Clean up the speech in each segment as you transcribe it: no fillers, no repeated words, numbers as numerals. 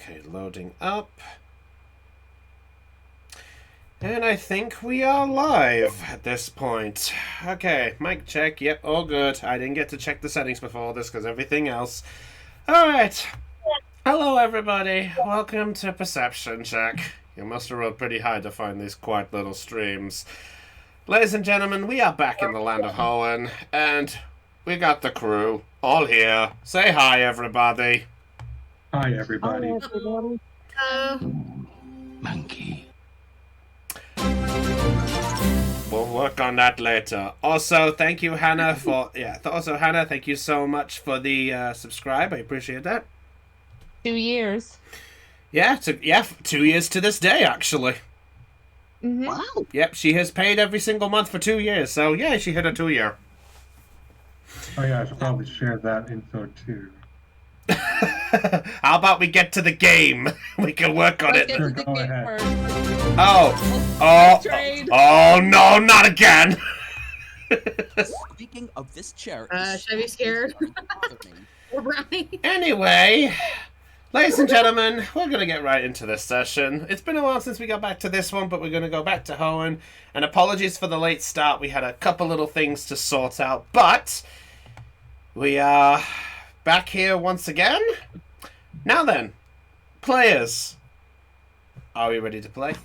Okay, loading up. And I think we are live at this point. Okay, mic check. Yep, all good. I didn't get to check the settings before this because everything else. Alright. Hello, everybody. Welcome to Perception Check. You must have rolled pretty high to find these quiet little streams. Ladies and gentlemen, we are back in the land of Hoenn, and we got the crew all here. Say hi, everybody. Hi, everybody. Hi, everybody. Monkey. We'll work on that later. Also, thank you, Hannah, for Hannah, thank you so much for the subscribe. I appreciate that. 2 years. Yeah, 2 years to this day, actually. Mm-hmm. Wow. Yep, she has paid every single month for 2 years. So yeah, she hit a 2 year. Oh yeah, I should probably share that info too. How about we get to the game? We can work on it. Sure, go ahead. Oh no, not again! Speaking of this chair, should I be scared? Or brownie? Anyway, ladies and gentlemen, we're going to get right into this session. It's been a while since we got back to this one, but we're going to go back to Hoenn. And apologies for the late start. We had a couple little things to sort out, but we are back here once again. Now then, players, are we ready to play?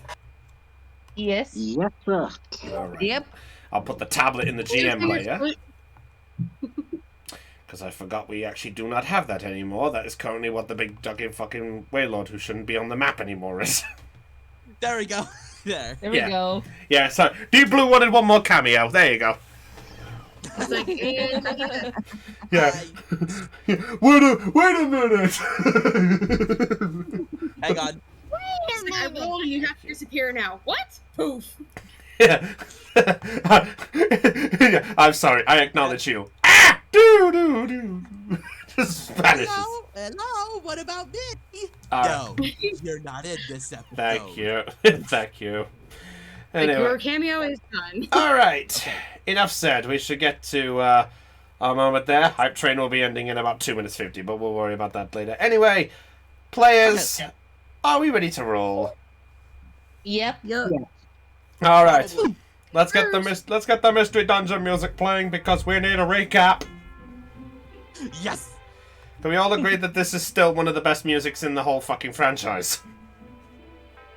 Yes. Yes, sir. All right. Yep. I'll put the tablet in the GM layer, because I forgot we actually do not have that anymore. That is currently what the big fucking Waylord, who shouldn't be on the map anymore, is. There we go. There. There we go. Yeah, so Deep Blue wanted one more cameo. There you go. I was like, Yeah. Wait a minute. Hang on. it's like, I rolled and you have to disappear now. What? Poof. Yeah. Yeah. I'm sorry. I acknowledge you. Ah! Do. Just vanishes. Hello. What about me? Alright. No, you're not in this episode. Thank you. Thank you. Like, Anyway. your cameo is done. Alright. Enough said. We should get to our moment there. Hype train will be ending in about 2 minutes 50, but we'll worry about that later. Anyway, players, are we ready to roll? Yep. All right. Let's get the mystery dungeon music playing because we need a recap. Yes. Can we all agree that this is still one of the best musics in the whole fucking franchise?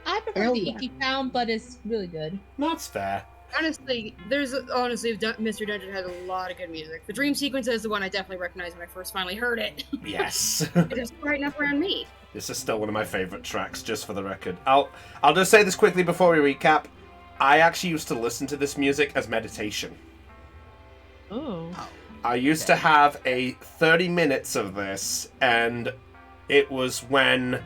I prefer the Icky sound, but it's really good. That's fair. Honestly, Mr. Dungeon has a lot of good music. The dream sequence is the one I definitely recognized when I first finally heard it. Yes. It is right enough around me. This is still one of my favorite tracks, just for the record. I'll just say this quickly before we recap. I actually used to listen to this music as meditation. Oh. I used to have a 30 minutes of this, and it was when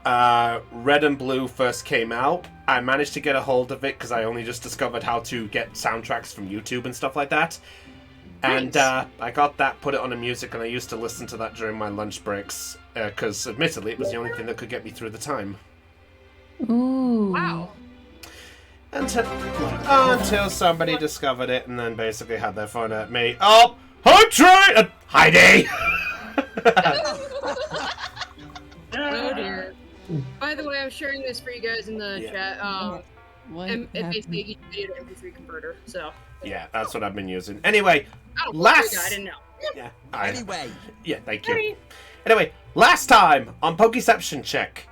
Red and Blue first came out. I managed to get a hold of it because I only just discovered how to get soundtracks from YouTube and stuff like that. And I got that, put it on a music, and I used to listen to that during my lunch breaks because, admittedly, it was the only thing that could get me through the time. Ooh. Wow. Until somebody discovered it and then basically had their phone at me. Oh, Hype Train! Heidi! Oh dear. By the way, I'm sharing this for you guys in the chat. It basically gives you an MP3 converter, so. Yeah, that's what I've been using. Anyway, Oh, last... I didn't know. Yeah, Anyway. Yeah, thank you. Anyway, last time on Pokeception Check,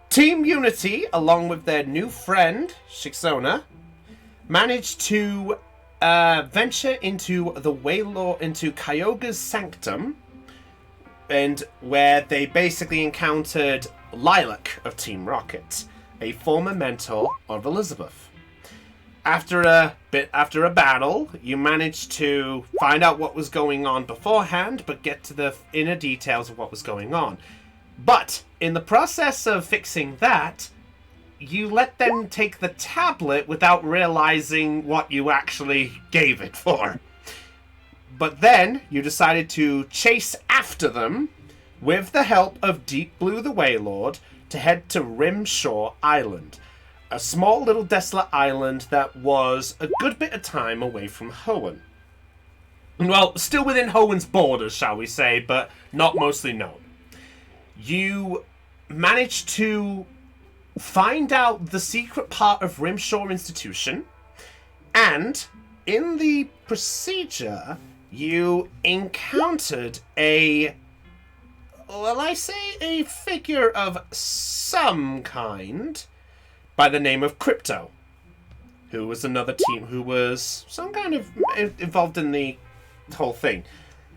Team Unity, along with their new friend, Shixona, managed to venture into the Waylord, into Kyogre's Sanctum, and where they basically encountered Lilac of Team Rocket, a former mentor of Elizabeth. After a battle, you managed to find out what was going on beforehand, but get to the inner details of what was going on. But in the process of fixing that, you let them take the tablet without realizing what you actually gave it for. But then you decided to chase after them with the help of Deep Blue the Waylord to head to Rimshore Island, a small little desolate island that was a good bit of time away from Hoenn. Well, still within Hoenn's borders, shall we say, but not mostly known. You managed to find out the secret part of Rimshore Institution, and in the procedure, you encountered a figure of some kind by the name of Crypto, who was another team who was some kind of involved in the whole thing.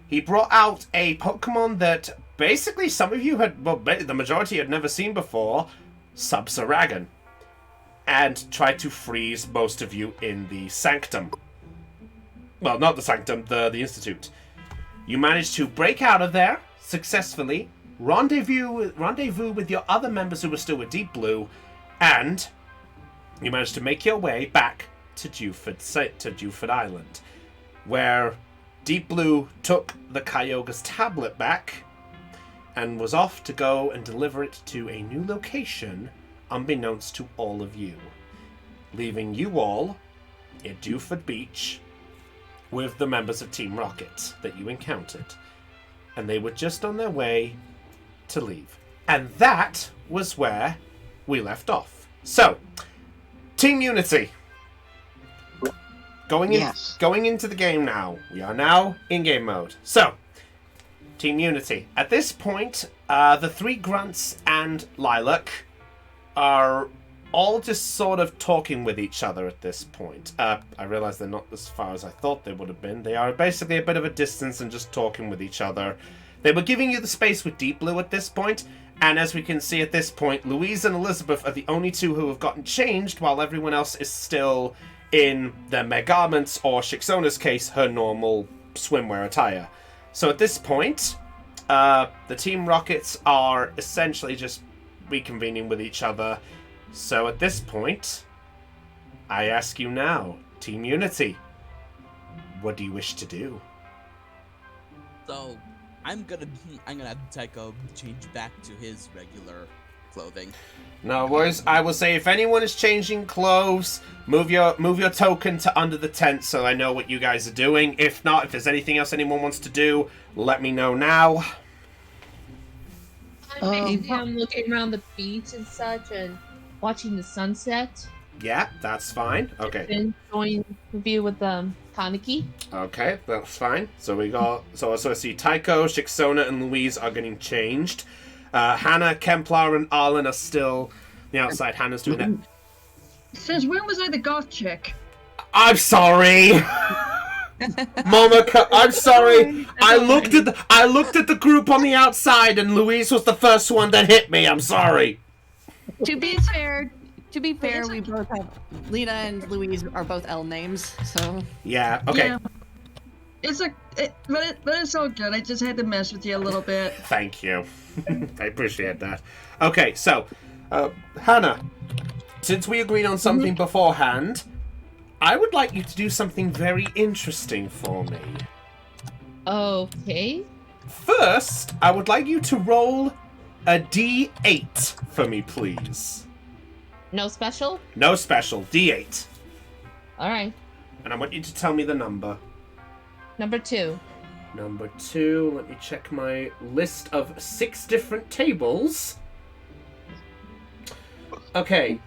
He brought out a Pokemon that basically some of you had, well, the majority had never seen before, Sub-Saragon, and tried to freeze most of you in the Sanctum. Well, not the Sanctum, the Institute. You managed to break out of there successfully, rendezvous with your other members who were still with Deep Blue, and you managed to make your way back to Dewford Island, where Deep Blue took the Kyogre's tablet back and was off to go and deliver it to a new location, unbeknownst to all of you, leaving you all at Dewford Beach with the members of Team Rocket that you encountered. And they were just on their way to leave. And that was where we left off. So, Team Unity. Going into the game now. We are now in game mode. So, Team Unity. At this point, the three grunts and Lilac are all just sort of talking with each other at this point. I realize they're not as far as I thought they would have been. They are basically a bit of a distance and just talking with each other. They were giving you the space with Deep Blue at this point, and as we can see at this point, Louise and Elizabeth are the only two who have gotten changed, while everyone else is still in their Megarments, or Shixona's case, her normal swimwear attire. So at this point, the Team Rockets are essentially just reconvening with each other. So at this point, I ask you now, Team Unity, what do you wish to do? So, I'm gonna have Tycho change back to his regular clothing. No worries. I will say if anyone is changing clothes, move your token to under the tent so I know what you guys are doing. If not, if there's anything else anyone wants to do, let me know now. I'm looking around the beach and such and watching the sunset. Yeah, that's fine. Okay. Then join the view with Kaneki. Okay, that's fine. So we got I see Tycho, Shixona, and Louise are getting changed. Hannah, Kemplar, and Arlen are still on the outside. Hannah's doing that. Since when was I the goth chick? I'm sorry. Monica, I'm sorry. I looked at the group on the outside, and Louise was the first one that hit me. I'm sorry. To be fair, we both have Lena and Louise are both L names, so Yeah. Okay. Yeah. But it's all good. I just had to mess with you a little bit. Thank you. I appreciate that. Okay, so Hannah, since we agreed on something beforehand, I would like you to do something very interesting for me. Okay. First, I would like you to roll a D8 for me, please. No special? No special, D8. Alright. And I want you to tell me the number. Number 2. Number 2, let me check my list of 6 different tables. Okay,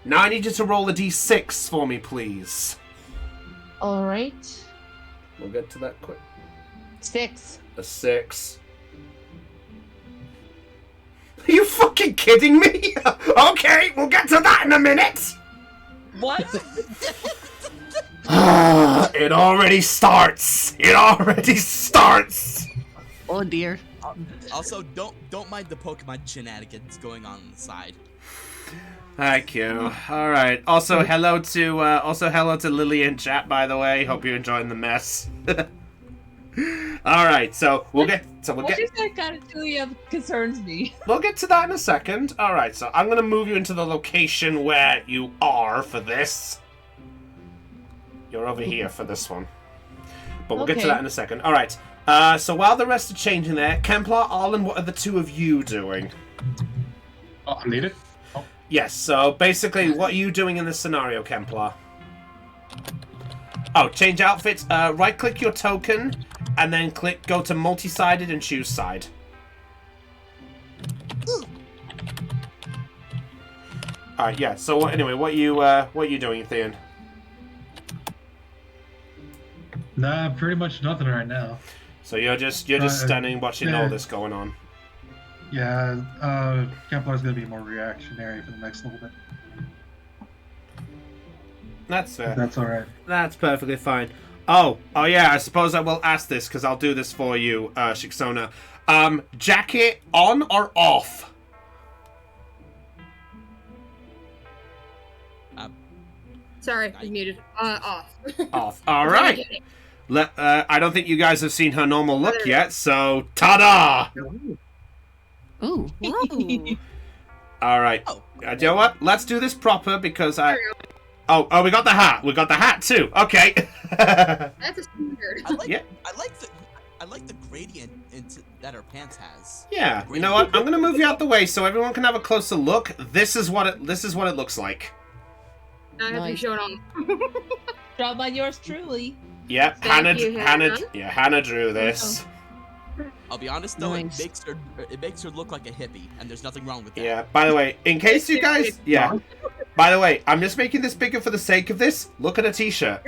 now I need you to roll a D6 for me, please. Alright. We'll get to that quick. 6. A 6. Are you fucking kidding me? Okay, we'll get to that in a minute. What? It already starts. It already starts. oh dear. Also, don't mind the Pokemon shenanigans going on the side. Thank you. All right. Also, hello to Lily in chat. By the way, hope you're enjoying the mess. All right. So we'll get. What is that kind of Julia concerns me? We'll get to that in a second. All right. So I'm gonna move you into the location where you are for this. You're over here for this one. But we'll get to that in a second. All right. So while the rest are changing there, Kemplar, Arlen, what are the two of you doing? Oh, I need it. Oh. Yes, so basically, what are you doing in this scenario, Kemplar? Oh, change outfits. Right-click your token, and then go to multi-sided and choose side. All right, yeah. So anyway, what you doing, Theon? Nah, pretty much nothing right now. So you're just standing watching all this going on. Yeah, Kemplar's gonna be more reactionary for the next little bit. That's fair. That's all right. That's perfectly fine. Oh yeah. I suppose I will ask this because I'll do this for you, Shixona. Jacket on or off? Sorry, I muted. Off. Off. All right. I don't think you guys have seen her normal look yet, so ta-da! Ooh. All right. You know what? Let's do this proper because I. Oh, we got the hat. We got the hat too. Okay. That's a standard. I like the gradient that her pants has. Yeah. You know what? I'm gonna move you out the way so everyone can have a closer look. This is what it looks like. I have to be shown on. Drawn by yours truly. Yep. Thank you, Hannah. Hannah drew this. I'll be honest though, Nice. it makes her look like a hippie, and there's nothing wrong with that. Yeah. By the way, in case you guys, yeah. By the way, I'm just making this bigger for the sake of this. Look at a t-shirt.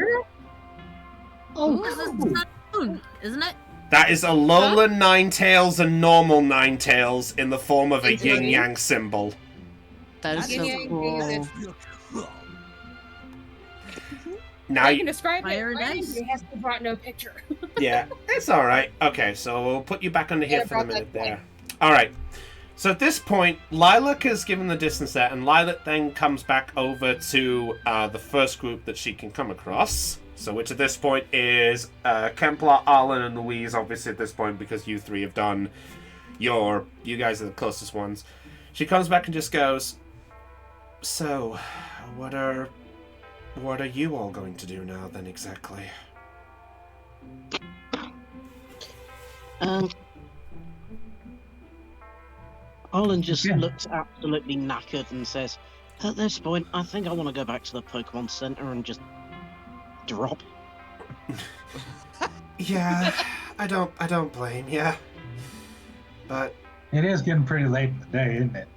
Oh, isn't it? That is a Lola Ninetales and normal Ninetales in the form of a yin-yang symbol. That is so Yin-yang cool. Now I can describe Fire it. dice. It has to brought no picture. yeah, it's all right. Okay, so we'll put you back under here Yeah, for a brought minute that there. All right. So at this point, Lilac has given the distance there, and Lilac then comes back over to the first group that she can come across. So which at this point is Kempler, Arlen, and Louise, obviously at this point, because you three have done you guys are the closest ones. She comes back and just goes, so, what are you all going to do now then exactly? Arlen just looks absolutely knackered and says, at this point, I think I want to go back to the Pokemon Center and just drop. Yeah, I don't blame you. But It is getting pretty late in the day, isn't it?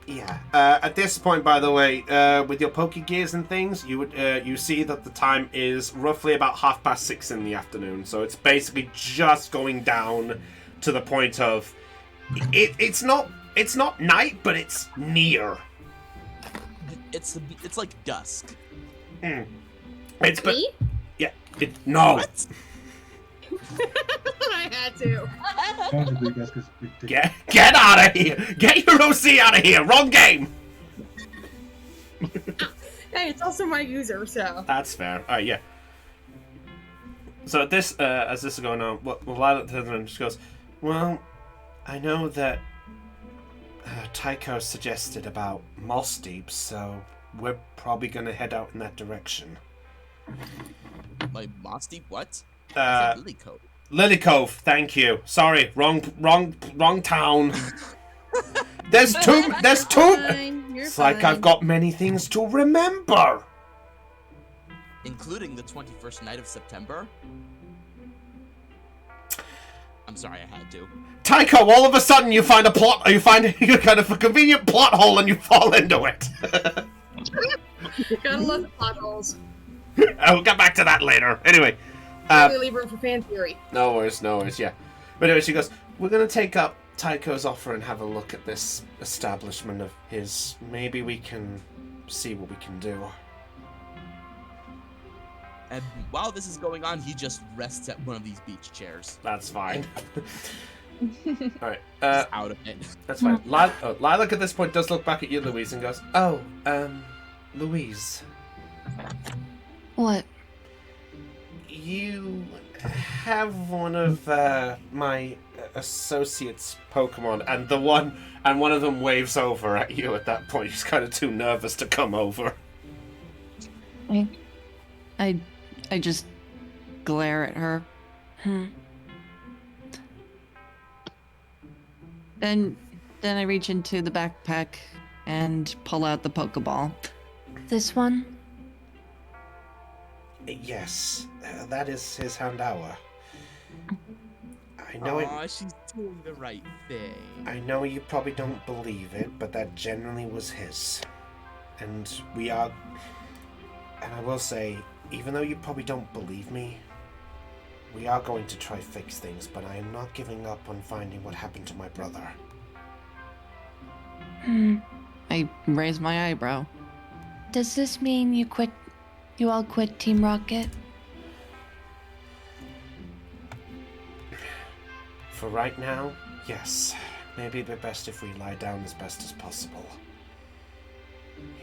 yeah, at this point, by the way, with your Pokegears and things, you see that the time is roughly about 6:30 in the afternoon. So it's basically just going down to the point of it's not night, but it's near. It's like dusk. It's but Me? yeah, no. What? I had to. Possibly that's 'cause we did- Get out of here! Get your OC out of here! Wrong game. Hey, it's also my user, so. That's fair. Alright, yeah. So at this, as this is going on, Lilac turns around and just goes, well, I know that Tycho suggested about Moss Deep, so we're probably going to head out in that direction. My Moss Deep what? Lily Cove. Lily Cove, thank you. Sorry, wrong town. There's two. Fine, you're It's like I've got many things to remember. Including the 21st night of September. I'm sorry, I had to. Tycho, all of a sudden you find a kind of a convenient plot hole and you fall into it. Gotta love the potholes. I'll get back to that later. Anyway. Really leave room for fan theory. No worries, yeah. But anyway, she goes, we're going to take up Tycho's offer and have a look at this establishment of his. Maybe we can see what we can do. And while this is going on, he just rests at one of these beach chairs. That's fine. Alright, He's out of it. that's fine. Lilac at this point does look back at you, Louise, and goes, oh, Louise. What? You have one of my associates' Pokemon, and one of them waves over at you at that point. He's kind of too nervous to come over. I just glare at her. Then I reach into the backpack and pull out the Pokeball. This one? Yes, that is his Houndour. I know Aw, she's doing the right thing. I know you probably don't believe it, but that generally was his. And we are... And I will say, even though you probably don't believe me, we are going to try fix things, but I am not giving up on finding what happened to my brother. I raise my eyebrow. Does this mean you all quit Team Rocket? For right now, yes. Maybe it'd be best if we lie down as best as possible.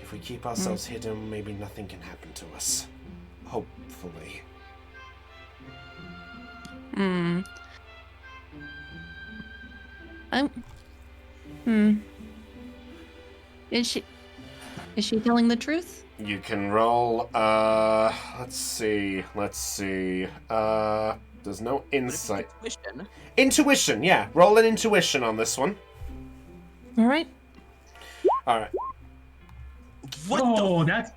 If we keep ourselves hidden, maybe nothing can happen to us. Hopefully. Is she telling the truth? You can roll, let's see. There's no insight. Intuition, yeah. Roll an intuition on this one. Alright. Alright. Oh, that's...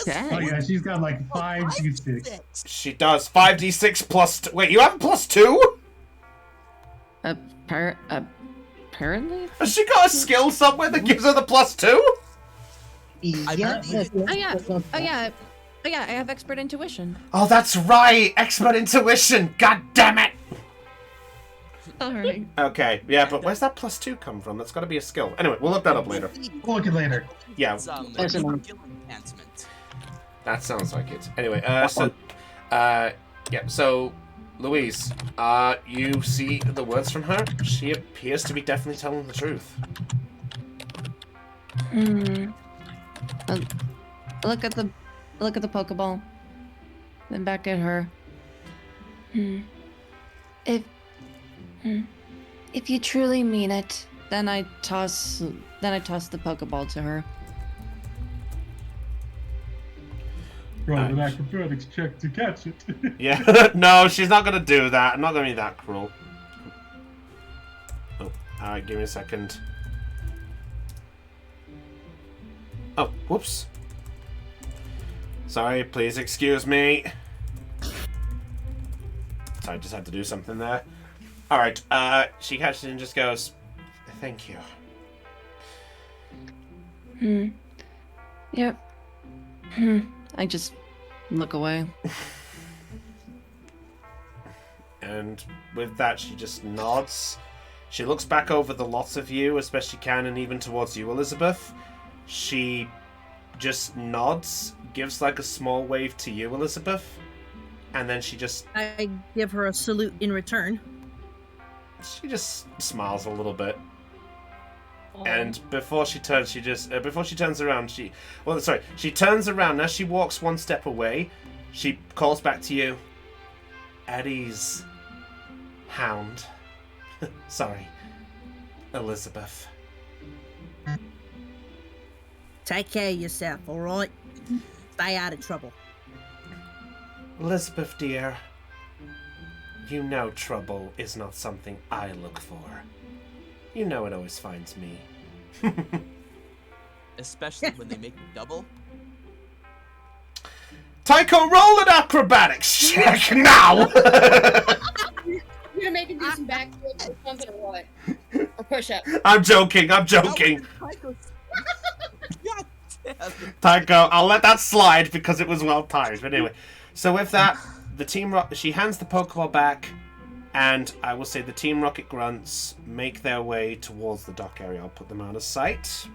Yes. Oh yeah, she's got like 5d6. She does. 5d6 plus... Wait, you have a plus 2? Apparently? Has she got a skill somewhere that gives her the plus 2? Yeah. I have expert intuition. Oh, that's right! Expert intuition! God damn it! Alright. Okay, yeah, but where's that plus 2 come from? That's gotta be a skill. Anyway, we'll look that up later. We'll look at it later. Yeah. It's, There's skill an- enhancement. That sounds like it. Anyway, so, Louise, you see the words from her? She appears to be definitely telling the truth. Look at the Pokeball. Then back at her. If you truly mean it, Then I toss the Pokeball to her. Roll an acrobatics check to catch it. Yeah, no, she's not gonna do that. I'm not gonna be that cruel. Oh, alright, give me a second. Oh, whoops. Sorry, please excuse me. Sorry, I just had to do something there. Alright, she catches it and just goes, thank you. Yep. I just look away. And with that, she just nods. She looks back over the lot of you as best she can, and even towards you, Elizabeth. She just nods, gives like a small wave to you, Elizabeth, and then she just I give her a salute in return. smiles a little bit. And before she turns, she turns around. She turns around. As she walks one step away, she calls back to you. At ease, Hound. Sorry, Elizabeth. Take care of yourself, alright? Stay out of trouble. Elizabeth, dear, you know trouble is not something I look for. You know it always finds me. Especially when they make it double. Tycho, roll an acrobatics check now! You're gonna make him do some backflips or something or what? Or push up. I'm joking. Tycho, I'll let that slide because it was well timed. But anyway, so with that, she hands the Pokeball back, and I will say the Team Rocket grunts make their way towards the dock area. I'll put them out of sight.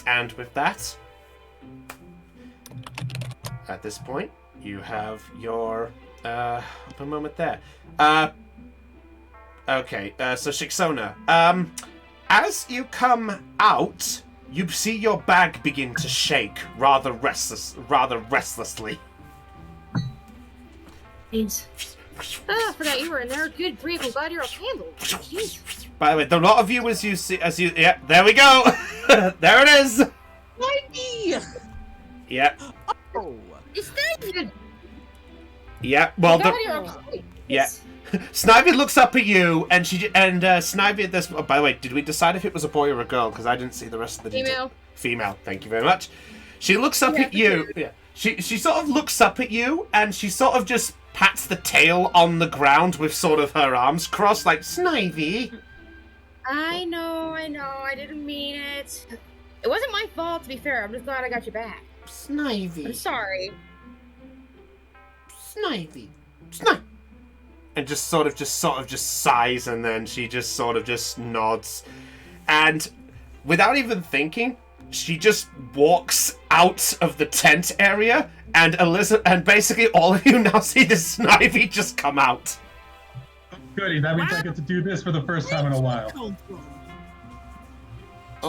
And with that, at this point, you have your a moment there. Okay, so Shixona, as you come out, you see your bag begin to shake rather restlessly. Jeez. I forgot you were in there. Good grief, I'm glad you're okay, little jeez. By the way, the lot of viewers yeah, there we go. There it is. Mikey! Yeah. Oh. It's David! Yeah. Well, I'm glad you're okay. yeah. Snivy looks up at you, and Snivy at this. Oh, by the way, did we decide if it was a boy or a girl? Because I didn't see the rest of the detail. Female. Thank you very much. She looks up at you. Yeah. She sort of looks up at you, and she sort of just pats the tail on the ground with sort of her arms crossed, like Snivy. I know. I didn't mean it. It wasn't my fault, to be fair. I'm just glad I got you back. Snivy. I'm sorry. Snivy. And just sort of sighs, and then she just sort of just nods. And without even thinking, she just walks out of the tent area, and basically all of you now see the Snivy just come out. Goody, that means I get to do this for the first time in a while.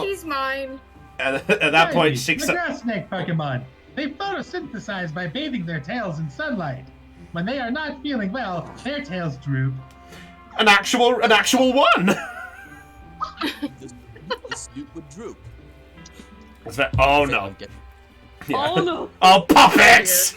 She's mine. And at that point, The grass snake Pokemon. They photosynthesize by bathing their tails in sunlight. When they are not feeling well, their tails droop. An actual one. The snoot would droop. Is that? Oh no. Oh no. Oh, puppets!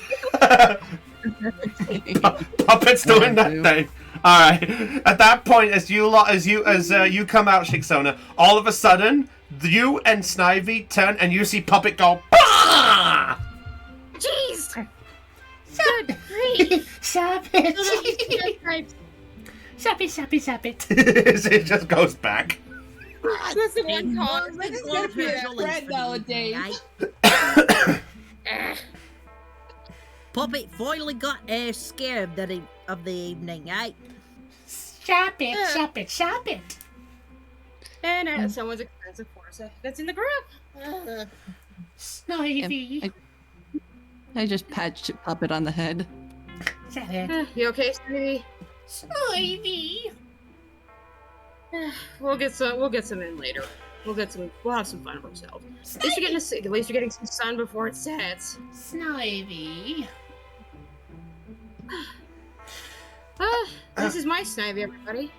Puppets doing that thing. All right. At that point, as you come out, Shixona, all of a sudden, you and Snivy turn, and you see Puppet go. Bah! Jeez. Good grief. Stop it! Stop it! It just goes back. That's the one call. It's gonna be a trend nowadays. Puppet finally got scared of the evening, eh? Stop it! And someone's expensive force that's in the group. Snivy. I just patched Puppet on the head. You okay, Snivy? Snivy. We'll get some in later. We'll have some fun with ourselves. At least you're getting some sun before it sets. Snivy. This is my Snivy, everybody.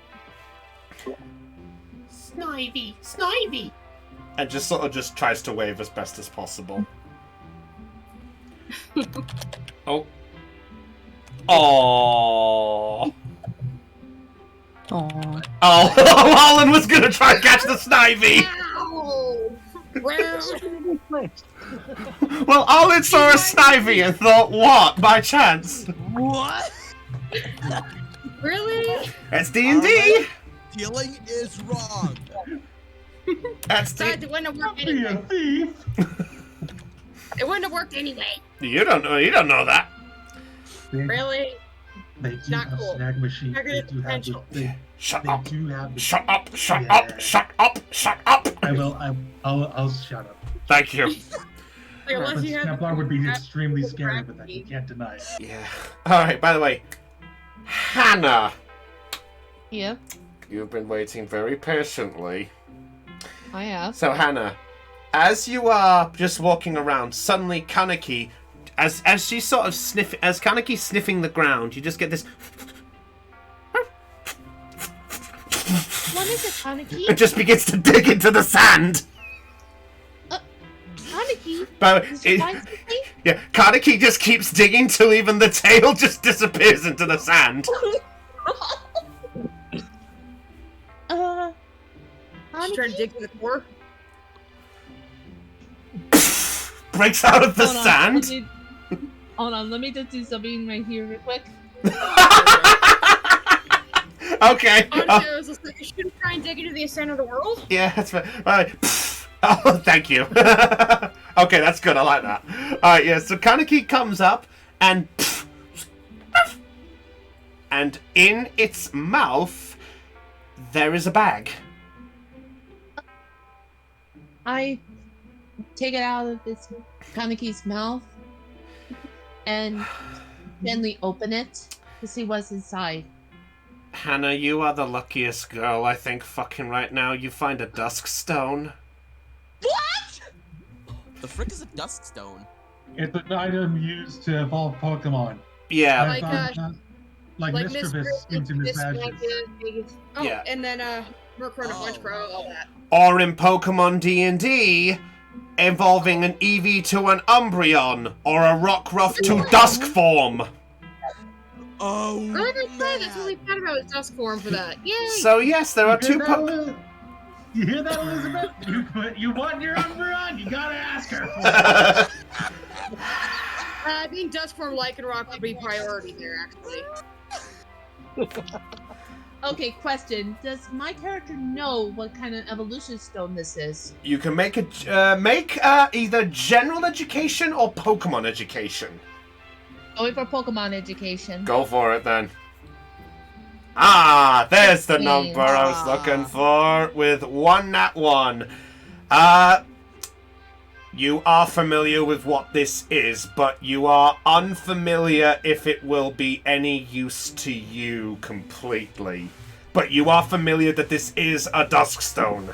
Snivy. And just sort of just tries to wave as best as possible. Oh. Aww. Aww. Oh, Alan was gonna try and catch the Snivy! Ow! Well, Alan saw a Snivy and thought, what? By chance? What? Really? That's D&D! Healing is wrong. That's Besides, it wouldn't have worked Be a anyway. thief. It wouldn't have worked anyway. You don't know that. Really? They do Not have cool. snag machines. They Negative do have potential. Shut they up. do have Shut up. I'll shut up. Thank you. Like, unless But you have Templar would be the- extremely the scary with that. You gravity. can't deny it. Yeah. Alright, by the way, Hannah, Yep, you've been waiting very patiently. I have. So, Hannah, as you are just walking around, suddenly Kaneki, as she's sort of as Kaneki's sniffing the ground, you just get this. What is it, Kaneki? It just begins to dig into the sand. Kaneki? But Did you find something? yeah, Kaneki just keeps digging till even the tail just disappears into the sand. She's trying to dig through the core. Breaks out of the Hold on, sand. Hold on, let me just do something right here real quick. Okay. Honestly, I was just like, you shouldn't try and dig into the center of the world. Yeah, that's fine. Oh, thank you. Okay, that's good. I like that. Alright, yeah, so Kaneki comes up and in its mouth there is a bag. I take it out of this Kaneki's mouth and gently open it to see what's inside. Hannah, you are the luckiest girl, I think, fucking right now. You find a Dusk Stone. What? The frick is a Dusk Stone? It's an item used to evolve Pokemon. Yeah. Like, like Mischievous into Miss Badges. Oh, Yeah. and then Murkrow, Punchkrow, all that. Or in Pokemon D&D, involving an Eevee to an Umbreon, or a Rockruff to Dusk form. Oh, Really good play. That's really bad about his Dusk form for that. Yay! So yes, there are two You hear that, Elizabeth? You want your Umbreon? You gotta ask her for it. Being Dusk form Lycanroc would be priority there, actually. Okay, question. Does my character know what kind of evolution stone this is? You can make either general education or Pokemon education. Going for Pokemon education. Go for it then. Ah, there's the 16. number I was looking for with 1 nat 1. You are familiar with what this is, but you are unfamiliar if it will be any use to you completely. But you are familiar that this is a Dusk Stone.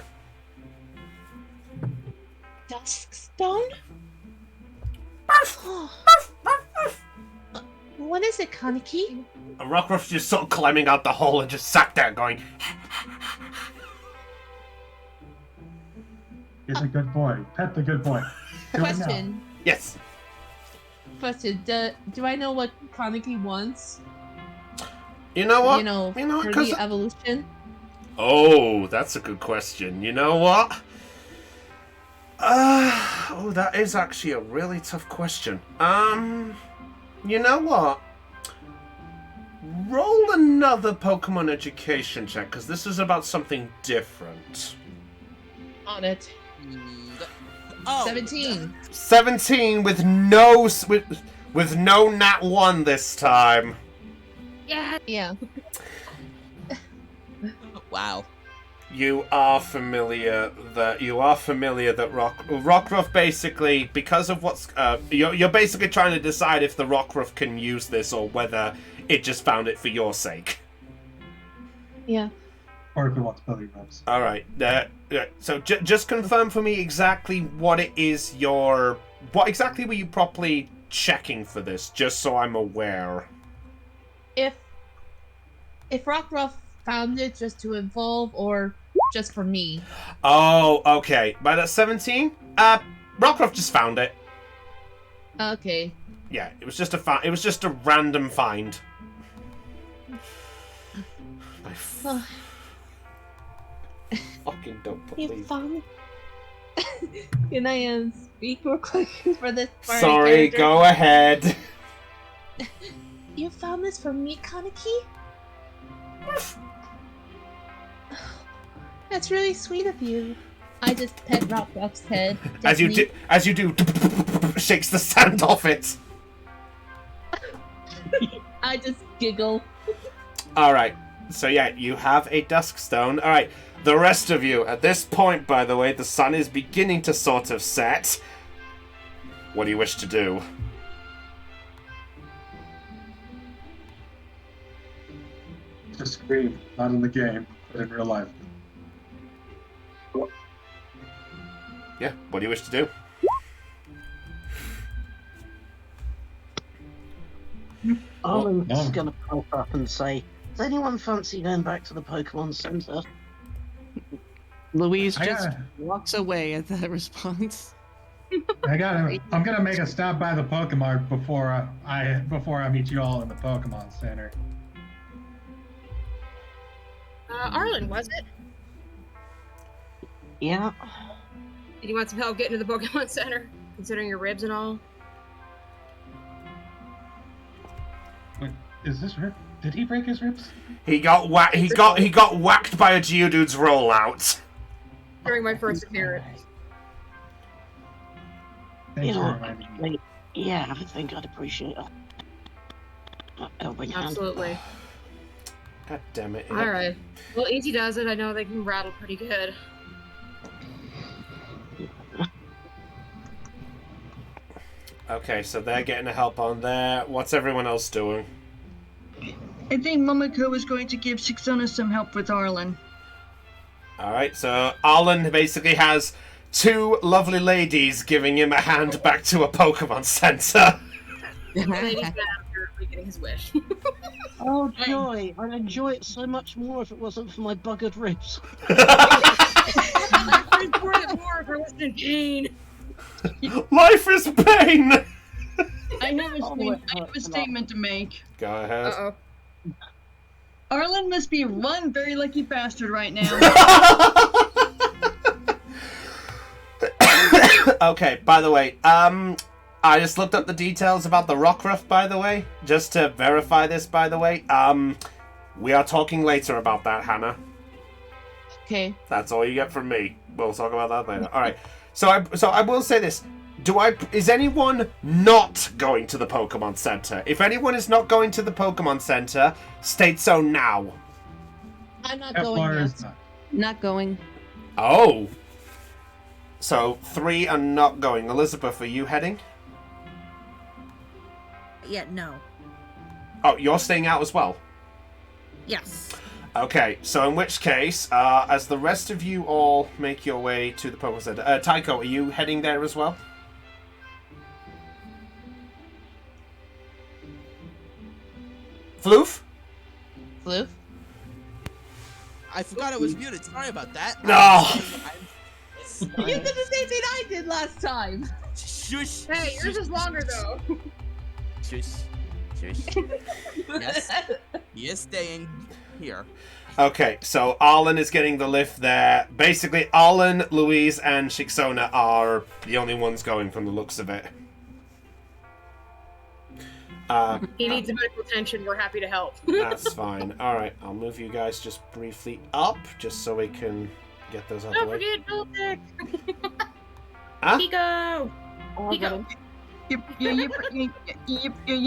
Dusk Stone? What is it, Kaneki? Rockruff's just sort of climbing out the hole and just sat there going... He's a good boy. Pet the good boy. Do it now. Question. Yes. Question. Do I know what Kaneki wants? You know what? You know, for 'cause- the evolution? Oh, that's a good question. You know what? Oh, that is actually a really tough question. You know what? Roll another Pokemon education check, because this is about something different. On it. Oh, 17. 17 with no with no nat 1 this time. Yeah. Yeah. Wow. You are familiar that Rockruff basically, because of what's you're basically trying to decide if the Rockruff can use this or whether it just found it for your sake. Yeah. Or if he wants Billy Rubs. All right. So just confirm for me exactly what it is what exactly were you properly checking for this, just so I'm aware. If Rockruff found it just to evolve or just for me. Oh, okay. By that 17, Rockruff just found it. Okay. Yeah, it was just a random find. Fucking don't You believe. found Can I speak real quick for this part? Sorry, go ahead. You found this for me, Kaneki? That's really sweet of you. I just pet Rockruff's head. As you do, shakes the sand off it. I just giggle. All right. So yeah, you have a Dusk Stone. All right. The rest of you, at this point, by the way, the sun is beginning to sort of set. What do you wish to do? Just scream. Not in the game, but in real life. Yeah, what do you wish to do? Arlen's no. going to pop up and say, does anyone fancy going back to the Pokemon Center? Louise I just gotta- walks away at that response. I'm gonna make a stop by the Pokemon before I meet you all in the Pokemon Center. Arlen, was it? Yeah. Did you want some help getting to the Pokemon Center, considering your ribs and all? Wait, is this rib? Did he break his ribs? He got whacked by a Geodude's rollout. During my first appearance. Thanks You for know, reminding me. yeah, I think I'd appreciate a helping hand. Absolutely. God damn it. Alright. Well, Easy does it. I know they can rattle pretty good. Okay, so they're getting a help on there. What's everyone else doing? I think Momoko is going to give Shixona some help with Arlen. Alright, so Arlen basically has two lovely ladies giving him a hand back to a Pokemon Center. Ladies after getting his wish. Oh, joy! I'd enjoy it so much more if it wasn't for my buggered ribs. I'd enjoy it more if I wasn't in pain. Life is pain! I have a statement to make. Go ahead. Uh-oh. Arlen must be one very lucky bastard right now. Okay, by the way, I just looked up the details about the Rockruff, by the way, just to verify this, by the way. We are talking later about that, Hannah. Okay. That's all you get from me. We'll talk about that later. All right. So I will say this. Is anyone not going to the Pokemon Center? If anyone is not going to the Pokemon Center, state so now. I'm not going yet. Not going. Oh. So 3 are not going. Elizabeth, are you heading? Yeah, no. Oh, you're staying out as well? Yes. Okay, so in which case, as the rest of you all make your way to the Pokemon Center, Tycho, are you heading there as well? Floof? Floof? I forgot it was muted. Sorry about that. No! You did the same thing I did last time. Shush. Hey, yours is longer though. Shush. Shush. Yes. He is staying here. Okay, so Arlen is getting the lift there. Basically, Arlen, Louise, and Shixona are the only ones going from the looks of it. He needs medical attention. We're happy to help. That's fine. Alright, I'll move you guys just briefly up, just so we can get those out of the Don't way. forget Dolphic. Huh? Pico. Pico. You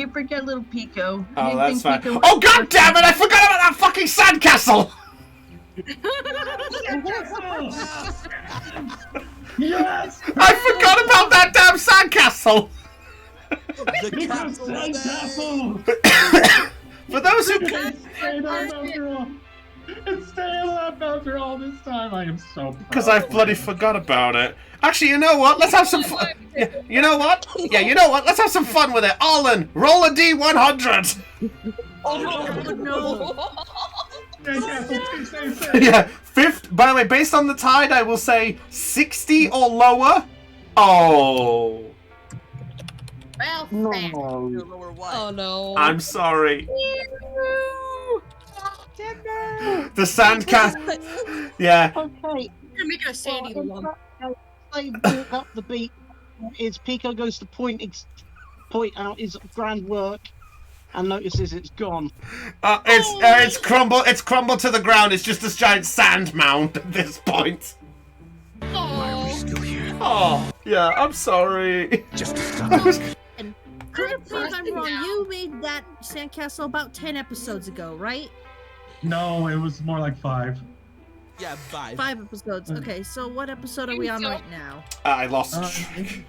forget little Pico. Oh, You that's think fine. Pico- Oh, god damn it! I forgot about that fucking sandcastle! Yes! I forgot about that damn sandcastle! The castle. For those who It's staying up after all this time. I am so proud. because I bloody forgot about it. Actually, you know what? Let's have some fun. Yeah, you know what? Yeah, you know what? Let's have some fun with it. Arlen, roll a D100. Oh no! Yeah, fifth. By the way, based on the tide, I will say 60 or lower. Oh, Well, Lower what? Oh no. I'm sorry. The sandcastle. Yeah. Okay. You're making a sandy one. They walk up the beat. Is Pico goes to point out his grand work and notices it's gone. It's crumbled. It's crumbled to the ground. It's just this giant sand mound at this point. Oh, yeah. I'm sorry. And correct me if I'm wrong. You made that sandcastle about 10 episodes ago, right? No, it was more like 5. Yeah, 5. 5 episodes. Okay, so what episode are we on right now? I lost track.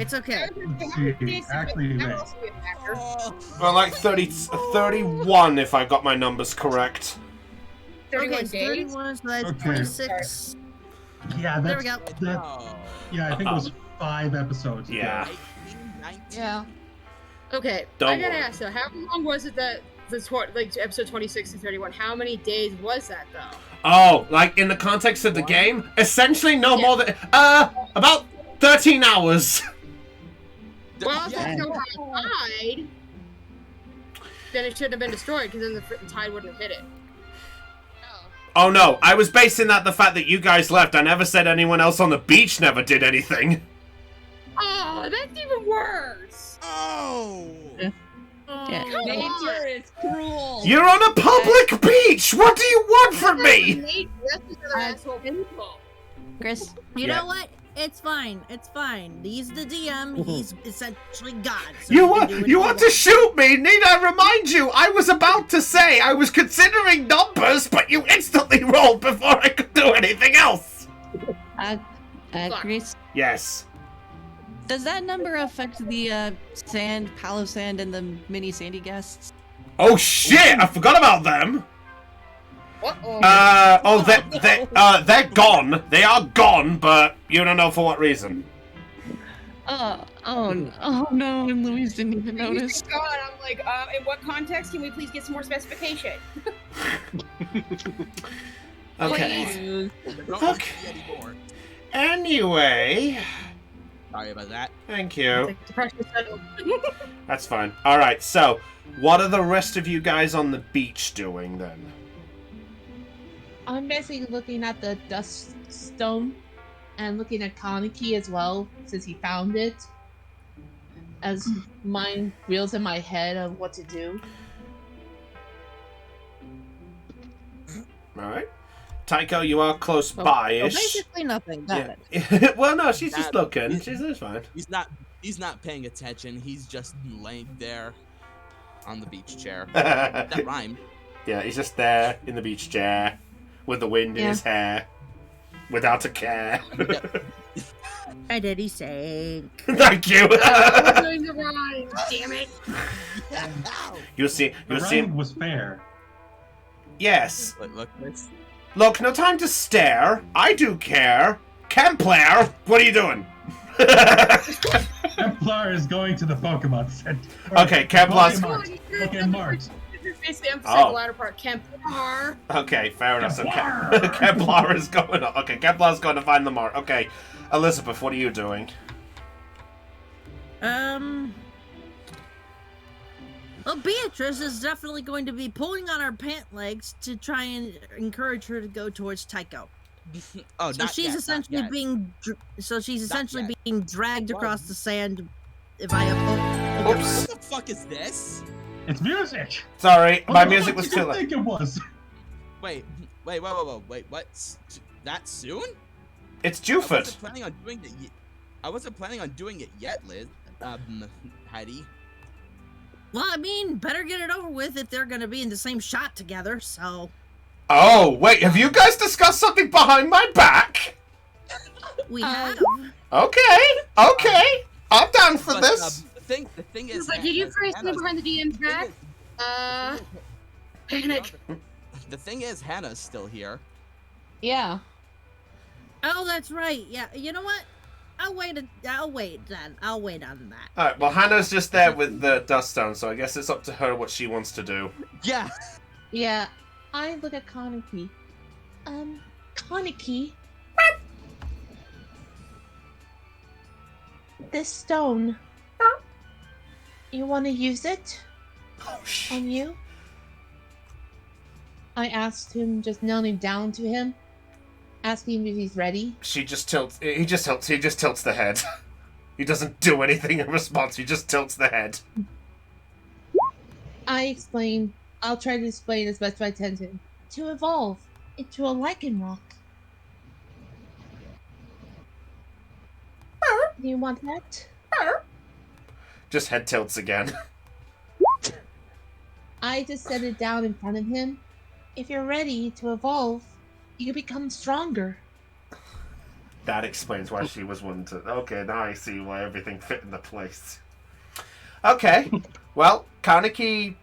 It's okay. Let's see. Actually, wait. Well, like 31 if I got my numbers correct. 31 Okay, days. 31, so that's Okay. 26. Yeah, There that's, we go. yeah, I think it was 5 episodes. Yeah. 19. Yeah. Okay, Don't I gotta worry. ask though, how long was it that episode 26 and 31? How many days was that though? Oh, like in the context of the game? Essentially no more than about 13 hours. Well, if Yeah. the tide died, then it shouldn't have been destroyed because then the tide wouldn't have hit it. Oh no, I was basing that the fact that you guys left. I never said anyone else on the beach never did anything. Oh, that's even worse. Oh! Yeah. Nature is cruel. You're on a public beach! What do you want from me? That's just other asshole people. Chris? You Yeah. know what? It's fine. It's fine. He's the DM. He's essentially God. So You he can want do what you he want to wants. shoot me? Need I remind you? I was about to say I was considering numbers, but you instantly rolled before I could do anything else. Chris, Yes. does that number affect the sand, palo sand, and the mini sandy guests? Oh shit! I forgot about them. Uh-oh. They're gone. They are gone, but you don't know for what reason. Oh no, and Louise didn't even notice. God, I'm like, in what context? Can we please get some more specification? Okay. Don't Okay. see anymore. Anyway, Sorry about that. thank you. Depression settled. That's fine. All right. So, what are the rest of you guys on the beach doing then? I'm basically looking at the Dusk Stone and looking at Kaneki as well, since he found it. As mine wheels in my head of what to do. Alright. Tycho, you are close So by-ish. basically nothing. Got Yeah. it. Well, no, she's just looking. She's fine. He's not paying attention. He's just laying there on the beach chair. That rhymed. Yeah, he's just there in the beach chair with the wind in his hair, without a care. I did he say? Thank you. I'm doing the rhyme. Damn it. You'll see. The rhyme was fair. Yes. Look, this. Look, no time to stare. I do care. Kempler, what are you doing? Kemplar is going to the Pokemon Center. Okay, Kemplar's... Pokemon. Basically, emphasize the latter part. Kemplar. Okay, fair enough. So Kemplar is going on. Okay, Kemplar's going to find the mark. Okay, Elizabeth, what are you doing? Well, Beatrice is definitely going to be pulling on her pant legs to try and encourage her to go towards Tycho. Oh, so she's essentially being being dragged across the sand. If I Oops. What the fuck is this? It's music. Sorry, my music was too loud. I think it was. Wait, what? That soon? It's Juford. I wasn't planning on doing it yet, Liz. Heidi. Well, I mean, better get it over with if they're going to be in the same shot together, so... Oh, wait, have you guys discussed something behind my back? We have. Okay. I'm down for this. The thing is... Like, did you phrase me behind the DM's back? Panic. The thing is, Hannah's still here. Yeah. Oh, that's right. Yeah, you know what? I'll wait then. I'll wait on that. Alright, well, Hannah's just there with the Dusk Stone, so I guess it's up to her what she wants to do. Yeah. Yeah. I look at Kaneki. Kaneki. This stone. You want to use it? On you? I asked him, just kneeling down to him, asking if he's ready. He just tilts the head. He doesn't do anything in response, he just tilts the head. I'll try to explain as best I can to him. To evolve into a lichen rock. Do you want that? Just head tilts again. I just set it down in front of him. If you're ready to evolve, you can become stronger. That explains why she was wanting to... Okay, now I see why everything fit into place. Okay, well, Kaneki...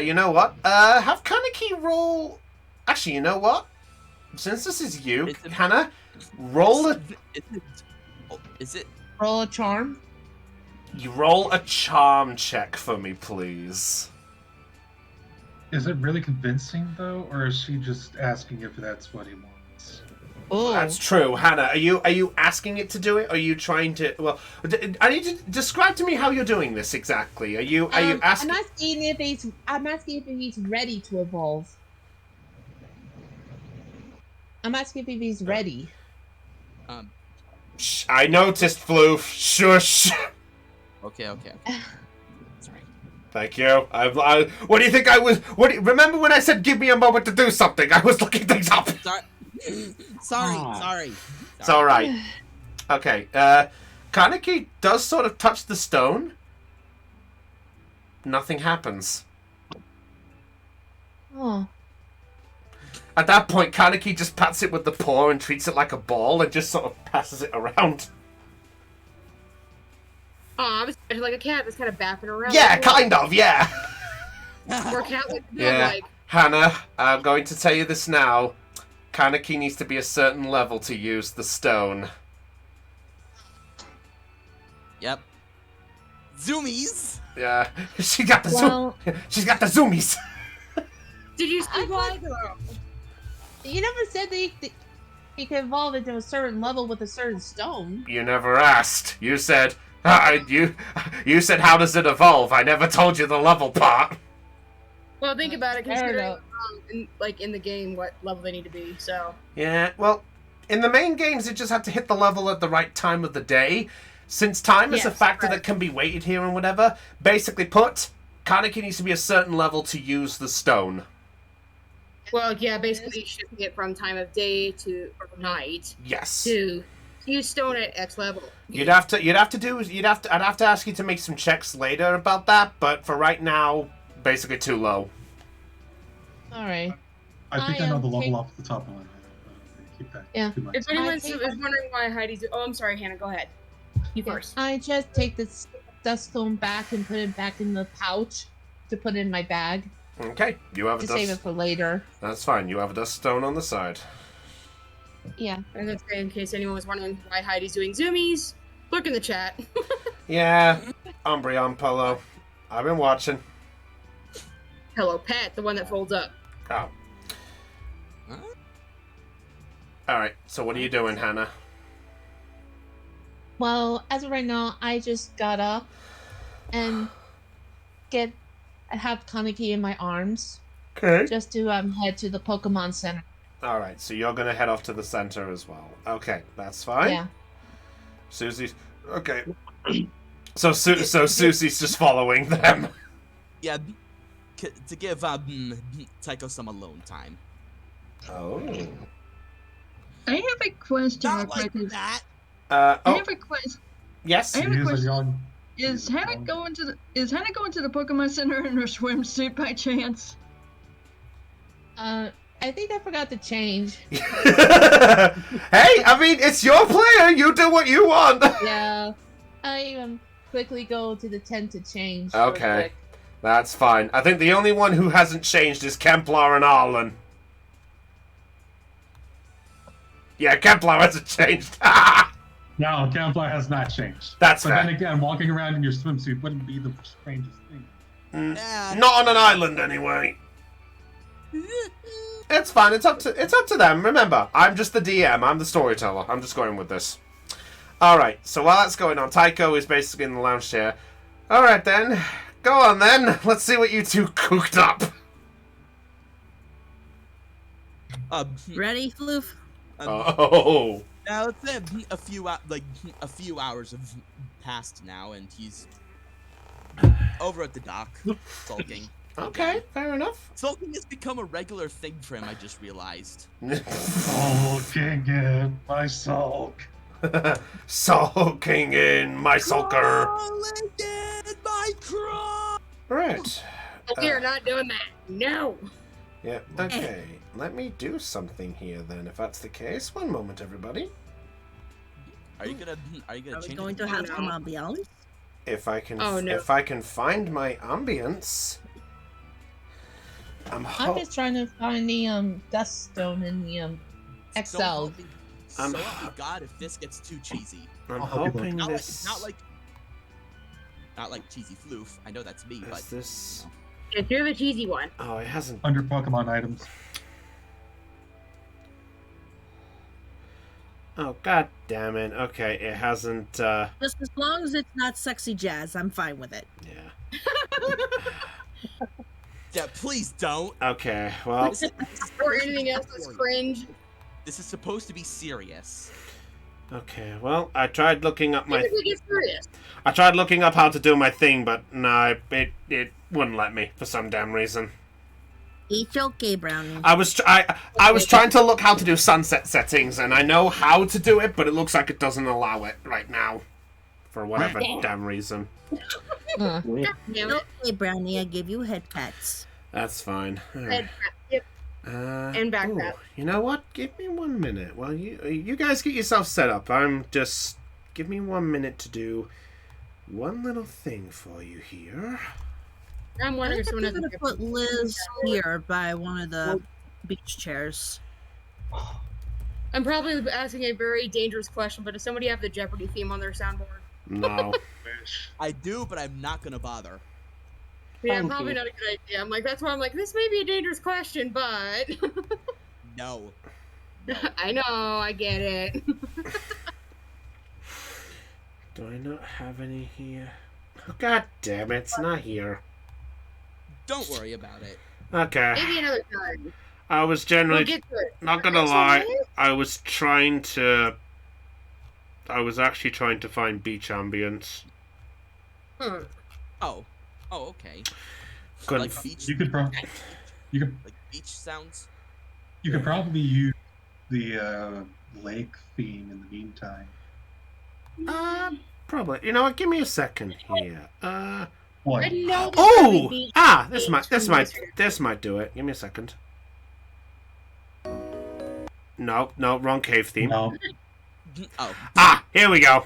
you know what? Have Kaneki roll... Actually, you know what? Since this is you, Hannah, roll a... Is it... Roll a charm? You roll a charm check for me, please. Is it really convincing, though, or is she just asking if that's what he wants? Oh, that's true, Hannah. Are you asking it to do it? Or are you trying to? Well, I need to describe to me how you're doing this exactly. Are you asking? I'm asking if he's ready to evolve. I'm asking if he's ready. Shh, I noticed, Floof. Shush. Okay. Sorry. Thank you. What do you think I was? Remember when I said give me a moment to do something? I was looking things up. Sorry. It's all right. Okay. Kaneki does sort of touch the stone. Nothing happens. Oh. At that point, Kaneki just pats it with the paw and treats it like a ball and just sort of passes it around. I was like a cat that's kind of bapping around. Yeah, kind of, yeah. Or a cat like Yeah. Hannah, I'm going to tell you this now. Kaneki needs to be a certain level to use the stone. Yep. Zoomies. Yeah, she got the she's got the zoomies. Did you speak like? You never said that he could evolve into a certain level with a certain stone. You never asked. You said, you said, how does it evolve? I never told you the level part. Well, think about it, considering in the game what level they need to be. So. Yeah, well, in the main games, it just had to hit the level at the right time of the day. Since time is a factor that can be weighted here and whatever, basically put, Kaneki needs to be a certain level to use the stone. Well, yeah, basically shifting it from time of day to or night. Yes. To use stone at X level. I'd have to ask you to make some checks later about that, but for right now, basically too low. All right. I think I know the level off the top line. Keep that. Yeah. If anyone's wondering why Heidi's... Oh, I'm sorry, Hannah. Go ahead. You first. I just take this Dusk Stone back and put it back in the pouch to put in my bag. Okay, you have a to save it for later. That's fine. You have a Dusk Stone on the side. Yeah. I was gonna say, in case anyone was wondering why Heidi's doing zoomies, look in the chat. Yeah, Umbreon Polo. I've been watching. Hello, Pet, the one that folds up. Oh. Alright, so what are you doing, Hannah? Well, as of right now, I just got up and I have Kaneki in my arms. Okay. Just to head to the Pokemon Center. Alright, so you're gonna head off to the center as well. Okay, that's fine. Yeah. Susie's... Okay. So Susie's just following them. Yeah, to give Tycho some alone time. Oh. I have a question. Not like that. I have a question. Yes. I have a question. Is Hannah going to the Pokemon Center in her swimsuit by chance? I think I forgot to change. Hey, I mean, it's your player. You do what you want. Yeah. I quickly go to the tent to change. Okay. That's fine. I think the only one who hasn't changed is Kemplar and Arlen. Yeah, Kemplar hasn't changed. No, Kemplar has not changed. That's but fair. Then again, walking around in your swimsuit wouldn't be the strangest thing. Not on an island, anyway. It's fine. It's up to them. Remember, I'm just the DM. I'm the storyteller. I'm just going with this. All right. So while that's going on, Tycho is basically in the lounge chair. All right then. Go on then. Let's see what you two cooked up. Ready, Floof? Oh. Now it's a few hours have passed now, and he's over at the dock sulking. Okay, fair enough. Sulking has become a regular thing for him. I just realized. Sulking in my sulk. Sulking in my sulker. Crawling in my crawl. Right. We are not doing that. No. Yeah. Okay. Let me do something here then. If that's the case, one moment, everybody. Are you gonna Are we going to have some ambiance? If I can, Oh, no. if I can find my ambience. I'm just trying to find the Dusk Stone in the XL. So help me God if this gets too cheesy. I'm hoping not this. Not like cheesy floof. I know that's me, but this. If you're the cheesy one. Oh, it hasn't. Under Pokemon items. Oh, god damn it. Okay, it hasn't. Just as long as it's not sexy jazz, I'm fine with it. Yeah. yeah, please don't. Okay, well. Or anything else that's cringe. This is supposed to be serious. Okay, well, I tried looking up my. Get serious. I tried looking up how to do my thing, but no, it wouldn't let me for some damn reason. It's okay, Brownie. I was trying to look how to do sunset settings, and I know how to do it, but it looks like it doesn't allow it right now, for whatever damn reason. Okay, Brownie, I give you head pats. That's fine. Head pat, yep. And back pat. You know what? Give me 1 minute. Well, you guys get yourself set up. Give me 1 minute to do one little thing for you here. I'm wondering I if think someone I'm has gonna put Liz here by one of the beach chairs. I'm probably asking a very dangerous question, but does somebody have the Jeopardy theme on their soundboard? No. I do, but I'm not gonna bother. Yeah, probably not a good idea. I'm like, that's why I'm like, this may be a dangerous question, but No. I know, I get it. Do I not have any here? Oh, god damn it, it's not here. Don't worry about it. Okay. Maybe another time. I was generally We'll get to it. not gonna lie. I was actually trying to find beach ambience. Oh, okay. Couldn't Like beach. You could like beach sounds. You could probably use the lake theme in the meantime. Probably. You know what? Give me a second here. What? I know Oh! This might do it. Give me a second. No, wrong cave theme. No. Oh. Here we go.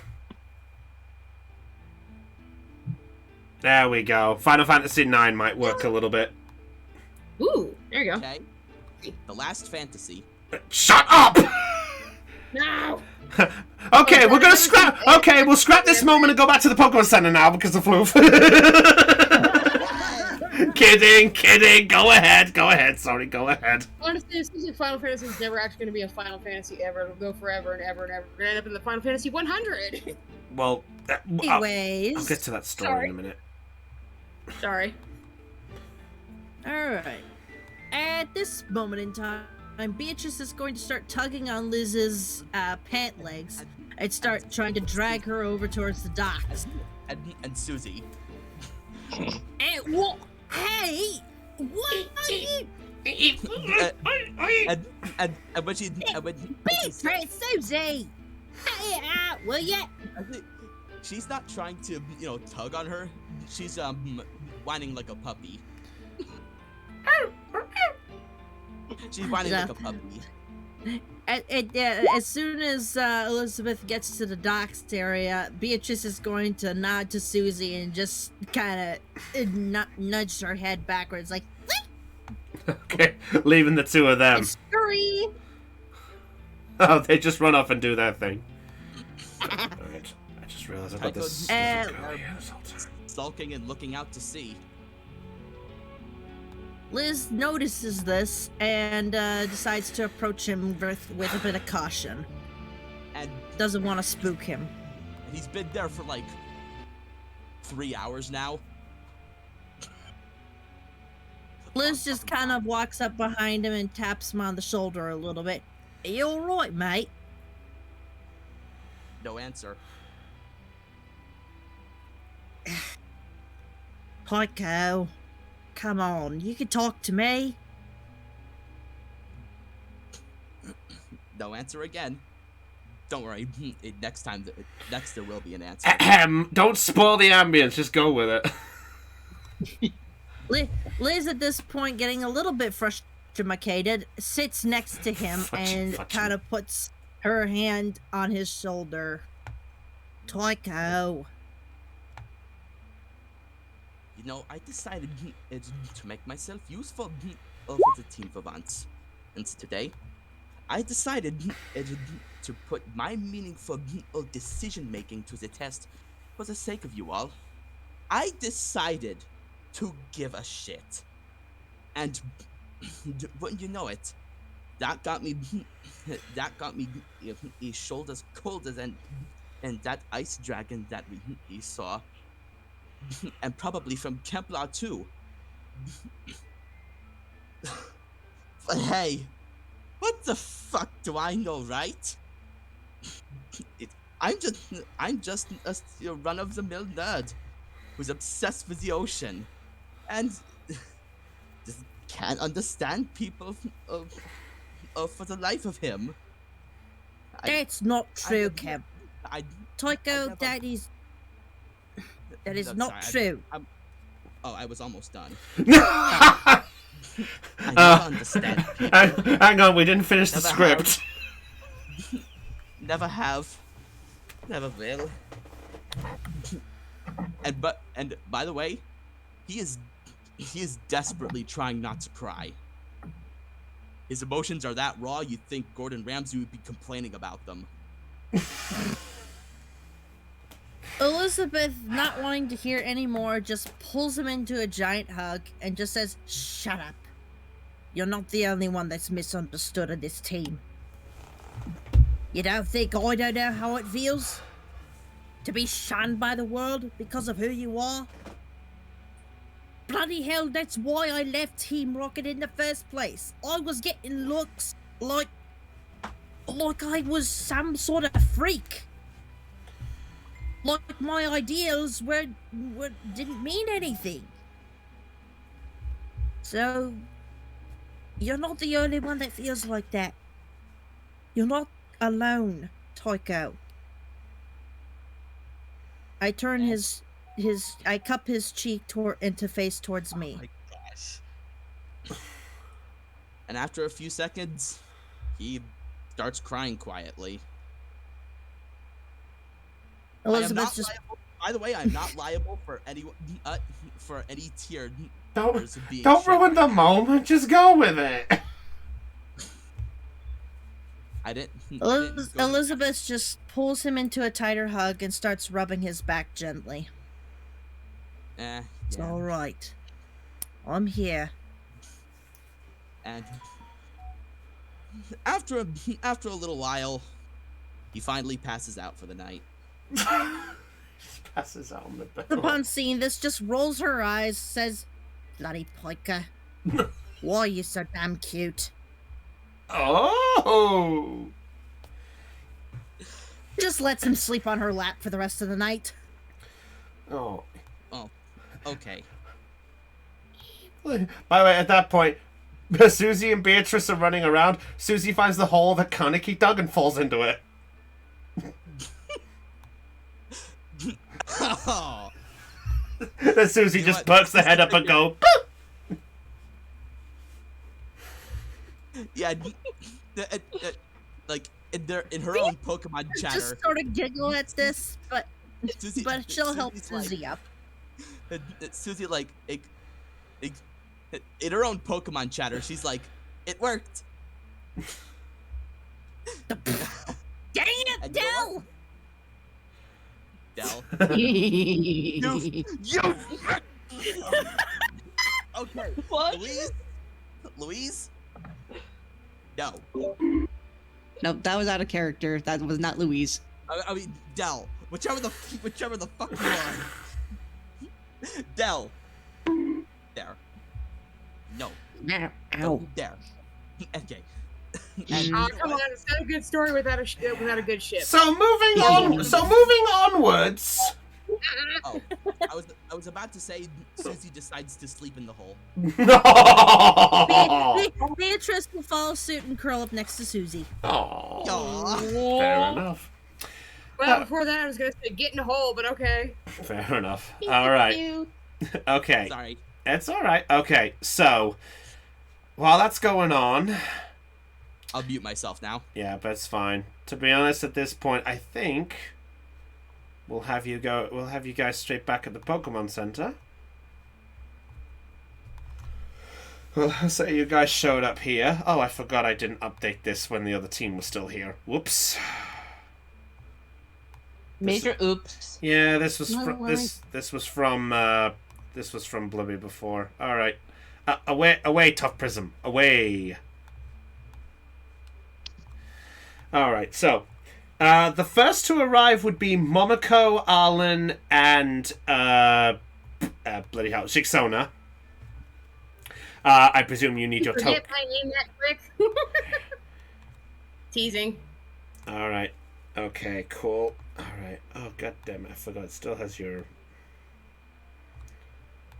There we go. Final Fantasy IX might work a little bit. Ooh, there you go. Okay. The last fantasy. Shut up! No. Okay, we're gonna scrap. Okay, we'll scrap this moment and go back to the Pokemon Center now because of Floof. Kidding. Go ahead. Sorry, go ahead. Honestly, it seems like Final Fantasy is never actually going to be a Final Fantasy ever. It'll go forever and ever and ever. We're going to end up in the Final Fantasy 100. Well, Anyways. I'll get to that story in a minute. Sorry. Alright. At this moment in time, Beatrice is going to start tugging on Liz's pant legs and start trying to drag her over towards the docks. And Susie. Hey, what? Hey! What are you? And when she Beatrice, Susie! Hey, will ya? She's not trying to, tug on her. She's whining like a puppy. She's whining like a puppy. As soon as Elizabeth gets to the docks area, Beatrice is going to nod to Susie and just kind of nudge her head backwards, like, Okay, leaving the two of them. Scurry! Oh, they just run off and do their thing. Alright, I just realized I've got this. Sulking and looking out to sea. Liz notices this and decides to approach him with a bit of caution. And doesn't want to spook him. And he's been there for like 3 hours now. Liz just kind of walks up behind him and taps him on the shoulder a little bit. Are you alright, mate? No answer. Tycho, come on, you can talk to me. No answer again. Don't worry, next there will be an answer. Don't spoil the ambience, just go with it. Liz, at this point, getting a little bit frustrated, sits next to him and kind of puts her hand on his shoulder. Tycho. I decided to make myself useful over the team for once. And today, I decided to put my meaningful decision-making to the test for the sake of you all. I decided to give a shit. And wouldn't you know it, that got me his shoulders colder than that ice dragon that we saw. And probably from Templar too. But hey, what the fuck do I know, right? I'm just a run-of-the-mill nerd who's obsessed with the ocean, and just can't understand people for the life of him. That's not true, Kev. Tycho, that is not true. I was almost done. I never understand people. Hang on, we didn't finish the script. Never have. Never will. And by the way, he is desperately trying not to cry. His emotions are that raw, you'd think Gordon Ramsay would be complaining about them. Elizabeth, not wanting to hear any more, just pulls him into a giant hug and just says, "Shut up. You're not the only one that's misunderstood of this team. You don't think I don't know how it feels? To be shunned by the world because of who you are? Bloody hell, that's why I left Team Rocket in the first place. I was getting looks like I was some sort of freak. Like my ideals didn't mean anything. So, You're not the only one that feels like that. You're not alone, Tycho. I turn I cup his cheek into face towards me. Oh my gosh. And after a few seconds, he starts crying quietly. Elizabeth just... By the way, I'm not liable for any tear. Don't ruin the moment. Just go with it. I didn't. Elizabeth just pulls him into a tighter hug and starts rubbing his back gently. It's all right. I'm here. And after a little while, he finally passes out for the night. Passes out on the bed. Upon seeing this, just rolls her eyes, says, "Bloody Piker, why are you so damn cute?" Oh! Just lets him sleep on her lap for the rest of the night. Oh. Oh, okay. By the way, at that point, Susie and Beatrice are running around. Susie finds the hole that Kaneki dug and falls into it. Oh. Then Susie just perks the head up and go, "Boop!" Yeah, like in her own Pokemon chatter. Just sort of giggle at this, but she'll help Susie up. Susie in her own Pokemon chatter, she's like, "It worked." Dang it, Dell! Dell. You. Okay. What? Louise? No. Nope, that was out of character. That was not Louise. I mean, Dell. Whichever the fuck you are. Dell. There. No. Ow. There. Okay. Oh, come on, it's not a good story without a good ship. So moving onwards. Oh, I was about to say Susie decides to sleep in the hole. Beatrice will follow suit and curl up next to Susie. Aww. Fair enough. Well, before that, I was gonna say get in a hole, but okay. Fair enough. All right. Okay. Sorry. It's all right. Okay. So while that's going on, I'll mute myself now. yeah, but it's fine. To be honest, at this point, I think we'll have you guys straight back at the Pokemon Center. Well, so you guys showed up here. Oh, I forgot I didn't update this when the other team was still here. Whoops. Major oops. Yeah, this was this was from Blibby before. All right, away, Tough Prism, away. All right, so the first to arrive would be Momoko, Arlen, and bloody hell, Shixona. I presume you need your token. Forget my name that quick. Teasing. All right. Okay. Cool. All right. Oh god damn it! I forgot. It still has your.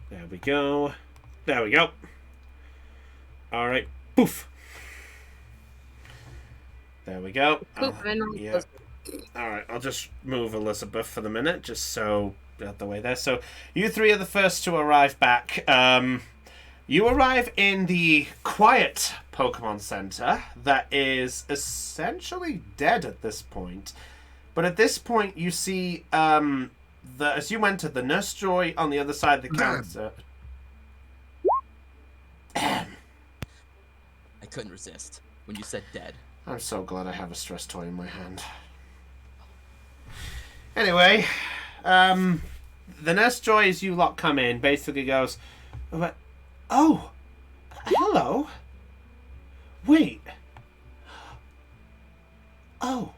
There we go. There we go. All right. Poof. There we go. Yeah. All right. I'll just move Elizabeth for the minute, just so out the way there. So you three are the first to arrive back. You arrive in the quiet Pokemon Center that is essentially dead at this point. But at this point, you see, as you enter, the Nurse Joy on the other side of the counter. I couldn't resist when you said dead. I'm so glad I have a stress toy in my hand. Anyway, the Nurse Joy, as you lot come in, basically goes, "Oh, hello. Wait. Oh,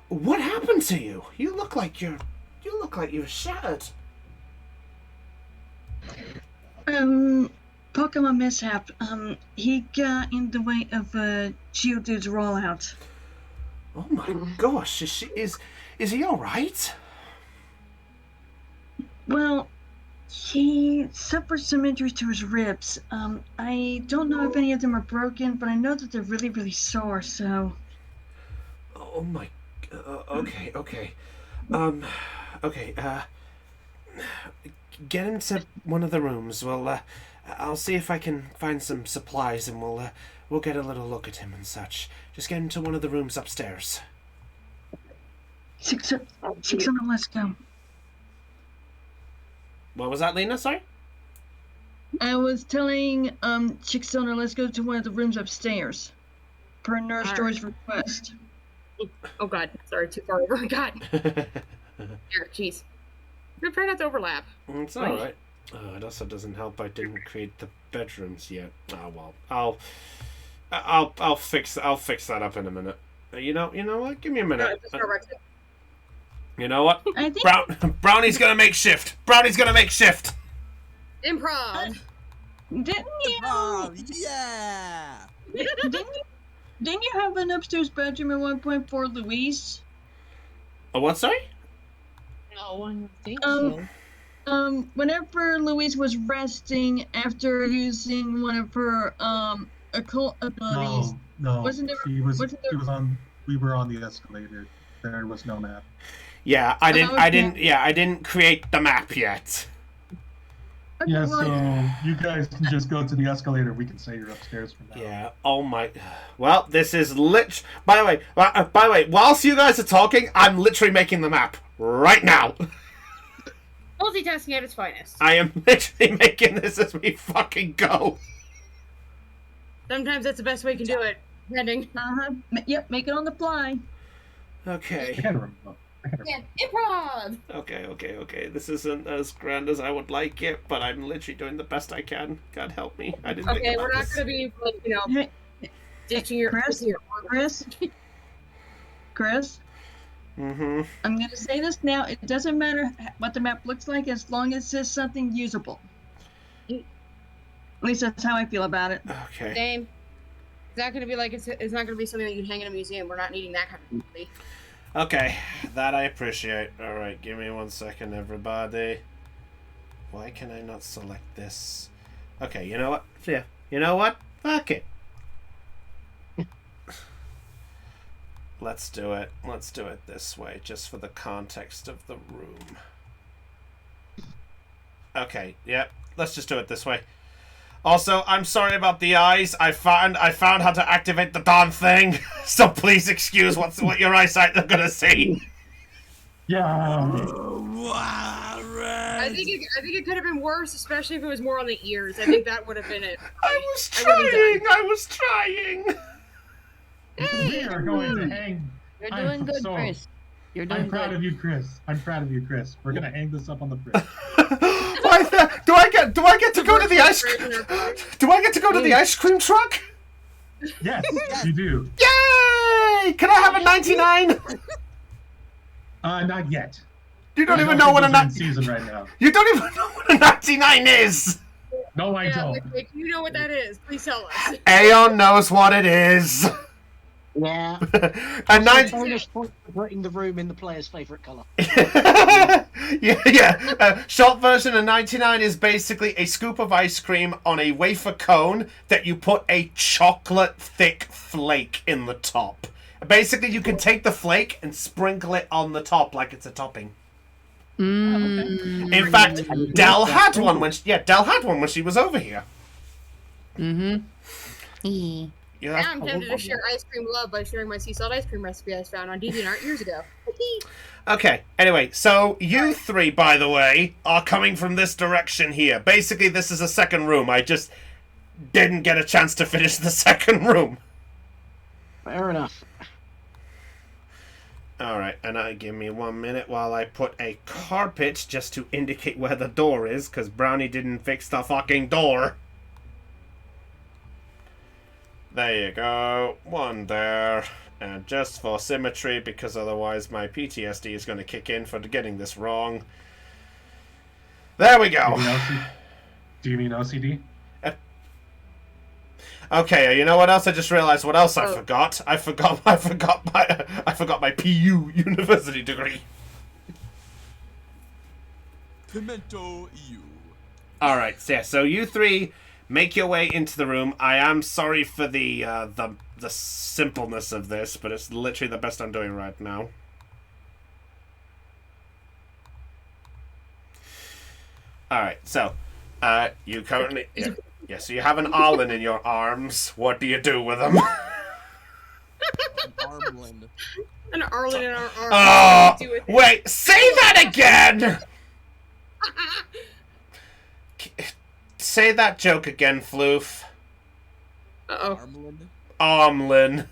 what happened to you? You look like you're shattered." Pokemon mishap. He got in the way of Geodude's rollout. Oh my gosh, is he all right? Well, He suffered some injuries to his ribs. I don't know if any of them are broken, but I know that they're really, really sore, so... Oh my... okay. Okay, get him to one of the rooms. Well, I'll see if I can find some supplies and we'll get a little look at him and such. Just get him to one of the rooms upstairs. 600, let's go. What was that, Lena? Sorry? I was telling Chicksona, let's go to one of the rooms upstairs. Per Nurse Joy's request. Oh god, sorry, too far over. God. Here, jeez. I'm trying not to overlap. It's alright. It also doesn't help I didn't create the bedrooms yet. Oh well. I'll fix that up in a minute. You know what? Give me a minute. You know what? I think Brownie's gonna make shift. Improv. Didn't you? Yeah. Didn't you have an upstairs bedroom at one point for Louise? Oh, what? Sorry? No, I don't think so. Whenever Louise was resting after using one of her occult abilities. No. Wasn't there? She was on. We were on the escalator. There was no map. Yeah, I didn't create the map yet. Okay, Yeah, well, so you guys can just go to the escalator. We can say you're upstairs from now. Yeah. Oh my. Well, this is By the way, whilst you guys are talking, I'm literally making the map right now. Multitasking at its finest. I am literally making this as we fucking go. Sometimes that's the best way you can do it. Depending. Yep, make it on the fly. Okay. I can't remember. Yeah, improv. Okay. This isn't as grand as I would like it, but I'm literally doing the best I can. God help me. I didn't. Okay, we're not gonna be like, ditching your Chris. Mm-hmm. I'm gonna say this now. It doesn't matter what the map looks like as long as it's something usable. At least that's how I feel about it. Okay. Same. It's not gonna be like it's not gonna be something that you hang in a museum. We're not needing that kind of movie. Okay, that I appreciate. Alright, give me 1 second, everybody. Why can I not select this? Okay, you know what? Yeah, you know what? Fuck it. Let's do it. Let's do it this way, just for the context of the room. Okay, yep. Let's just do it this way. Also, I'm sorry about the eyes. I found how to activate the darn thing. So please excuse what your eyesight are gonna see. Yeah. I think it could have been worse, especially if it was more on the ears. I think that would have been it. I was trying. We are going to hang. You're doing good, Chris. You're doing I'm proud good. of you, Chris. I'm proud of you, Chris. We're gonna hang this up on the bridge. Do I get to go to the ice? Do I get to go to the ice cream truck? Yes, you do. Yay! Can I have a 99? Not yet. You don't even know what a 99 season right now. You don't even know what a 99 is. No, I don't. If you know what that is, please tell us. Aeon knows what it is. Yeah. A 9. Bonus point for putting the room in the player's favourite colour. yeah. Short version of 99 is basically a scoop of ice cream on a wafer cone that you put a chocolate thick flake in the top. Basically, you can take the flake and sprinkle it on the top like it's a topping. In fact, Del had one when she was over here. Mm-hmm. Yeah. Now I'm tempted to share ice cream love by sharing my sea salt ice cream recipe I found on DeviantArt years ago. Okay, anyway, so you three, by the way, are coming from this direction here. Basically, this is a second room. I just didn't get a chance to finish the second room. Fair enough. Alright, and give me 1 minute while I put a carpet just to indicate where the door is, because Brownie didn't fix the fucking door. There you go. One there. And just for symmetry, because otherwise my PTSD is going to kick in for getting this wrong. There we go. Do you mean OCD? Okay, you know what else? I just realized what else I forgot. I forgot my PU university degree. Pimento EU. All right, so, yeah, so you three make your way into the room. I am sorry for the simpleness of this, but it's literally the best I'm doing right now. All right, so you currently so you have an Arlen in your arms. What do you do with them? Armland. An Arlen in our arms. Oh, Do it. wait, say that again! Say that joke again, Floof. Uh-oh. Armland.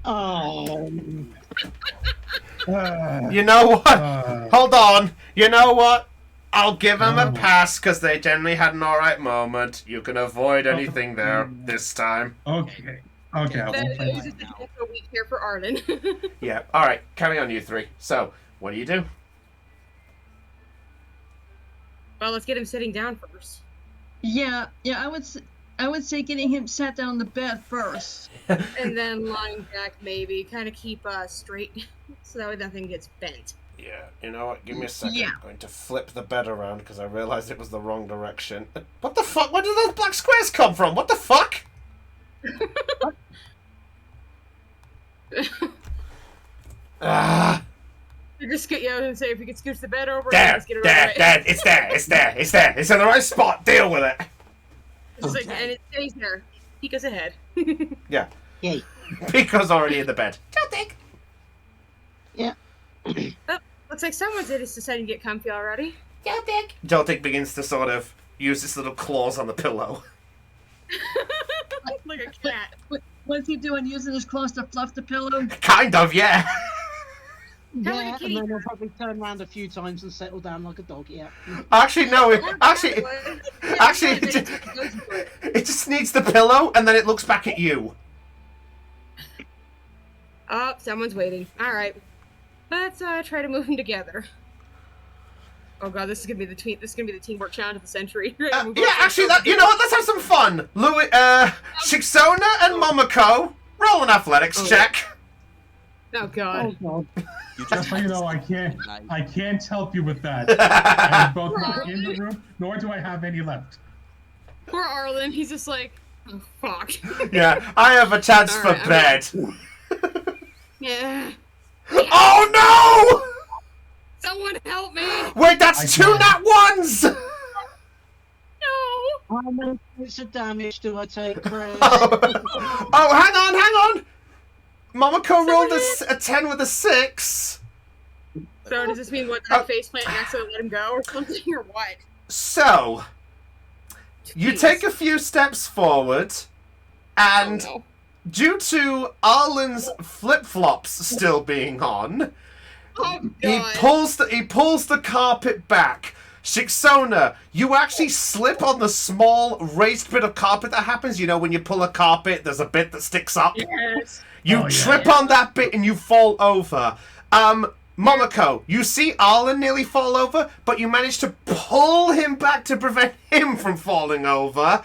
Armlin. Oh. You know what? Hold on. You know what? I'll give them a pass because they generally had an alright moment. You can avoid anything there this time. Okay. Okay, I won't play That is a week here for Arlen. Yeah. Alright, carry on, you three. So, what do you do? Well, let's get him sitting down first. Yeah, I would say getting him sat down on the bed first. And then lying back, maybe. Kind of keep straight, so that way nothing gets bent. Yeah, you know what? Give me a second. Yeah. I'm going to flip the bed around because I realized it was the wrong direction. What the fuck? Where did those black squares come from? What the fuck? You just get and say if you could scooch the bed over. There, just get it there, right. there, it's there, it's there, it's there. It's in the right spot. Deal with it. It's like, and it stays there. He goes ahead. Yeah. Yay. Pico's already in the bed. Joltik. Yeah. Oh, looks like someone's deciding to get comfy already. Joltik. Joltik begins to sort of use his little claws on the pillow. Like a cat. What's he doing? Using his claws to fluff the pillow? Kind of, yeah. Yeah, and then he'll probably turn around a few times and settle down like a dog, yeah. Actually, no. Actually, it just needs the pillow, and then it looks back at you. Oh, someone's waiting. All right, let's try to move them together. Oh god, this is gonna be the teamwork challenge of the century. Yeah, actually, you know what? Let's have some fun. Louis, Shixona and Momoko, roll an athletics check. Oh god. Oh, God. Just so you know, I can't help you with that. I am both not in the room, nor do I have any left. Poor Arlen, he's just like, oh fuck. Yeah, I have a chance for Alright, bed. Yeah. Oh no! Someone help me! Wait, that's two nat ones! No! How many points of damage do I take, Chris? Oh, hang on! Momoko rolled a 10 with a 6. So does this mean what, that faceplant and accidentally let him go or something, or what? So, you take a few steps forward, and due to Arlen's flip-flops still being on, he pulls the carpet back. Shixona, you actually slip on the small raised bit of carpet that happens. You know, when you pull a carpet, there's a bit that sticks up. Yes. You trip on that bit and you fall over. Momoko, you see Arlen nearly fall over, but you manage to pull him back to prevent him from falling over.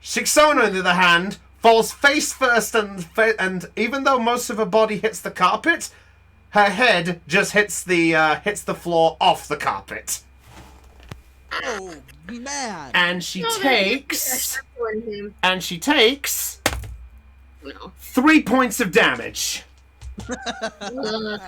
Shixona, on the other hand, falls face first, and even though most of her body hits the carpet, her head just hits the floor off the carpet. Oh man! And she takes 3 points of damage. Oh,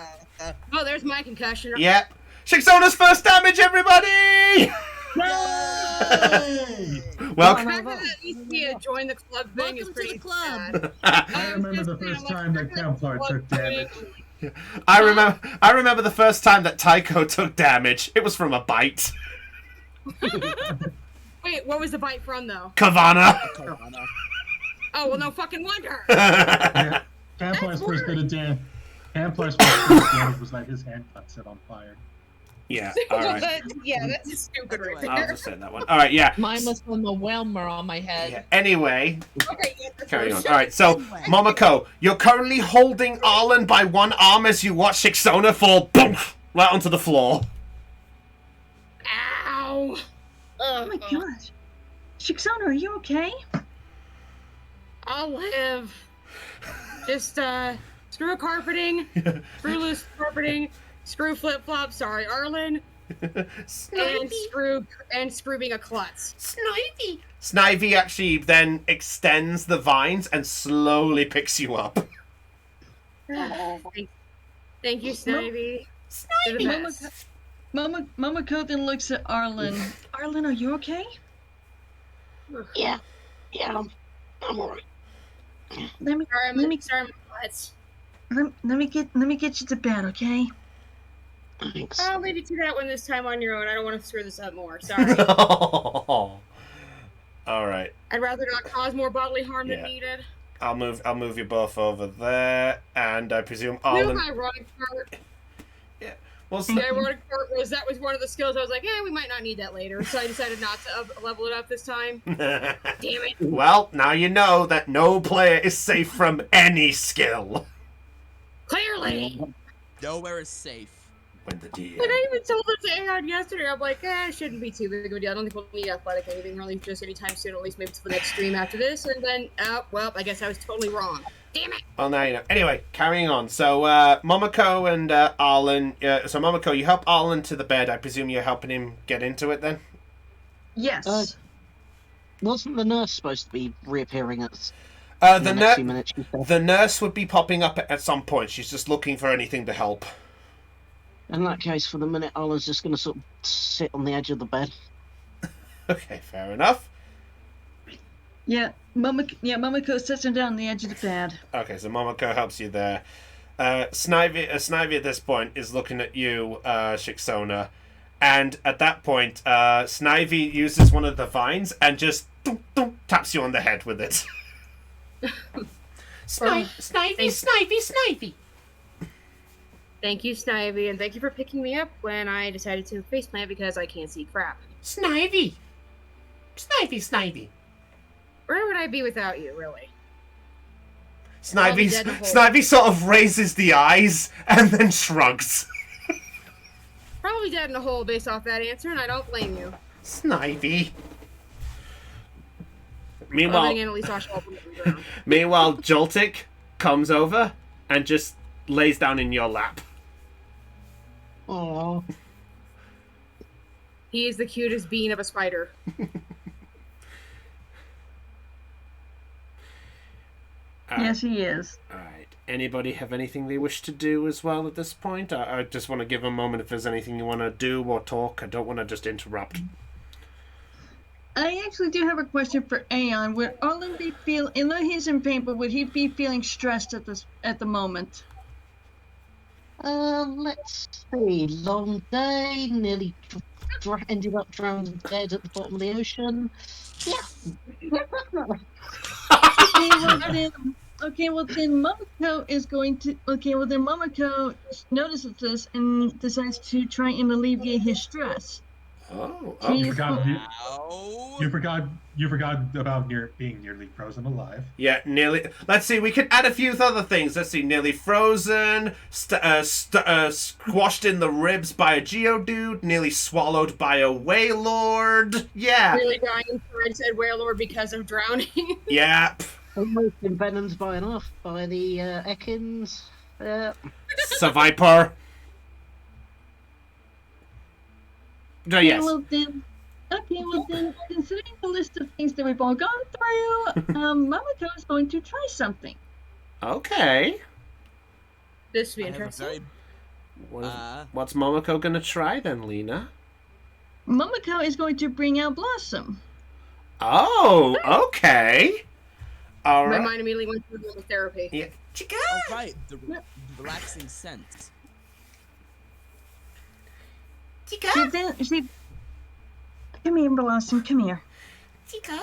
there's my concussion. Yep. Shixona's first damage, everybody! Yay! Welcome. The fact that needs to be a join the club thing is pretty club. I remember the first time that Templar took damage. I remember the first time that Tycho took damage. It was from a bite. Wait, what was the bite from though? Kavana. Oh well, no fucking wonder. Yeah. Templar's first bit of damage. Templar's first bit of damage was like his hand got set on fire. Yeah. All right. That's stupid right there. I'll just say that one. All right. Yeah. Mine was from the Whelmer on my head. Yeah. Anyway. Okay, yeah, that's Carry on. worse. All right. So, Momoko, you're currently holding Arlen by one arm as you watch Shixona fall boom, right onto the floor. Ow! Oh my gosh. Shixona, are you okay? I'll live. Just screw carpeting, screw loose carpeting, screw flip flops. Sorry, Arlen. and screw being a klutz. Snivy. Snivy actually then extends the vines and slowly picks you up. Thank you, Snivy. Snivy. Momoko then looks at Arlen. Arlen, are you okay? Yeah, I'm alright. Let me get you to bed, okay? Thanks. I'll leave you to that one this time on your own. I don't want to screw this up more. Sorry. All right. I'd rather not cause more bodily harm than needed. I'll move you both over there, and I presume You know Arlen. my ironic part? Yeah. Well, the ironic part was that was one of the skills I was like, we might not need that later. So I decided not to level it up this time. Damn it. Well, now you know that no player is safe from any skill. Clearly. Nowhere is safe. When the DM. And I even told this to Aeon yesterday. I'm like, it shouldn't be too big of a deal. I don't think we'll need athletic anything really just anytime soon, at least maybe to the next stream after this. And then, well, I guess I was totally wrong. Damn it! Well, now you know. Anyway, carrying on. So, Momoko and Arlen. So, Momoko, you help Arlen to the bed. I presume you're helping him get into it then? Yes. Wasn't the nurse supposed to be reappearing at the next few minutes? The nurse would be popping up at some point. She's just looking for anything to help. In that case, for the minute, Arlen's just going to sort of sit on the edge of the bed. Okay, fair enough. Yeah, Momoko sits him down on the edge of the bed. Okay, so Momoko helps you there. Snivy at this point is looking at you, Shixona, and at that point, Snivy uses one of the vines and just taps you on the head with it. Snivy. Thank you, Snivy, and thank you for picking me up when I decided to faceplant because I can't see crap. Snivy. Where would I be without you, really? Snivy sort of raises the eyes and then shrugs. Probably dead in a hole based off that answer, and I don't blame you. Snivy. Meanwhile, Joltik comes over and just lays down in your lap. Oh. He is the cutest bean of a spider. Yes, he is. Alright. Anybody have anything they wish to do as well at this point? I just want to give a moment if there's anything you want to do or talk. I don't want to just interrupt. I actually do have a question for Aeon. Would Arlen be although he's in pain, but would he be feeling stressed at the moment? Let's see. Long day, nearly ended up drowned dead at the bottom of the ocean. Yeah. Well then Momoko is going to. Then Momoko notices this and decides to try and alleviate his stress. You forgot about being nearly frozen alive. Yeah, nearly. Let's see. We can add a few other things. Let's see. Nearly frozen, squashed in the ribs by a Geodude, nearly swallowed by a Wailord. Yeah. Really dying inside said Wailord because of drowning. Yeah. Almost envenomed by the Ekans. Survivor. Yes. Well then, considering the list of things that we've all gone through, Momoko is going to try something. Okay. This would be interesting. What's Momoko gonna try then, Lena? Momoko is going to bring out Blossom. Oh, okay. All right. My mind immediately went to the therapy. Yeah. Oh, right, the relaxing scent. Come here, Blossom. Come here. Chica.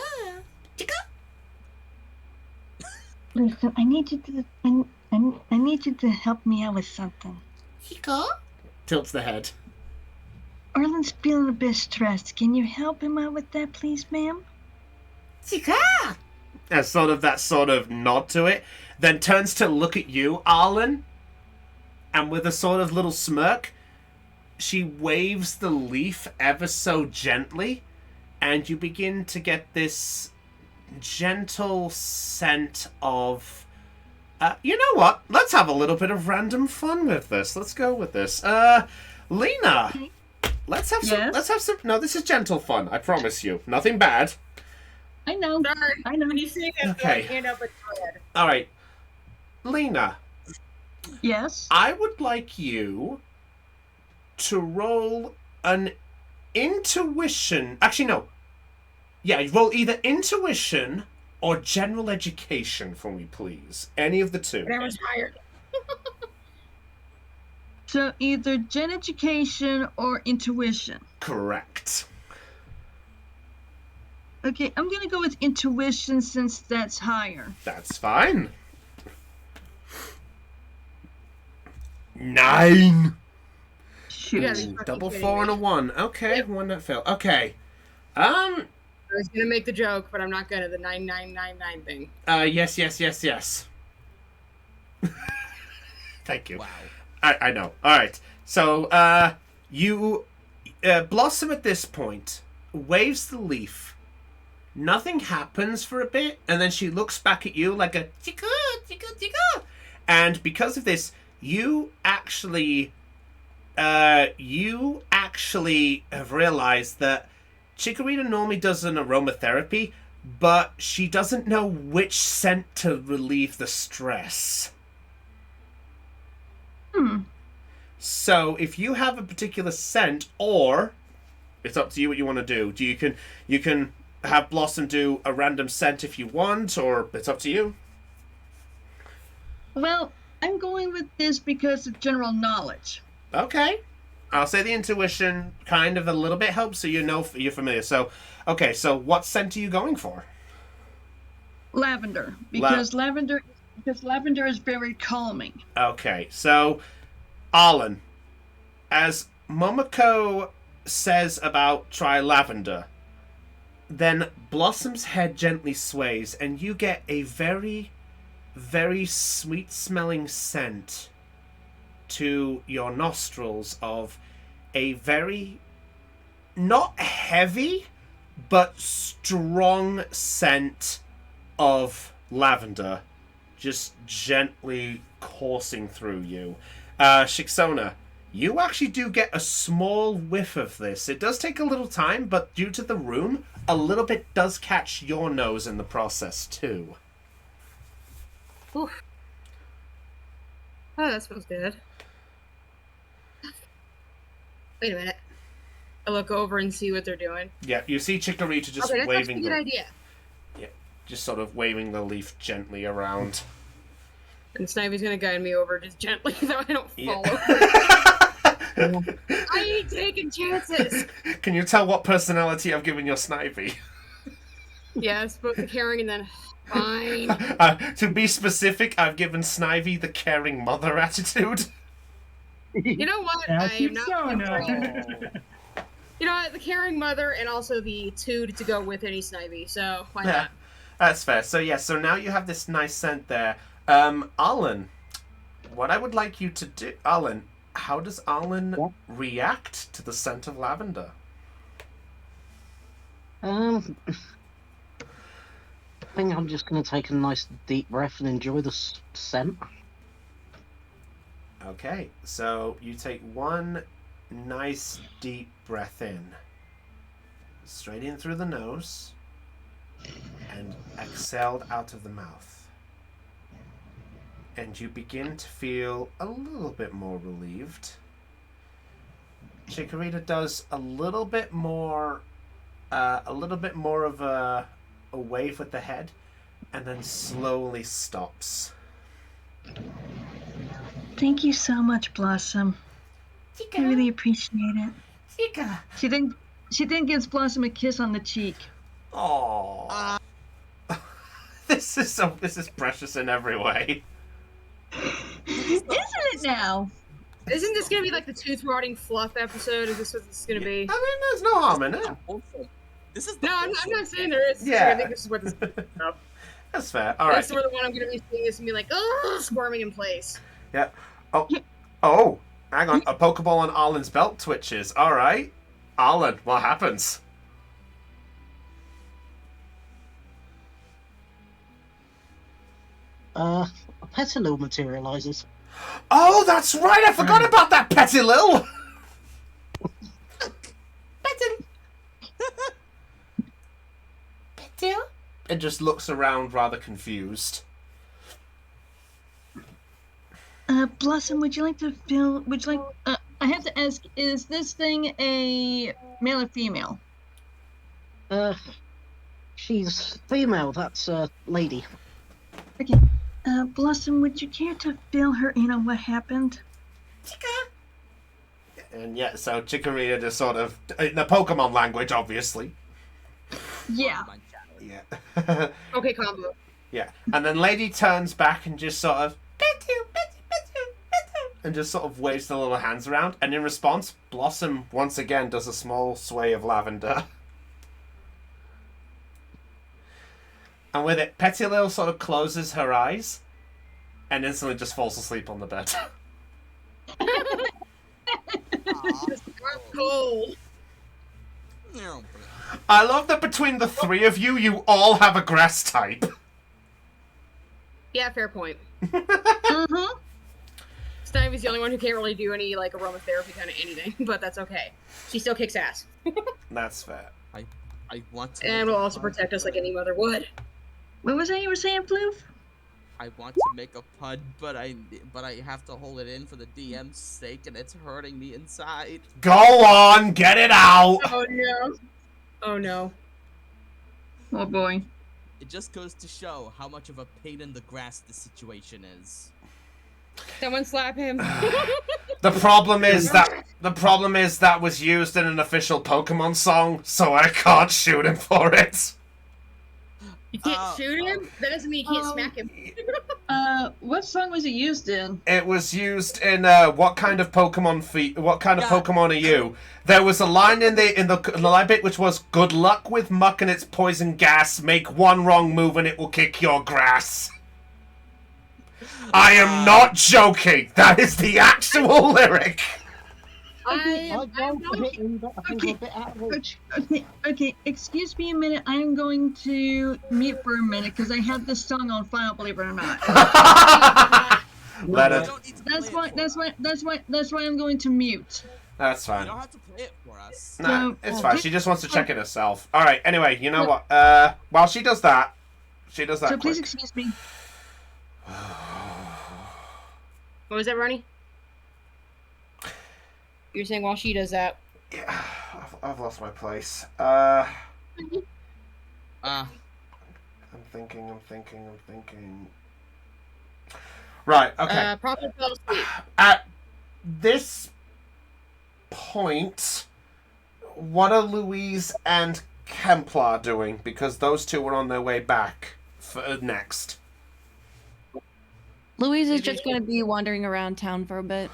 Listen, I need you to help me out with something. Chica. Tilts the head. Arlen's feeling a bit stressed. Can you help him out with that, please, ma'am? Chica. As that sort of nod to it, then turns to look at you, Arlen, and with a sort of little smirk, she waves the leaf ever so gently, and you begin to get this gentle scent of... you know what? Let's have a little bit of random fun with this. Let's go with this. Lena, let's have Yes? let's have some. No, this is gentle fun. I promise you, nothing bad. I know. Sorry. I know. When you say that, Okay. I hand up a thread. All right, Lena. Yes. I would like you to roll an intuition. Actually, no. Yeah, roll either intuition or general education for me, please. Any of the two. Whatever's higher. So either gen education or intuition. Correct. Okay, I'm gonna go with intuition since that's higher. That's fine. 9. Shoot. Yeah, Ooh, fucking double kidding 4 and a me. 1. Okay, one that failed. Okay. I was gonna make the joke, but I'm not gonna. The 9999 thing. Yes. Thank you. Wow. I know. All right. So, you Blossom at this point waves the leaf. Nothing happens for a bit, and then she looks back at you like a chica, chica, chica. And because of this, you actually have realized that Chikorita normally does an aromatherapy, but she doesn't know which scent to relieve the stress. So if you have a particular scent, or it's up to you what you want to do. You can have Blossom do a random scent if you want, or it's up to you. Well, I'm going with this because of general knowledge. Okay. I'll say the intuition kind of a little bit helps, so you know you're familiar. So, okay, so what scent are you going for? Lavender, because lavender is very calming. Okay, so Arlen, as Momoko says about try lavender, then Blossom's head gently sways, and you get a very, very sweet-smelling scent to your nostrils of a very, not heavy, but strong scent of lavender just gently coursing through you. Shixona, you actually do get a small whiff of this. It does take a little time, but due to the room, a little bit does catch your nose in the process too. Oof. Oh, that smells good. Wait a minute. I look over and see what they're doing. Yeah, you see Chikorita just Okay, that's waving actually a good idea. Yeah, just sort of waving the leaf gently around. And Snivy's gonna guide me over just gently so I don't fall over. I ain't taking chances. Can you tell what personality I've given your Snivy? Yes, both the caring and then fine. To be specific, I've given Snivy the caring mother attitude. You know what? Now I am keep not. showing You know what? The caring mother and also the 2 to go with any Snivy. So why Yeah, not? that's fair. So yeah, so now you have this nice scent there. Arlen, what I would like you to do, Arlen, how does Arlen react to the scent of lavender? I think I'm just going to take a nice deep breath and enjoy the scent. Okay, so you take one nice deep breath in, straight in through the nose, and exhaled out of the mouth. And you begin to feel a little bit more relieved. Chikorita does a little bit more of a wave with the head, and then slowly stops. Thank you so much, Blossom. I really appreciate it. Chica. She then gives Blossom a kiss on the cheek. Aww. This is precious in every way. Isn't it now? Isn't this gonna be like the tooth rotting fluff episode? Is this what this is gonna be? I mean, there's no harm in it. This is No, I'm not saying there is. Yeah. I think this is what this is. That's fair. All right. That's sort of the one I'm gonna be seeing this and be like, oh, squirming in place. Yeah. Oh, hang on. A Pokeball on Arlen's belt twitches. All right. Arlen, what happens? A Petilil materializes. Oh, that's right. I forgot about that Petilil. and just looks around rather confused. Blossom, would you like to feel? Would you like? I have to ask: is this thing a male or female? She's female. That's a lady. Okay. Blossom, would you care to fill her in on what happened? And yeah, so Chikorita just sort of, in the Pokemon language, obviously. Yeah. Yeah. Okay, combo. Yeah. And then Lady turns back and just sort of, and just sort of waves the little hands around. And in response, Blossom once again does a small sway of lavender. And with it, Petilil sort of closes her eyes and instantly just falls asleep on the bed. Cold. I love that between the three of you, you all have a grass type. Yeah, fair point. Mm-hmm. Stevie's the only one who can't really do any like aromatherapy kind of anything, but that's okay. She still kicks ass. That's fair. I want to. And will also protect us like any mother would. What was that you were saying, Floof? I want to make a pun, but I have to hold it in for the DM's sake, and it's hurting me inside. Go on, get it out. Oh no. Oh no. Oh boy. It just goes to show how much of a pain in the grass the situation is. Someone slap him. The problem is that was used in an official Pokemon song, so I can't shoot him for it. You can't shoot him? That doesn't mean you can't smack him. What song was it used in? It was used in what kind of Pokemon are you? There was a line in the line bit which was, "Good luck with muck and its poison gas. Make one wrong move and it will kick your grass." I am not joking. That is the actual lyric. Okay, excuse me a minute. I'm going to mute for a minute because I have this song on file, believe it or not. Let it. That's why I'm going to mute. That's fine. You don't have to play it for us. No, it's fine. She just wants to check it herself. All right. Anyway, you know what? While she does that, So quick. please excuse me. What was that, Ronnie? You're saying while she does that. Yeah, I've lost my place. I'm thinking. Right, okay. Probably fell asleep. At this point, what are Louise and Kemplar doing? Because those two were on their way back for next. Louise is just going to be wandering around town for a bit.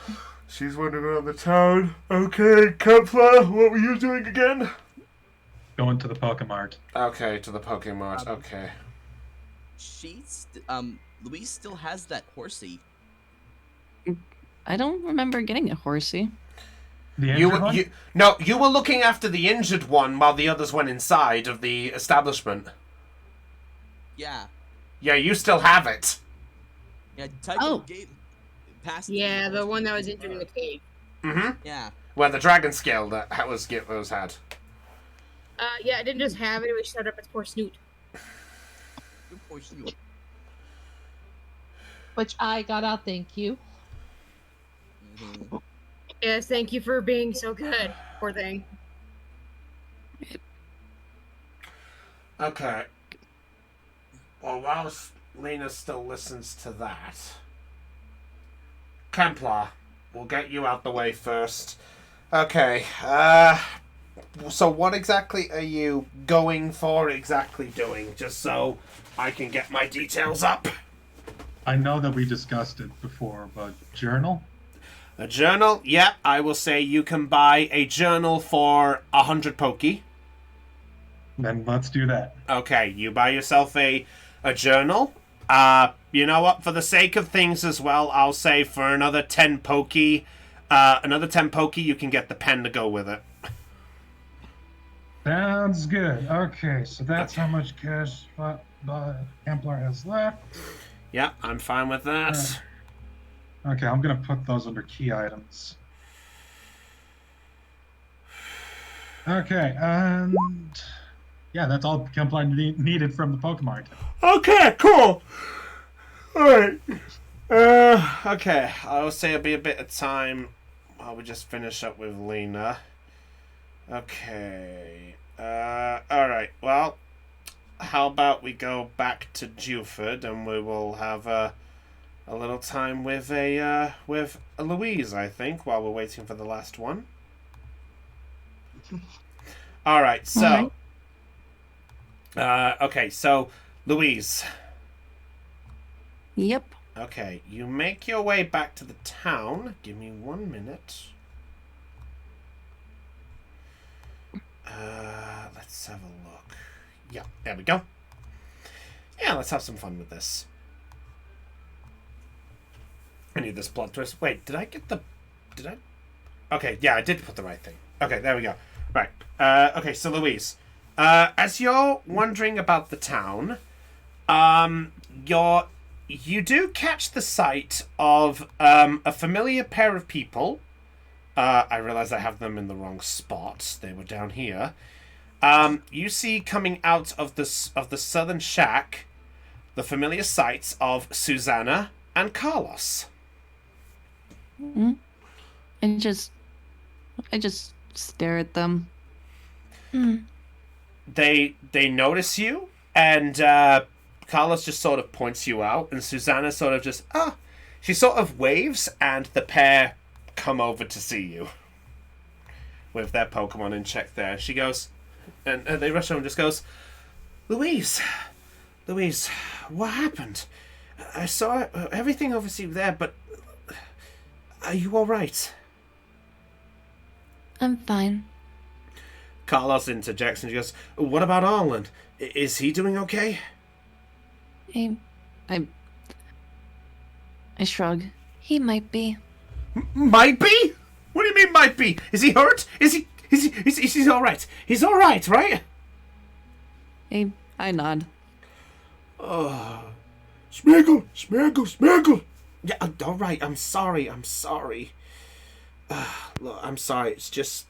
She's wandering around the town. Okay, Kemplar, what were you doing again? Going to the Pokemart. Okay, to the Pokemart. Okay. Louise still has that horsey. I don't remember getting a horsey. The injured one? You were looking after the injured one while the others went inside of the establishment. Yeah. Yeah, you still have it. Yeah, Tycho gave past. Yeah, the one that was injured in the cave. Mm-hmm. Yeah. Well, the dragon scale that was had. Yeah, I didn't just have it. It showed up its poor snoot. Poor snoot. Which I got out, thank you. Mm-hmm. Yes, thank you for being so good. Poor thing. Okay. Well, whilst Lena still listens to that, Kemplar, we'll get you out the way first. Okay, so what exactly are you going for doing, just so I can get my details up? I know that we discussed it before, but journal? A journal? Yep, I will say you can buy a journal for 100 Poke. Then let's do that. Okay, you buy yourself a journal. You know what? For the sake of things as well, I'll say for another 10 Poke, you can get the pen to go with it. Sounds good. Okay, so that's how much cash Kemplar has left. Yeah, I'm fine with that. Okay, I'm gonna put those under key items. Okay, and Yeah, that's all Pokemon needed from the Pokemon. Okay, cool. Alright. Okay. I will say it'll be a bit of time while we just finish up with Lena. Okay. Alright. Well, how about we go back to Dewford and we will have a little time with with Louise, I think, while we're waiting for the last one. Alright, so... okay, so, Louise. Yep. Okay, you make your way back to the town. Give me 1 minute. Let's have a look. Yeah, there we go. Yeah, let's have some fun with this. I need this plot twist. Wait, did I get the... Did I... Okay, yeah, I did put the right thing. Okay, there we go. Right. Okay, so Louise. As you're wondering about the town, you do catch the sight of a familiar pair of people. I realize I have them in the wrong spot. They were down here. You see coming out of the southern shack the familiar sights of Susanna and Carlos. Mm-hmm. I just stare at them. Mm. They notice you, and Carlos just sort of points you out, and Susanna sort of just she sort of waves, and the pair come over to see you with their Pokemon in check there. She goes, and they rush over and just goes, Louise, what happened? I saw everything obviously there, but are you all right? I'm fine. Carlos interjects and she goes, what about Arlen? Is he doing okay? I shrug. He might be. Might be? What do you mean might be? Is he hurt? Is he all right? He's all right, right? I nod. Oh, Smeargle. Yeah, all right. I'm sorry. Look, I'm sorry. It's just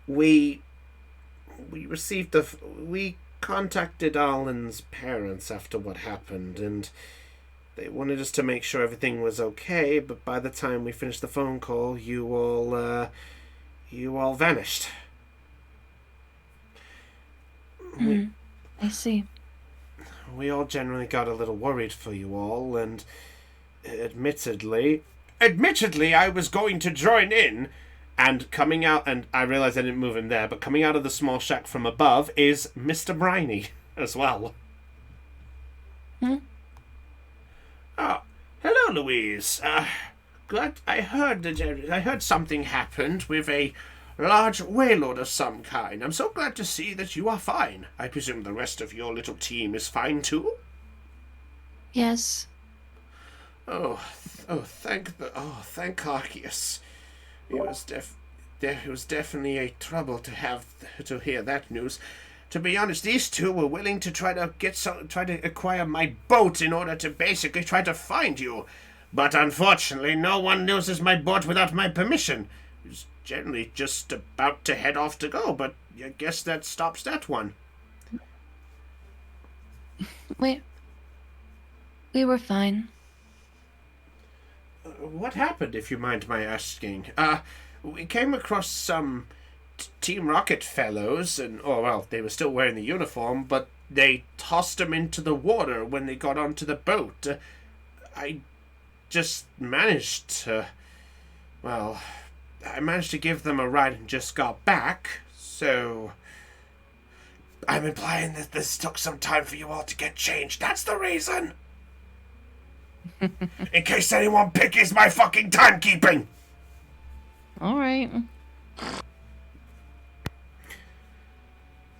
we contacted Arlen's parents after what happened, and they wanted us to make sure everything was okay. But by the time we finished the phone call, you all vanished. I see. We all generally got a little worried for you all, and admittedly, I was going to join in. And coming out, and I realized I didn't move him there, but coming out of the small shack from above is Mr. Briny as well. Hmm? Oh, hello, Louise. Glad I heard something happened with a large whalelord of some kind. I'm so glad to see that you are fine. I presume the rest of your little team is fine too? Yes. Thank Arceus. It was definitely a trouble to have to hear that news. To be honest, these two were willing to try to acquire my boat in order to basically try to find you. But unfortunately, no one uses my boat without my permission. It was generally just about to head off to go, but I guess that stops that one. We were fine. What happened, if you mind my asking? We came across some Team Rocket fellows, and, they were still wearing the uniform, but they tossed them into the water when they got onto the boat. I just managed to give them a ride and just got back, so I'm implying that this took some time for you all to get changed. That's the reason! In case anyone pickies my fucking timekeeping! Alright.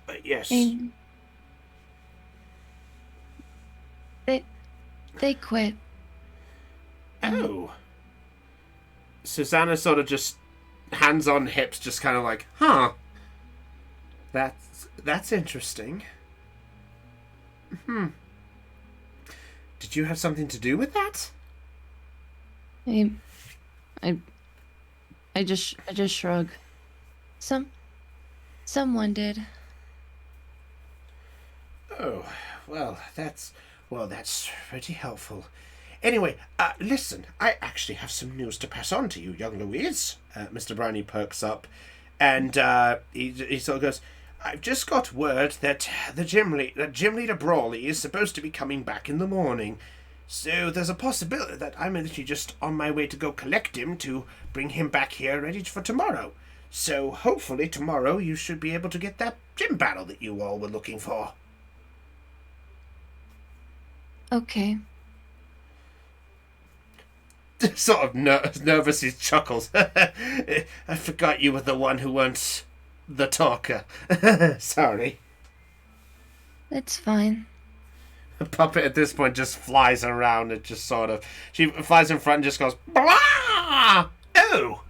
But yes. They quit. Oh. Susanna sort of just hands on hips, just kind of like, huh. That's interesting. Did you have something to do with that? I just shrug. Someone did. Oh, that's pretty helpful. Anyway, listen, I actually have some news to pass on to you, young Louise. Mr. Brownie perks up, and he sort of goes, I've just got word that Gym Leader Brawley is supposed to be coming back in the morning. So there's a possibility that I'm literally just on my way to go collect him to bring him back here ready for tomorrow. So hopefully tomorrow you should be able to get that gym battle that you all were looking for. Okay. Sort of nervous, he chuckles. I forgot you were the one who weren't the talker. Sorry. It's fine. The puppet at this point just flies around and just sort of... She flies in front and just goes, blah! Oh!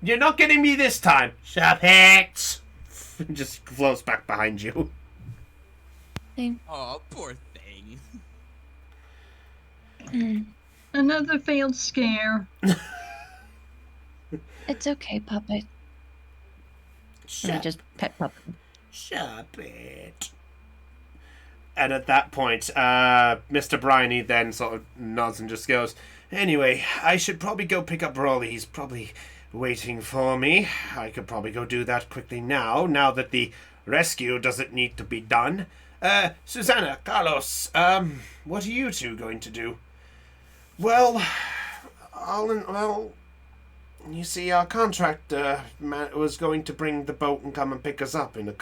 You're not getting me this time, Sharphex! Just floats back behind you. Oh, poor thing. Another failed scare. It's okay, Puppet. Let me just pet Puppet. Sharpet. And at that point, Mr. Briney then sort of nods and just goes, anyway, I should probably go pick up Brawley. He's probably waiting for me. I could probably go do that quickly now that the rescue doesn't need to be done. Susanna, Carlos, what are you two going to do? Well, you see, our contractor was going to bring the boat and come and pick us up in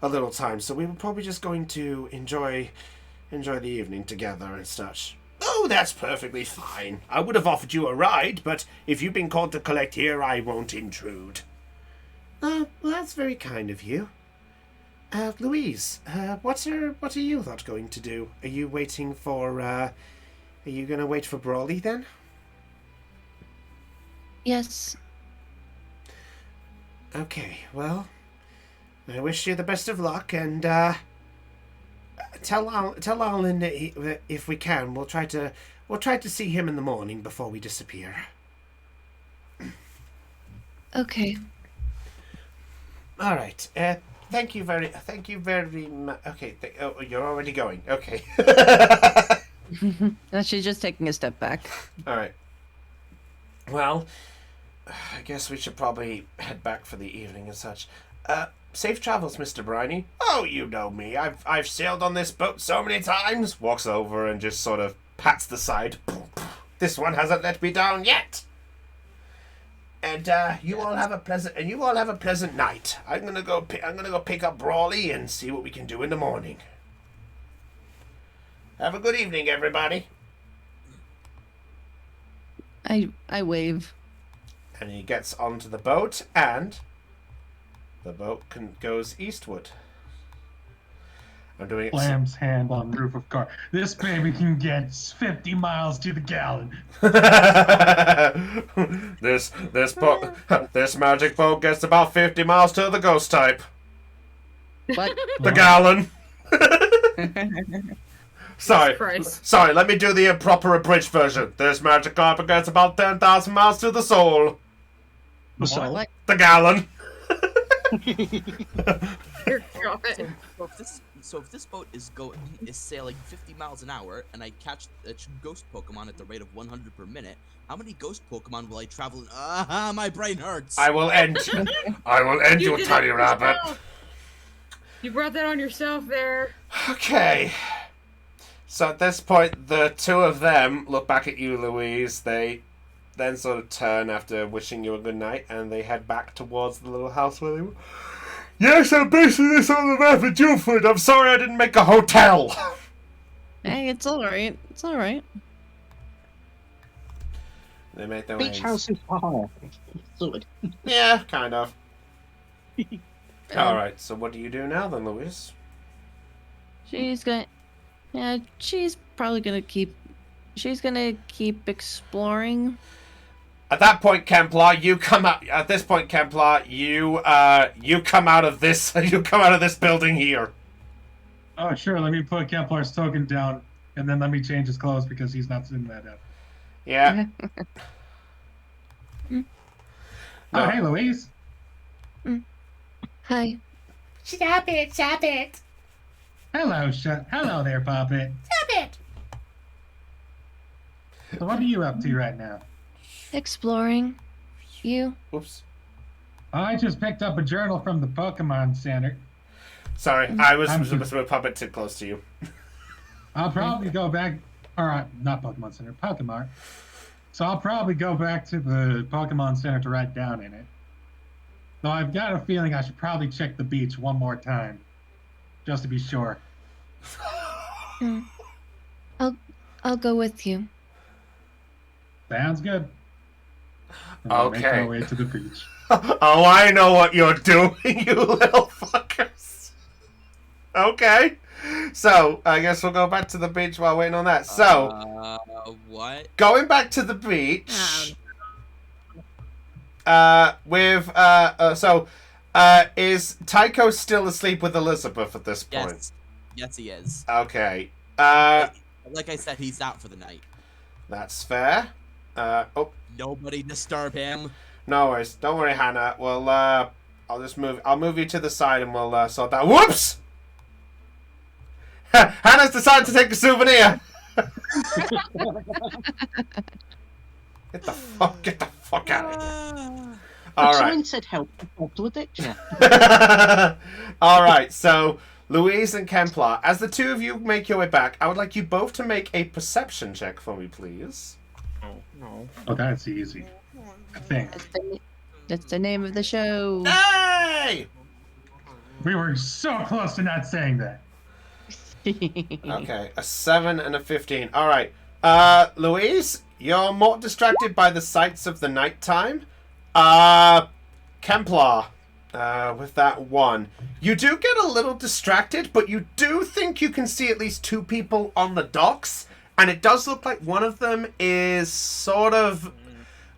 a little time, so we were probably just going to enjoy the evening together and such. Oh, that's perfectly fine. I would have offered you a ride, but if you've been called to collect here, I won't intrude. Well, that's very kind of you. Louise, what are you lot going to do? Are you waiting for, are you going to wait for Brawley then? Yes. Okay, well, I wish you the best of luck, and tell Alan that if we can, we'll try to see him in the morning before we disappear. Okay. All right. Thank you very much. Okay. You're already going. Okay. She's just taking a step back. All right. Well, I guess we should probably head back for the evening and such. Safe travels, Mr. Briney. Oh, you know me. I've sailed on this boat so many times. Walks over and just sort of pats the side. This one hasn't let me down yet. And you all have a pleasant night. I'm gonna go pick up Brawley and see what we can do in the morning. Have a good evening, everybody. I wave. And he gets onto the boat, and the boat goes eastward. I'm doing it. Slams hand on the roof of car. This baby can get 50 miles to the gallon. this magic boat gets about 50 miles to the ghost type. What? The gallon. Sorry, Christ. sorry. Let me do the improper abridged version. This magic carpet gets about 10,000 miles to the soul. The soul? What? The gallon. Dear God. So if this boat is sailing 50 miles an hour, and I catch a ghost Pokemon at the rate of 100 per minute, how many ghost Pokemon will I travel in? My brain hurts. I will end you, did tiny it rabbit. yourself. You brought that on yourself there. Okay. So at this point, the two of them look back at you, Louise. They then sort of turn after wishing you a good night, and they head back towards the little house where they were. Yes, I'm basing this on the map of Guildford. I'm sorry I didn't make a hotel. Hey, it's alright. It's alright. They make their Beach ways. house is fire. Sorted. Yeah, kind of. Alright, so what do you do now then, Louise? She's probably gonna keep. She's gonna keep exploring. At that point, Kemplar, you come out. At this point, Kemplar, you come out of this. You come out of this building here. Oh, sure. Let me put Kemplar's token down, and then let me change his clothes because he's not sitting that down. Yeah. Oh, hey, Louise. Hi. Stop it! Stop it! Hello there, Puppet. Stop it! So what are you up to right now? Exploring. You? Oops. I just picked up a journal from the Pokemon Center. Sorry, I was supposed to puppet too close to you. I'll probably go back, or not Pokemon Center, Pokemon. So I'll probably go back to the Pokemon Center to write down in it. Though I've got a feeling I should probably check the beach one more time, just to be sure. I'll go with you. Sounds good. And I'll make Okay. my way to the beach. Oh, I know what you're doing, you little fuckers. Okay. So, I guess we'll go back to the beach while waiting on that. So, What? going back to the beach. Is Tycho still asleep with Elizabeth at this point? Yes. Yes, he is. Okay. Like I said, he's out for the night. That's fair. Nobody disturb him. No worries. Don't worry, Hannah. We'll, I'll move you to the side and we'll, sort that. Whoops! Hannah's decided to take a souvenir! Get the fuck out of here. The Alright. sign said help to addiction. Alright, so Louise and Kemplar, as the two of you make your way back, I would like you both to make a perception check for me, please. Oh, that's easy. I think. That's the name of the show. Hey! We were so close to not saying that. Okay, a 7 and a 15. Alright. Louise, you're more distracted by the sights of the nighttime. Kemplar, with that 1. You do get a little distracted, but you do think you can see at least 2 people on the docks, and it does look like one of them is sort of...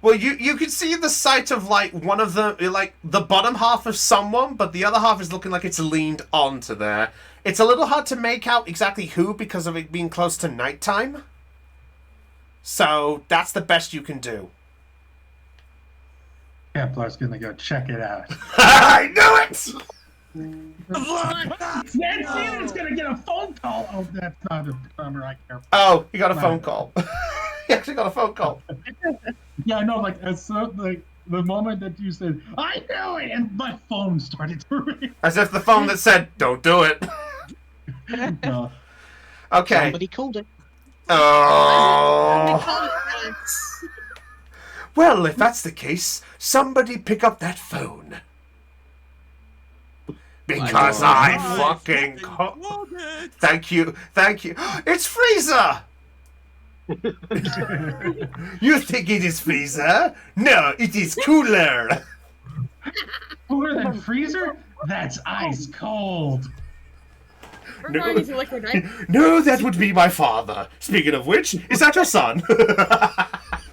Well, you can see the sight of, like, one of them, like, the bottom half of someone, but the other half is looking like it's leaned onto there. It's a little hard to make out exactly who because of it being close to nighttime. So, that's the best you can do. Kepler's gonna go check it out. I knew it! Nancy's gonna get a phone call. Oh, that's not a bummer. I care. Oh, he got a phone call. He actually got a phone call. Yeah, I know. Like, as so, like the moment that you said, "I knew it," and my phone started to ring. As if the phone that said, "Don't do it." No. Okay. Somebody called it. Oh. Well, if that's the case, somebody pick up that phone. Because I fucking... Thank you. It's Freezer! You think it is Freezer? No, it is Cooler! Cooler than freezer? That's ice cold. No, that would be my father. Speaking of which, is that your son?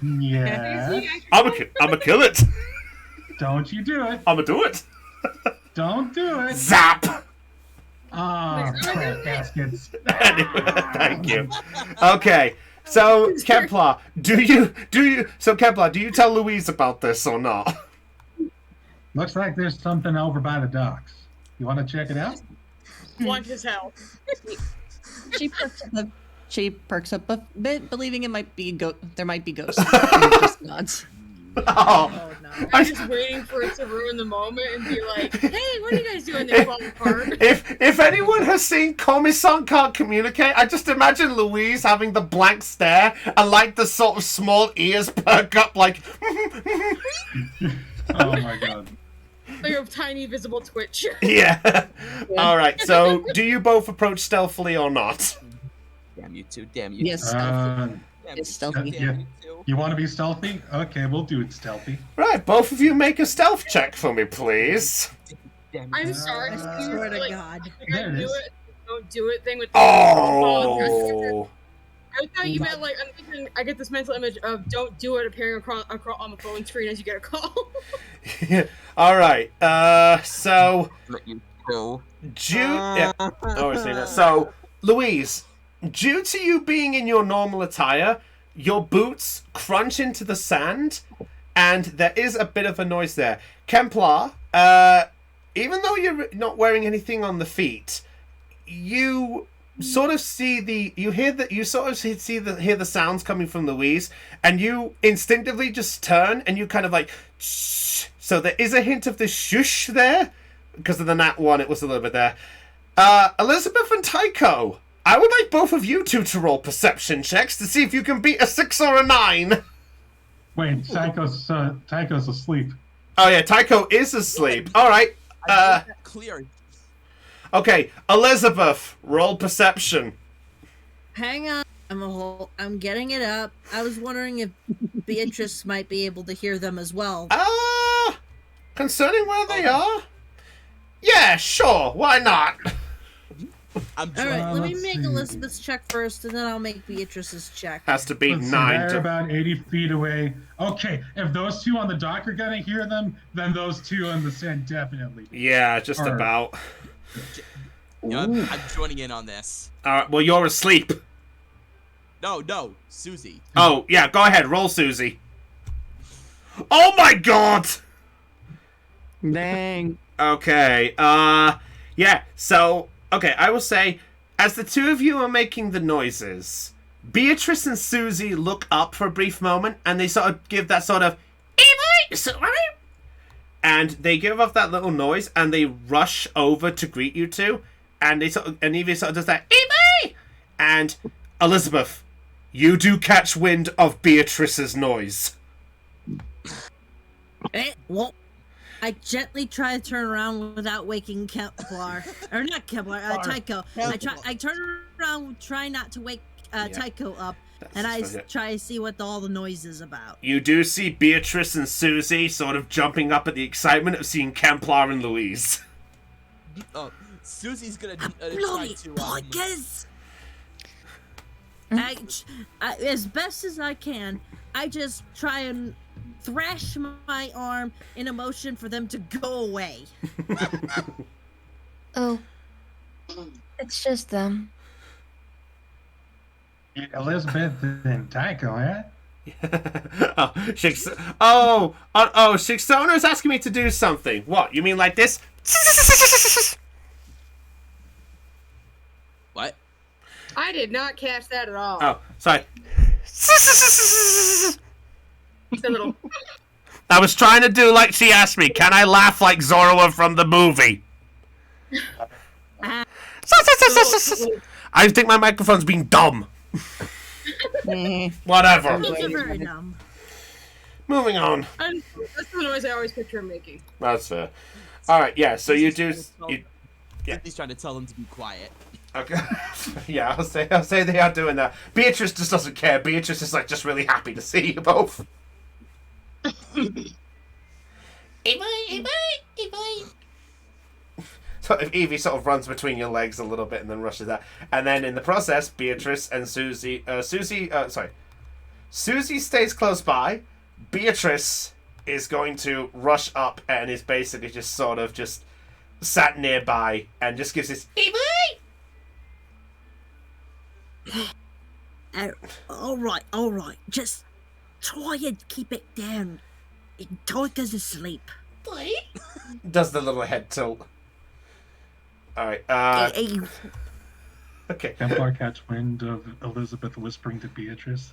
Yeah. I'ma kill it. Don't you do it. I'ma do it. Don't do it. Zap! Ah, crap baskets. Anyway, thank you. Okay, so Kemplar, do you tell Louise about this or not? Looks like there's something over by the docks. You want to check it out? Blunt as hell. She perks up a bit, believing it might be there might be ghosts. Just nods. Oh, no. I'm just waiting for it to ruin the moment and be like, "Hey, what are you guys doing there, falling apart?" If anyone has seen Komi-san Can't Communicate, I just imagine Louise having the blank stare and like the sort of small ears perk up like. Oh my god. Like a tiny visible twitch. Yeah. All right. So, do you both approach stealthily or not? Damn you two. Damn you. Yes, Damn it's you stealthy. two, Yeah. damn you two. You want to be stealthy? Okay, we'll do it stealthy. Right. Both of you make a stealth check for me, please. Damn you. I'm sorry. I swear to like, God. like There I it do is. it. Don't do it thing with the Oh. I thought you meant like I'm thinking. I get this mental image of "don't do it" appearing across on the phone screen as you get a call. All right. So. Let you go. Yeah. Always say that. So, Louise, due to you being in your normal attire, your boots crunch into the sand, and there is a bit of a noise there. Kemplar, even though you're not wearing anything on the feet, you sort of see hear the sounds coming from Louise, and you instinctively just turn and you kind of like shh. So there is a hint of the shush there because of the nat one. It was a little bit there. Elizabeth and Tycho, I would like both of you two to roll perception checks to see if you can beat a 6 or a 9. Wait, Tycho's asleep. Oh yeah, Tycho is asleep. All right. Clear. Okay, Elizabeth, roll perception. Hang on. I'm getting it up. I was wondering if Beatrice might be able to hear them as well. Concerning where they are? Yeah, sure. Why not? I'm All right, let me let's make see. Elizabeth's check first, and then I'll make Beatrice's check. Has to beat Let's see, 9. they're about 80 feet away. Okay, if those two on the dock are gonna hear them, then those two on the sand definitely. Yeah, just Alright. about. I'm joining in on this. Alright, well, you're asleep. No, Susie. Oh, yeah, go ahead. Roll, Susie. Oh my god! Dang. Okay, yeah, so, okay, I will say, as the two of you are making the noises, Beatrice and Susie look up for a brief moment, and they sort of give that sort of, and they give off that little noise, and they rush over to greet you two, and Evie sort of does that, Evie! And, Elizabeth, you do catch wind of Beatrice's noise. Well, I gently try to turn around without waking Kevlar. Or not Kevlar, Tycho. I turn around, try not to wake Tycho up, and I try to see what all the noise is about. You do see Beatrice and Susie sort of jumping up at the excitement of seeing Kemplar and Louise. Oh, Susie's gonna Bloody try to. poggers! As best as I can, I just try and thrash my arm in a motion for them to go away. Oh, it's just them. Elizabeth and Tycho, huh? Shiksona's asking me to do something. What? You mean like this? What? I did not catch that at all. Oh, sorry. It's a little. I was trying to do like she asked me. Can I laugh like Zorro from the movie? I think my microphone's being dumb. Whatever. You're very dumb. Moving on. That's the noise I always picture him making. That's fair. All right, yeah. So you do. Yeah. He's trying to tell him to be quiet. Okay. Yeah, I'll say they are doing that. Beatrice just doesn't care. Beatrice is like just really happy to see you both. So if Evie sort of runs between your legs a little bit and then rushes that, and then in the process, Beatrice and Susie stays close by. Beatrice is going to rush up and is basically just sort of just sat nearby and just gives this Evie. All right. Just try and keep it down. Tycho's asleep. Does the little head tilt. Alright, okay. Templar catch wind of Elizabeth whispering to Beatrice.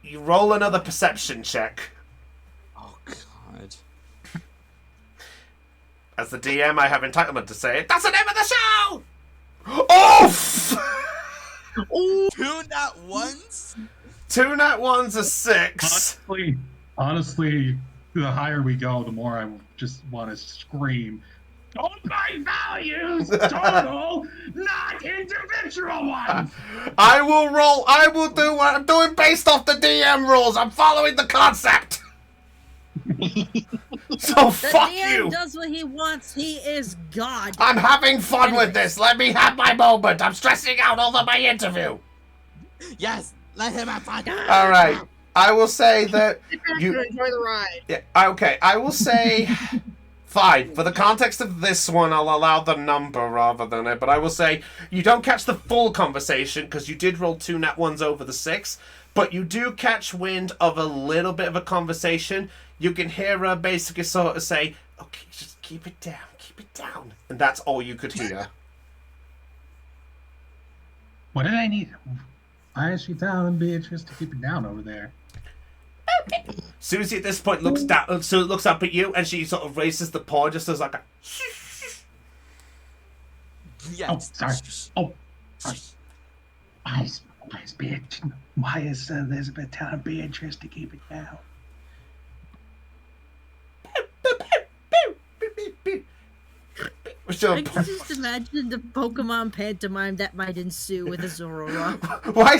You roll another perception check. Oh God. As the DM, I have entitlement to say it. That's the name of the show! Oof! 2 nat ones? 2 nat ones are 6. Honestly, the higher we go, the more I just want to scream. Don't buy values, total, not individual ones. I will do what I'm doing based off the DM rules. I'm following the concept. So fuck The DM you. does what he wants. He is God. I'm having fun with this. Let me have my moment. I'm stressing out over my interview. Yes, let him have fun. All right. I will say that You enjoy the ride. Yeah, okay, I will say... Fine, for the context of this one, I'll allow the number rather than it, but I will say you don't catch the full conversation, because you did roll 2 nat ones over the 6, but you do catch wind of a little bit of a conversation. You can hear her basically sort of say, okay, just keep it down, keep it down. And that's all you could hear. What did I need? Why is she telling Beatrice to keep it down over there? Susie at this point looks down, so looks up at you, and she sort of raises the paw just as like a. Yeah. Oh, sorry. Oh, sorry. Why is Elizabeth telling Beatrice to keep it down? So, I can just imagine the Pokemon pantomime that might ensue with a Zorora. why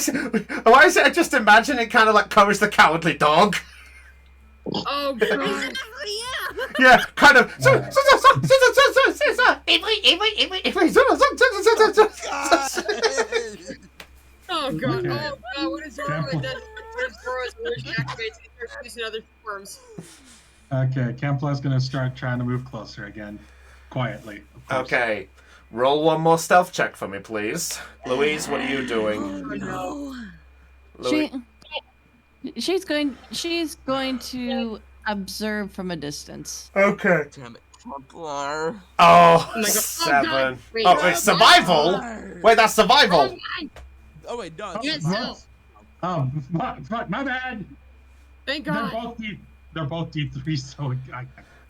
is it I just imagine it kind of like Courage the Cowardly Dog? Oh god. Yeah, kind of. Oh god. Okay. Oh god. What is Zoro that does? Zoro's illusion activates and he starts using other forms. Okay, Kempla's gonna start trying to move closer again. Quietly. Of course. Okay, roll one more stealth check for me, please. Louise, what are you doing? Oh no. Louise? She's going to observe from a distance. Okay. Damn it, Templar. Oh, my God. 7. Wait. Oh, it's survival? Wait, that's survival. Oh wait, no. Yes, It's no. My bad. Thank They're god. both D3, so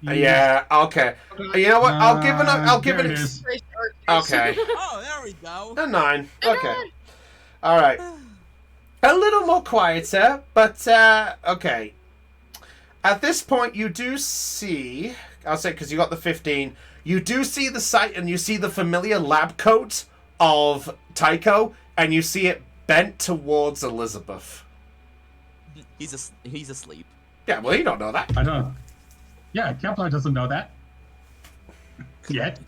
Yeah, okay. You know what? I'll give it there an... it is. Okay. Oh, there we go. A 9. Okay. Alright. A little more quieter, but, okay. At this point, you do see... I'll say, because you got the 15. You do see the sight, and you see the familiar lab coat of Tycho, and you see it bent towards Elizabeth. He's asleep. Yeah, well, you don't know that. I don't. Yeah, Kepler doesn't know that. Yet.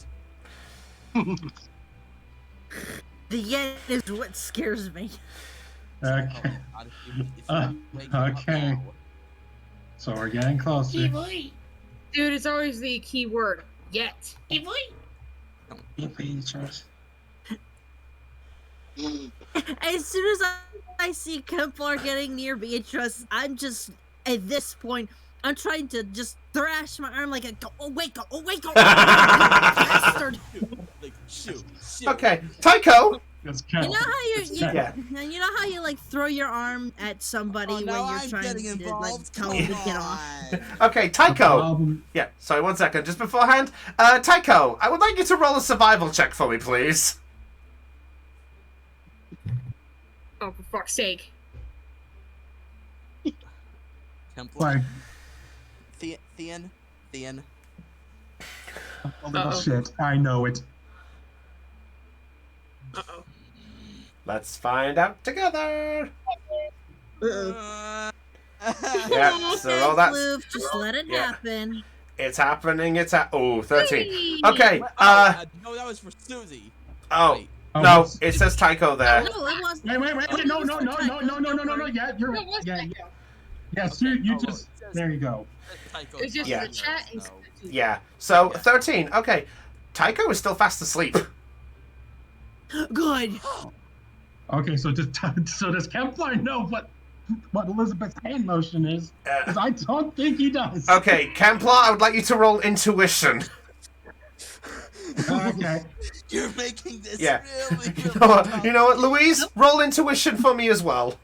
The yet is what scares me. Okay. Oh, God, if you wake up Okay. now. So we're getting closer. Dude, it's always the key word. Yet. Beatrice. As soon as I see Kemplar getting near Beatrice, I'm just, at this point, I'm trying to just thrash my arm like a, oh, wake up, bastard. Like, shoot. Okay, Tycho! It's You know Kepler. how Yeah. you know how you like throw your arm at somebody Oh, when now you're I'm trying getting to like involved. tell them to get off. Okay, Tycho! Problem. Yeah, sorry, 1 second. Just beforehand, Tycho, I would like you to roll a survival check for me, please. Oh, for fuck's sake. Templar. Like, Thean. oh shit, I know it. Uh-oh. Let's find out together. Uh-oh. Yeah, so roll that. Move, just let it Yeah. happen. It's happening. Oh, 13. Whee! Okay, No, that was for Susie. oh, Wait. no, it says Tycho there. No, it wasn't. Wait, no, yeah, you're, No, what's yeah, that? yeah, Sue, you Oh, just, it says- there you go. Tycho It's just Yeah. the chat and No. Yeah, so Yeah. 13. Okay, Tycho is still fast asleep. Good. Okay, so does Kempler know what Elizabeth's hand motion is? Because I don't think he does. Okay, Kemplar, I would like you to roll intuition. Okay. You're making this Yeah. really, You really know what, Louise? Roll intuition for me as well.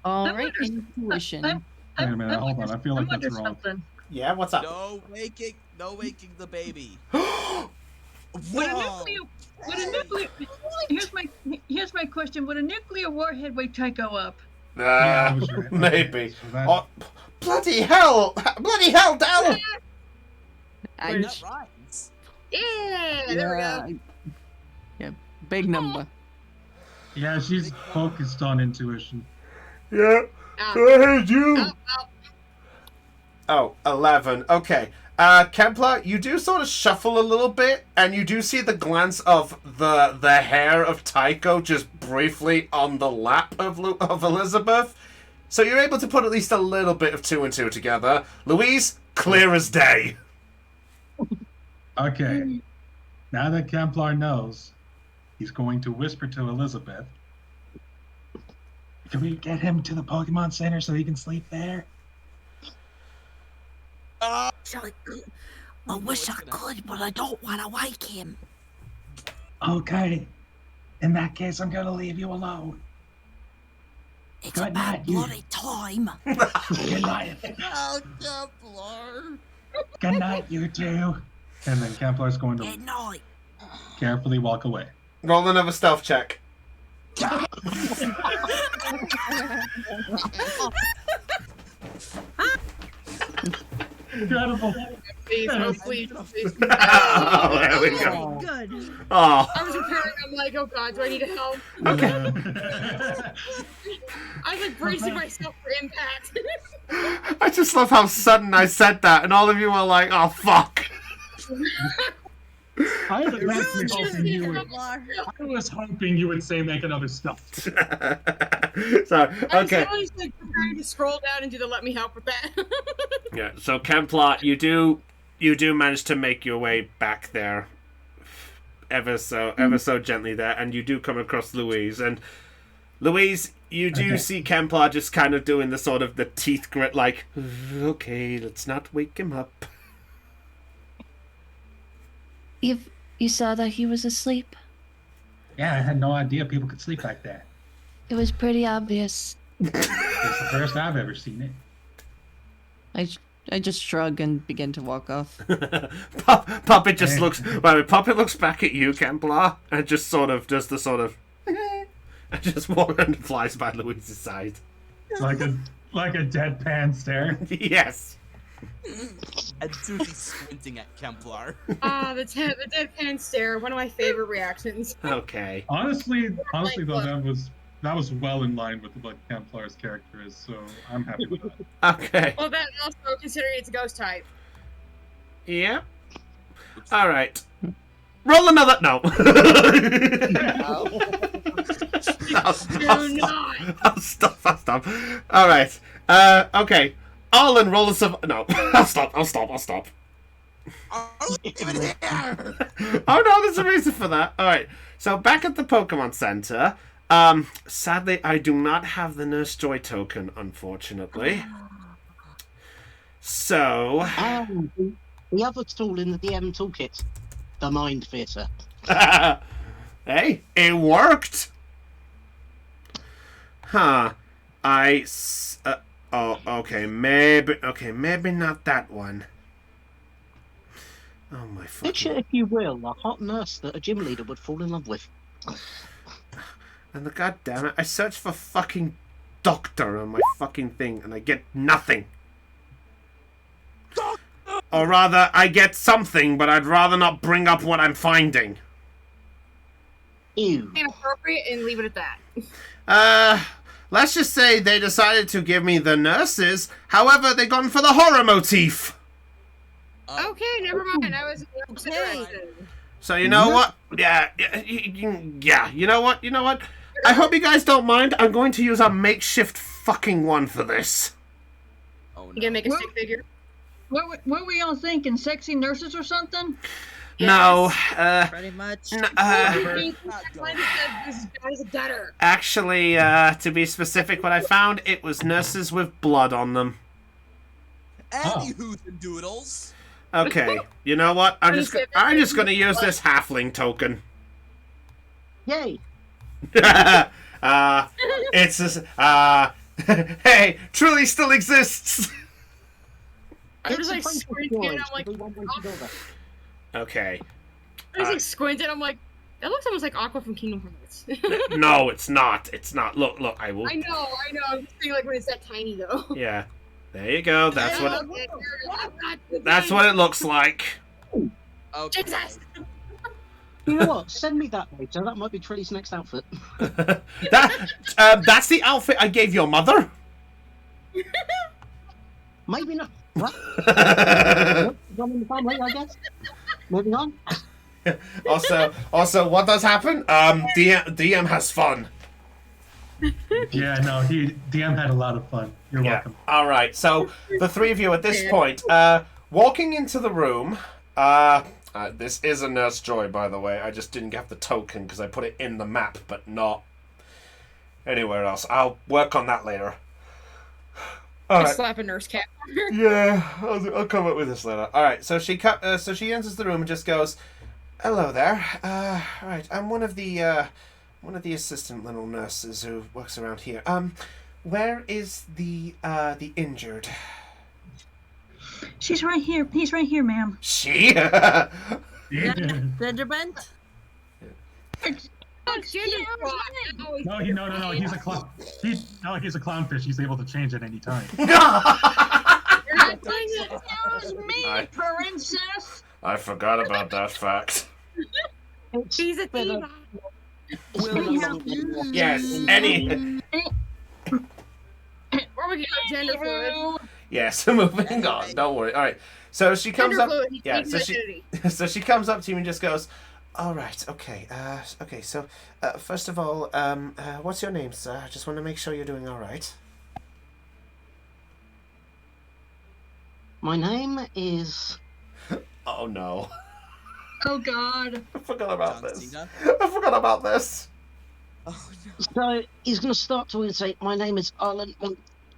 All I'm right, under- intuition. Wait a minute, hold on. I feel like I'm that's under wrong. something. Yeah, what's up? No waking the baby. Would a Whoa. nuclear here's my question. Would a nuclear warhead wake Tycho up? Yeah, I was right. Okay, Maybe. so that- Oh, bloody hell! Bloody hell, Dell! I- That rhymes. Yeah, there we go. Yeah, big number. Yeah, she's focused on intuition. Yeah. Ow. I hate you. Ow, ow. Oh, 11. Okay. Kempler, you do sort of shuffle a little bit, and you do see the glance of the hair of Tycho just briefly on the lap of Elizabeth. So you're able to put at least a little bit of 2 and 2 together. Louise, clear as day. Okay. Now that Kemplar knows, he's going to whisper to Elizabeth. Can we get him to the Pokemon Center so he can sleep there? Shall I- I wish I could, but I don't want to wake him. Okay. In that case, I'm gonna leave you alone. It's Good about night, you. bloody time. Good night. Oh, Templar. Good night, you two. And then Kemplar's going to Good night. carefully walk away. Roll another stealth check. Incredible. Please, oh, please, please. Oh, there we go. Good. Oh, I was preparing. I'm like, oh god, do I need help? okay. I was like bracing myself for impact. I just love how sudden I said that, and all of you were like, "Oh fuck." I was actually hoping you would. Kemplar. I was hoping you would say make another stuff. So I was okay, always like preparing to scroll down and do the let me help with that. yeah. So Kemplar, you do manage to make your way back there, ever so gently there, and you do come across Louise. And Louise, you do see Kemplar just kind of doing the sort of the teeth grit, like, okay, let's not wake him up. You saw that he was asleep? Yeah, I had no idea people could sleep like that. It was pretty obvious. It's the first I've ever seen it. I just shrug and begin to walk off. Puppet just looks. Well, Puppet looks back at you, Kemplar, and just sort of does the sort of, and just walks and flies by Louise's side. Like a deadpan stare. Yes. And Susie squinting at Kemplar. The deadpan stare, one of my favorite reactions. Okay. Honestly though, that was well in line with what Templar's character is, so I'm happy with that. Okay. Well, that also considering it's a ghost type. Yep. All right. Roll another. No. I'll stop. All right. Okay. Arlen, roll a No. I'll stop. Oh, even here! Oh no, there's a reason for that. All right. So back at the Pokemon Center. Sadly, I do not have the Nurse Joy token, unfortunately. So. The other tool in the DM toolkit, the Mind Theater. Hey, it worked. Huh. Oh, okay. Maybe not that one. Oh my fucking. Picture, if you will, a hot nurse that a gym leader would fall in love with. And the goddamn it, I searched for fucking doctor on my fucking thing, and I get nothing. Or rather, I get something, but I'd rather not bring up what I'm finding. Ew. Inappropriate, and leave it at that. Let's just say they decided to give me the nurses. However, they gone for the horror motif. Okay, never mind. I was Okay. So you know what? Yeah. You know what? I hope you guys don't mind. I'm going to use a makeshift fucking one for this. Oh, no. You gonna make a stick figure? What were we all thinking? Sexy nurses or something? No. Pretty much. This guy's a gutter. Actually, to be specific, what I found, it was nurses with blood on them. Anywho, the doodles. Okay, you know what? I'm just gonna use this halfling token. Yay. It's just, hey, truly still exists. I'm just like squinting, and I'm like, Okay. I was like squinting. I'm like, that looks almost like Aqua from Kingdom Hearts. No, it's not. It's not. Look, I will. I know. I'm just saying, like when it's that tiny though. Yeah. There you go. That's what. That's what. what it looks like. Okay. Jesus. You know what? Send me that later. That might be Trilly's next outfit. That's the outfit I gave your mother. Maybe not. What? One in the family, I guess. Moving on. Also, what does happen? DM has fun. Yeah, no, DM had a lot of fun. You're welcome. All right. So the three of you at this point, walking into the room. This is a Nurse Joy, by the way. I just didn't get the token because I put it in the map, but not anywhere else. I'll work on that later. All Just right. slap a nurse cap on her. Yeah, I'll come up with this later. All right, so she enters the room and just goes, "Hello there. All right, I'm one of the assistant little nurses who works around here. Where is the injured?" She's right here. He's right here, ma'am. She? Gingerbread? Oh, gender squad. Always No, no. He's a clown. He's a clownfish. He's able to change at any time. Excuse me, princess. I forgot about that fact. She's a diva. Yes, any. Or we can go gender fluid. Yes, moving on. Don't worry. All right. So she comes Gender up. fluid. Yeah. So she comes up to you and just goes, "All right. Okay. Okay. So, first of all, what's your name, sir? I just want to make sure you're doing all right." My name is. Oh no! Oh God. I forgot about John this. Cena? I forgot about this. Oh no. So he's going to start to say, "My name is Arlen,"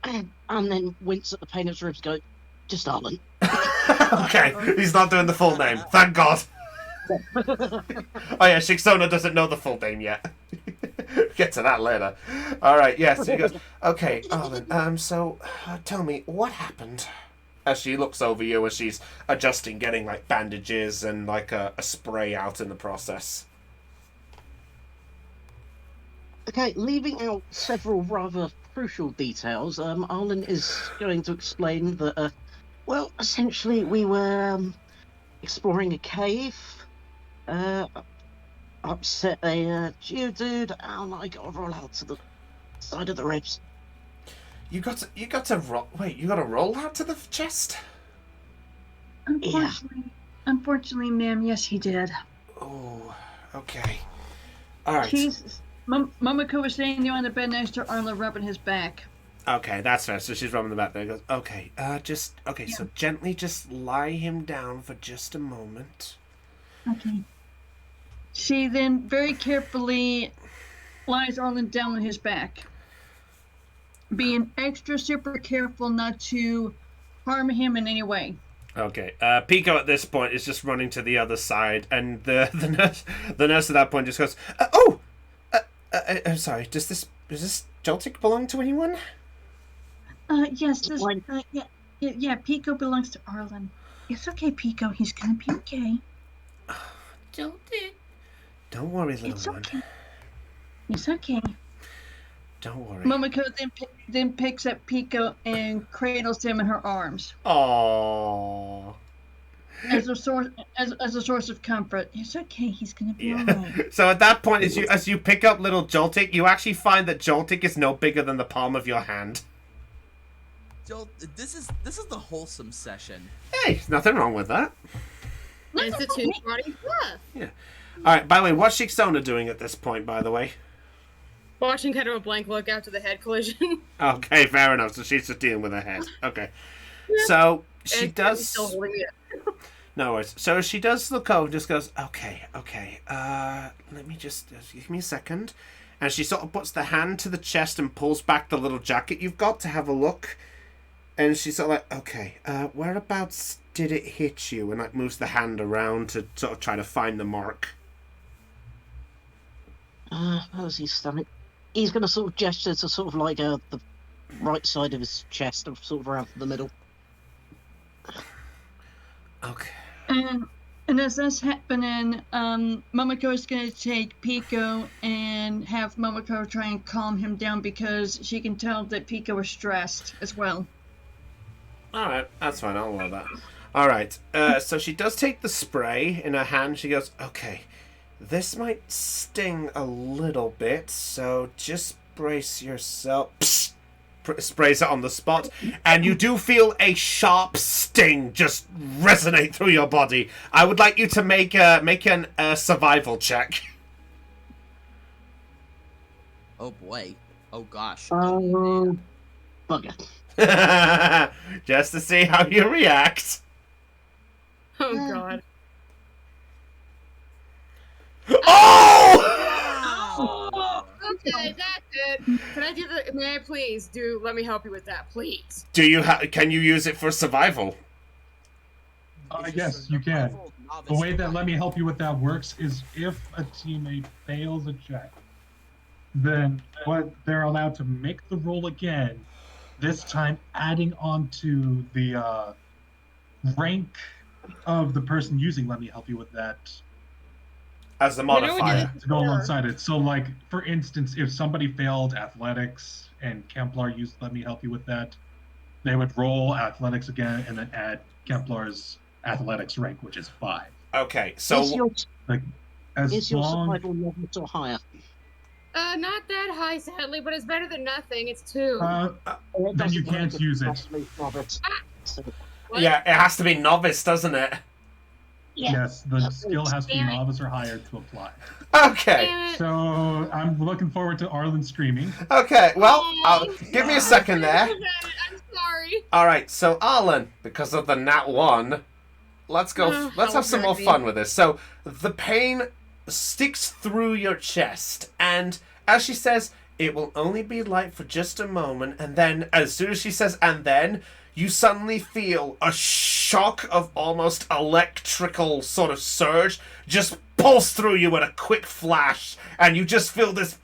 and then wince at the pain of his ribs. Go, just Arlen. Okay, he's not doing the full name. Thank God. Oh yeah, Shixona doesn't know the full name yet. Get to that later. All right. Yes. He goes. Okay, Arlen. So, tell me what happened. As she looks over you, as she's adjusting, getting like bandages and like a spray out in the process. Okay, leaving out several rather crucial details, Arlen is going to explain that, well, essentially we were exploring a cave, upset a geodude, and I got a roll out to the side of the ribs. You got to roll. Wait, you got to roll out to the chest. Unfortunately, ma'am, yes, he did. Oh, okay. All right. Momoko was staying there on the bed next to Arlen, rubbing his back. Okay, that's fair. So she's rubbing the back there. Goes, okay, so gently just lie him down for just a moment. Okay. She then very carefully lies Arlen down on his back, being extra super careful not to harm him in any way. Okay, Pico at this point is just running to the other side, and the nurse at that point just goes, I'm sorry. Does this Joltik belong to anyone? Yes. Yeah. Pico belongs to Arlen. It's okay, Pico. He's gonna be okay. Joltik. Don't worry, little It's one. okay. It's okay. Don't worry. Momoko then picks up Pico and cradles him in her arms Aww. as a source of comfort. It's okay. He's gonna be alright. So at that point, as you pick up little Joltik, you actually find that Joltik is no bigger than the palm of your hand. Joel, this is the wholesome session. Hey, nothing wrong with that. It's the two body. Yeah. All right. By the way, what's Shixona doing at this point? By the way. Watching kind of a blank look after the head collision. Okay, fair enough. So she's just dealing with her head. Okay. So she does. Still holding it. No worries. So she does look over and just goes, okay. Let me just give me a second. And she sort of puts the hand to the chest and pulls back the little jacket you've got to have a look. And she's sort of like, okay, whereabouts did it hit you? And like moves the hand around to sort of try to find the mark. Where was his stomach? He's going to sort of gesture to sort of like the right side of his chest, or sort of around the middle. Okay. And as that's happening, Momoko is going to take Pico and have Momoko try and calm him down because she can tell that Pico is stressed as well. All right, that's fine. I'll allow that. All right. So she does take the spray in her hand. She goes, okay, this might sting a little bit, so just brace yourself. Psst. Sprays it on the spot, and you do feel a sharp sting just resonate through your body. I would like you to make an survival check. Oh boy. Oh gosh. Bugger. Just to see how you react. Oh god. Oh! Okay, that's Can I do the? May I please do? Let me help you with that, please. Can you use it for survival? Yes, you can. The way that Let Me Help You With That works is if a teammate fails a check, then they're allowed to make the roll again, this time adding on to the rank of the person using Let Me Help You With That As the modifier. to go alongside it. So, like, for instance, if somebody failed athletics and Kemplar used Let Me Help You With That, they would roll athletics again and then add Kemplar's athletics rank, which is 5. Okay, so Is your long survival level or higher? Not that high, sadly, but it's better than nothing. It's 2. then you can't use it. yeah, it has to be novice, doesn't it? Yes, the skill has to be novice or higher to apply. Okay. So I'm looking forward to Arlen screaming. Okay, well, give me a second there. I'm sorry. All right, so Arlen, because of the nat 1, let's go. Let's have some more fun with this. So the pain sticks through your chest, and as she says, it will only be light for just a moment, and then as soon as she says "and then," you suddenly feel a shock of almost electrical sort of surge just pulse through you in a quick flash, and you just feel this,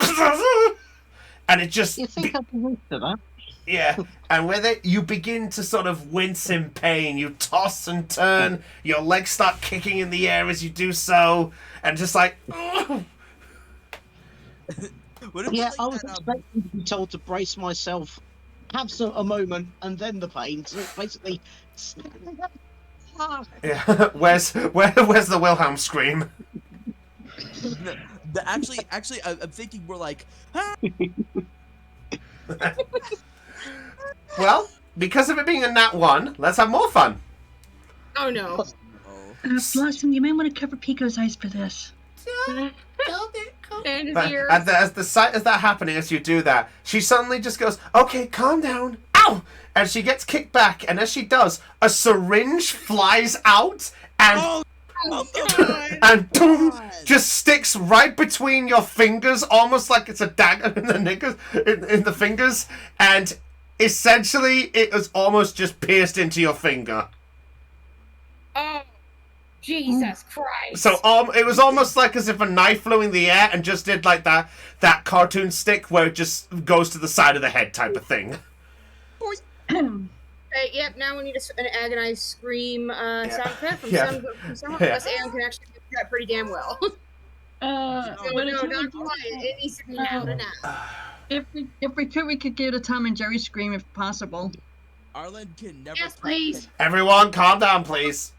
and it just. You think I'd be used to that? Yeah, and with it, you begin to sort of wince in pain. You toss and turn, your legs start kicking in the air as you do so, and just like. Yeah, I was expecting to be told to brace myself, have a moment, and then the pain. So it's basically. Yeah, where's the Wilhelm scream? Actually, I'm thinking more like. Ah! Well, because of it being a nat 1, let's have more fun. Oh no. Blossom, you might want to cover Pico's eyes for this. And his But ears. as the sight of that happening, as you do that, she suddenly just goes, "Okay, calm down." Ow! And she gets kicked back, and as she does, a syringe flies out and and boom, just sticks right between your fingers, almost like it's a dagger in the fingers, and essentially it was almost just pierced into your finger. Oh, Jesus Christ! So it was almost like as if a knife flew in the air and just did like that cartoon stick where it just goes to the side of the head type of thing. Yep, now we need an agonized scream sound effect from someone. Yeah. Unless Aaron can actually do that pretty damn well. But no, not quiet. It needs to be loud enough. If we could get a Tom and Jerry scream if possible. Arlen can never. Yes, please. Everyone, calm down, please.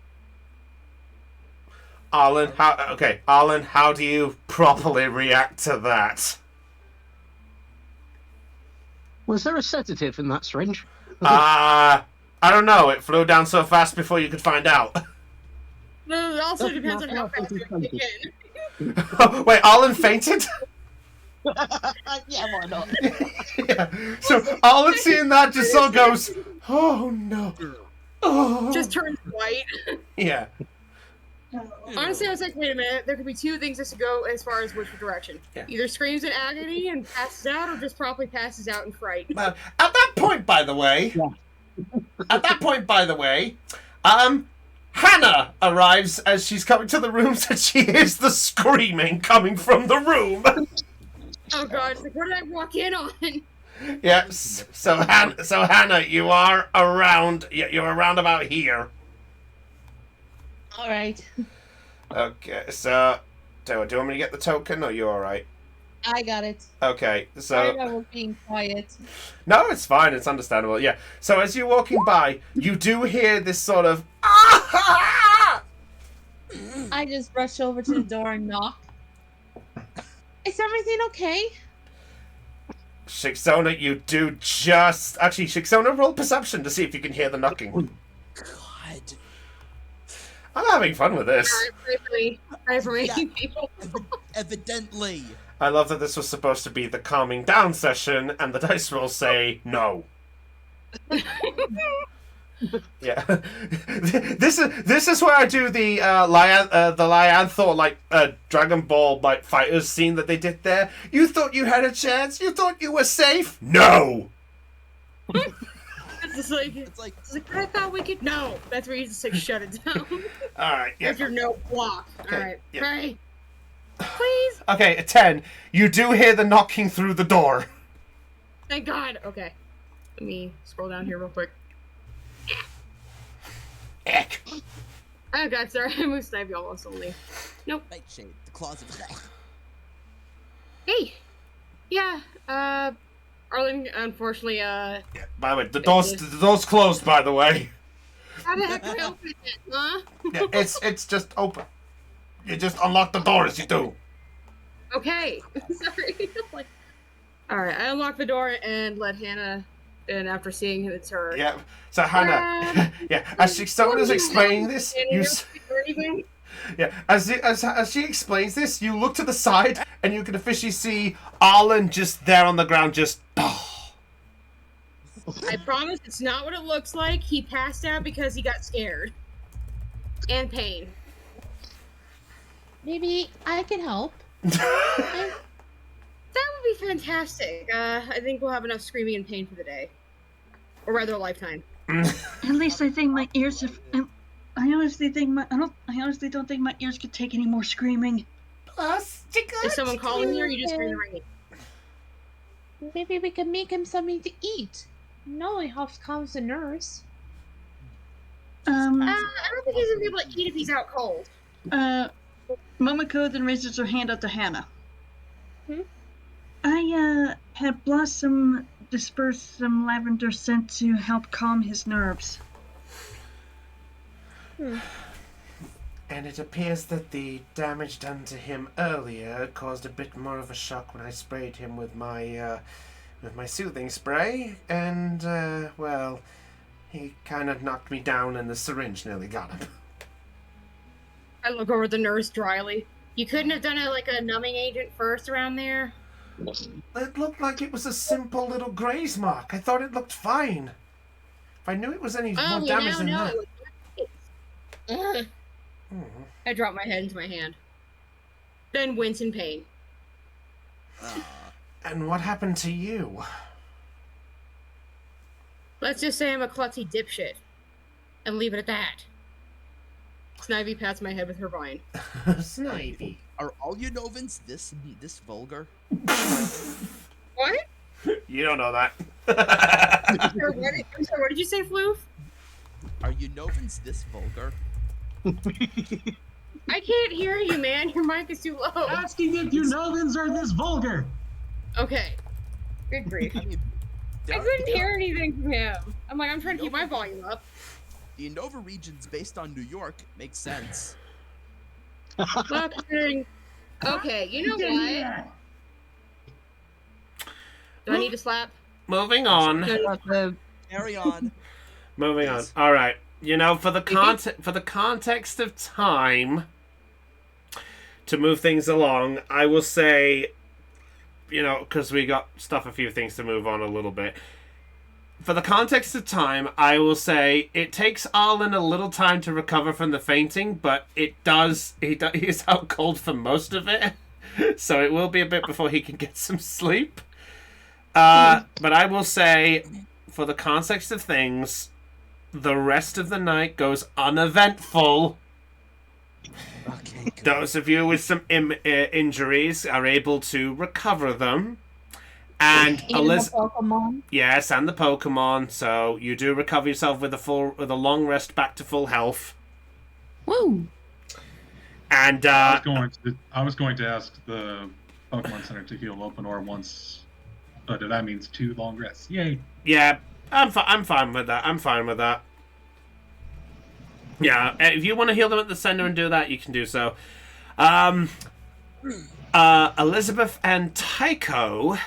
Arlen, how do you properly react to that? Was there a sedative in that syringe? I don't know. It flew down so fast before you could find out. No, it also depends on how fast you kick in. Wait, Arlen fainted? Yeah, why not? Yeah. So Arlen seeing that just sort of goes, "Oh no." Oh. Just turns white. Yeah. Honestly, I was like, wait a minute. There could be 2 things that could go as far as which direction. Yeah. Either screams in agony and passes out, or just promptly passes out in fright. At that point, by the way, Hannah arrives as she's coming to the rooms and she hears the screaming coming from the room. Oh god, it's like, what did I walk in on? Yes. So Hannah, you are around. You're around about here. All right. Okay. So, do you want me to get the token, or you all right? I got it. Okay. I So. know we're being quiet. No, it's fine. It's understandable. Yeah. So as you're walking by, you do hear this sort of. I just rush over to the door and knock. Is everything okay? Shixona, you do just... Actually, Shixona, roll perception to see if you can hear the knocking. God. I'm having fun with this. Pray for me, people. Evidently. I love that this was supposed to be the calming down session, and the dice rolls say no. Yeah. This is where I do the Lyanthor Dragon Ball fighters scene that they did there. You thought you had a chance? You thought you were safe? No. It's like I thought we could. No, that's where you just shut it down. All right. Yeah. That's your no block. Okay, All right. yeah. Pray. Please. Okay. A 10. You do hear the knocking through the door. Thank God. Okay. Let me scroll down here real quick. Eck. Oh God, sorry. I moved Snivy almost only. Nope. Nightshade, the closet. Hey. Yeah. Arlen, unfortunately, By the way, the door's closed. By the way. How the heck do I open it, huh? Yeah, it's just open. You just unlock the door as you do. Okay. Sorry. Alright, I unlock the door and let Hannah in after seeing it's her. Yeah. So Hannah, yeah, as Shixona's explaining this, as she explains this, you look to the side and you can officially see Arlen just there on the ground, just. I promise it's not what it looks like. He passed out because he got scared. And pain. Maybe I can help. That would be fantastic. I think we'll have enough screaming and pain for the day. Or rather, a lifetime. At least I think my ears have. I honestly don't think my ears could take any more screaming. Is someone calling you or are you just hearing the ringing? Maybe we can make him something to eat. No, it helps calm the nerves. I don't think he's gonna be able to eat if he's out cold. Momoko then raises her hand up to Hannah. Hmm? I had Blossom disperse some lavender scent to help calm his nerves. And it appears that the damage done to him earlier caused a bit more of a shock when I sprayed him with my soothing spray, and well, he kind of knocked me down and the syringe nearly got him. I look over at the nurse dryly. You couldn't have done a numbing agent first around there? It looked like it was a simple little graze mark. I thought it looked fine. If I knew it was any more damage than that. I drop my head into my hand. Then wince in pain. And what happened to you? Let's just say I'm a klutzy dipshit. And leave it at that. Snivy pats my head with her vine. Snivy. Are all you Novans this vulgar? What? You don't know that. I'm sorry, what did you say, Floof? Are you Novans this vulgar? I can't hear you, man. Your mic is too low. Asking if you Novans are this vulgar. Okay. Good grief. I couldn't hear anything from him. I'm trying to keep my volume up. The Unova region's based on New York. Makes sense. Well, considering... Okay, you know what? Do I need to slap? Moving on. Carry on. Moving on. All right. You know, for the context of time, to move things along, I will say, you know, because we got a few things to move on a little bit. For the context of time, I will say it takes Arlen a little time to recover from the fainting, but he is out cold for most of it, so it will be a bit before he can get some sleep. But I will say, for the context of things, the rest of the night goes uneventful. Okay. Good. Those of you with some injuries are able to recover them. And Pokemon. Yes, and the Pokemon. So you do recover yourself with a long rest back to full health. Woo! And I was going to ask the Pokemon Center to heal Openor once, but that means 2 long rests. Yay! Yeah, I'm fine with that. I'm fine with that. Yeah, if you want to heal them at the center and do that, you can do so. Elizabeth and Tycho,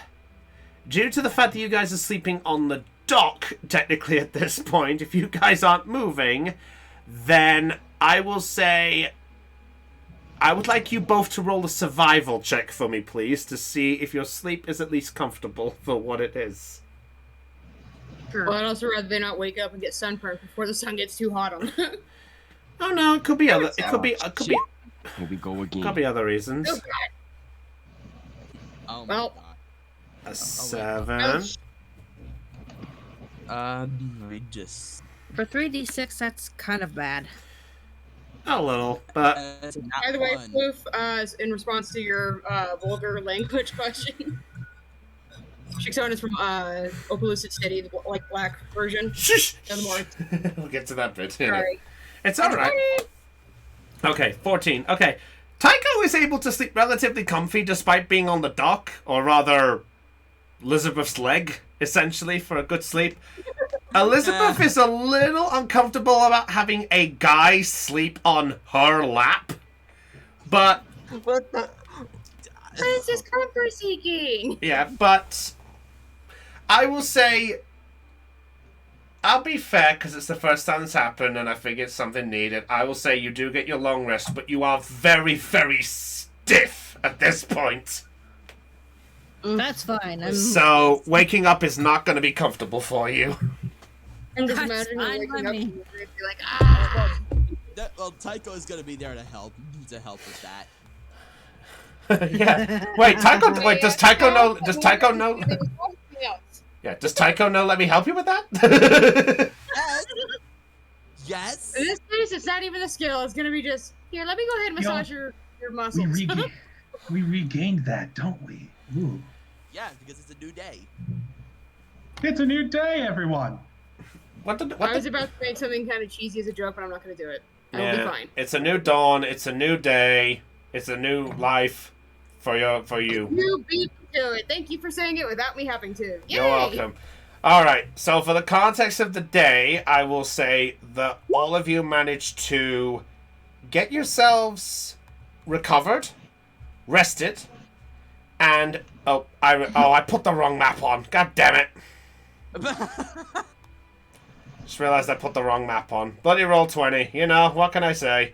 due to the fact that you guys are sleeping on the dock, technically at this point, if you guys aren't moving, then I will say I would like you both to roll a survival check for me, please, to see if your sleep is at least comfortable for what it is. Sure. Well, I'd also rather they not wake up and get sunburned before the sun gets too hot on them. Oh no, it could be other. It could be. It could be. Here we go again. Could be other reasons. Oh, Oh Well. my god. A 7. We just. For 3d6, that's kind of bad. A little, but That's not By the way, fun. Floof, in response to your vulgar language question, Shixon is from Opelucid City, the black version. shush. No more. We'll get to that bit. In Sorry. It's all right. Okay, 14. Okay, Tycho is able to sleep relatively comfy despite being on the dock, or rather, Elizabeth's leg, essentially, for a good sleep. Elizabeth is a little uncomfortable about having a guy sleep on her lap, but What the? This is comfort seeking. yeah, but I will say, I'll be fair because it's the first time this happened and I figured something needed. I will say you do get your long rest, but you are very, very stiff at this point. That's fine. So waking up is not going to be comfortable for you. I'm just That's imagining you fine waking by up me. and you're gonna be like, ah! Well, Tycho is gonna be there to help with that. Yeah. Wait, Tycho. Wait, does Tycho know? Does Tycho know? Yeah. Does Tycho know? Let me help you with that. Yes. In this case, it's not even a skill. It's gonna be just, here, let me go ahead and massage your muscles. We regained that, don't we? Ooh. Yeah, because it's a new day. It's a new day, everyone. What did? I What was did? about to make something kind of cheesy as a joke, but I'm not gonna do it. I'll be fine. It's a new dawn. It's a new day. It's a new life for you. You beat me to it. Thank you for saying it without me having to. Yay! You're welcome. All right. So for the context of the day, I will say that all of you managed to get yourselves recovered, rested, and I put the wrong map on. God damn it! Just realized I put the wrong map on. Bloody roll 20. You know what can I say?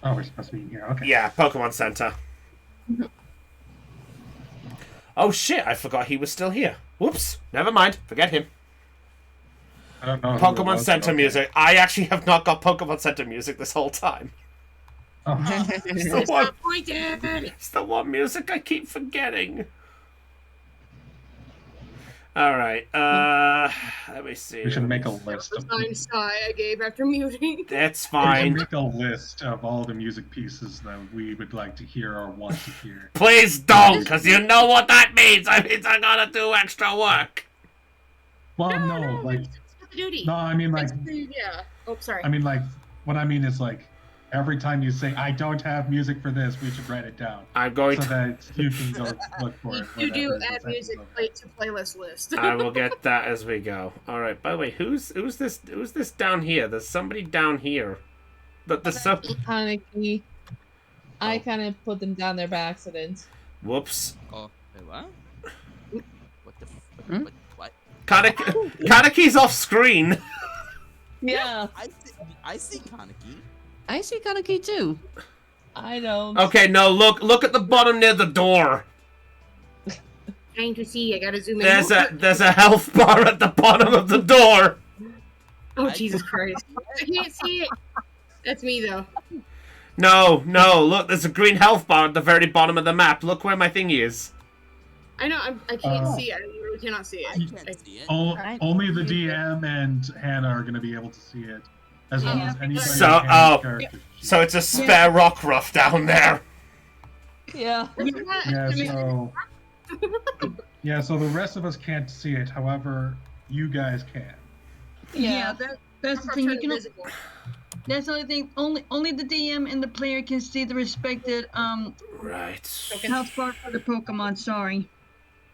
Oh, we're supposed to be in here. Okay. Yeah, Pokemon Center. Oh shit, I forgot he was still here. Whoops, never mind, forget him. I don't know. who it Pokemon was, Center but okay. music. I actually have not got Pokemon Center music this whole time. Oh. It's the one, Disappointed. it's the one music I keep forgetting. Alright, let me see. We should make a list of. The sigh I gave after muting. That's We should fine. make a list of all the music pieces that we would like to hear or want to hear. Please don't, because you know what that means. That means I gotta do extra work. Well, no, like, It's the duty. no, I mean, like, Yeah. Oh, sorry. I mean, like, what I mean is, like, every time you say, I don't have music for this, we should write it down. I'm going So to. that you can go look for it. You do whenever add this music episode- to playlist list. I will get that as we go. Alright, by the way, who's this down here? There's somebody down here. But there's so. Kaneki. I kind of put them down there by accident. Whoops. Oh, wait, what? What the? Hmm? What? Kaneki's off screen. Yeah, I see Kaneki. I see Kaneki too. I know. Okay, no, look at the bottom near the door. Trying to see. I gotta zoom in. There's a health bar at the bottom of the door. Oh Jesus Christ! I can't see it. That's me though. No, look, there's a green health bar at the very bottom of the map. Look where my thingy is. I know. I can't see it. I really cannot see I it. can't see it. Only the DM and Hannah are going to be able to see it, as well as anybody. So, in Hannah's oh, character sheet. So it's a spare rock ruff down there. Yeah. So the rest of us can't see it. However, you guys can. Yeah, that's the thing. You can. Invisible. That's the only thing. Only the DM and the player can see the respected Right. health bar for the Pokemon. Sorry.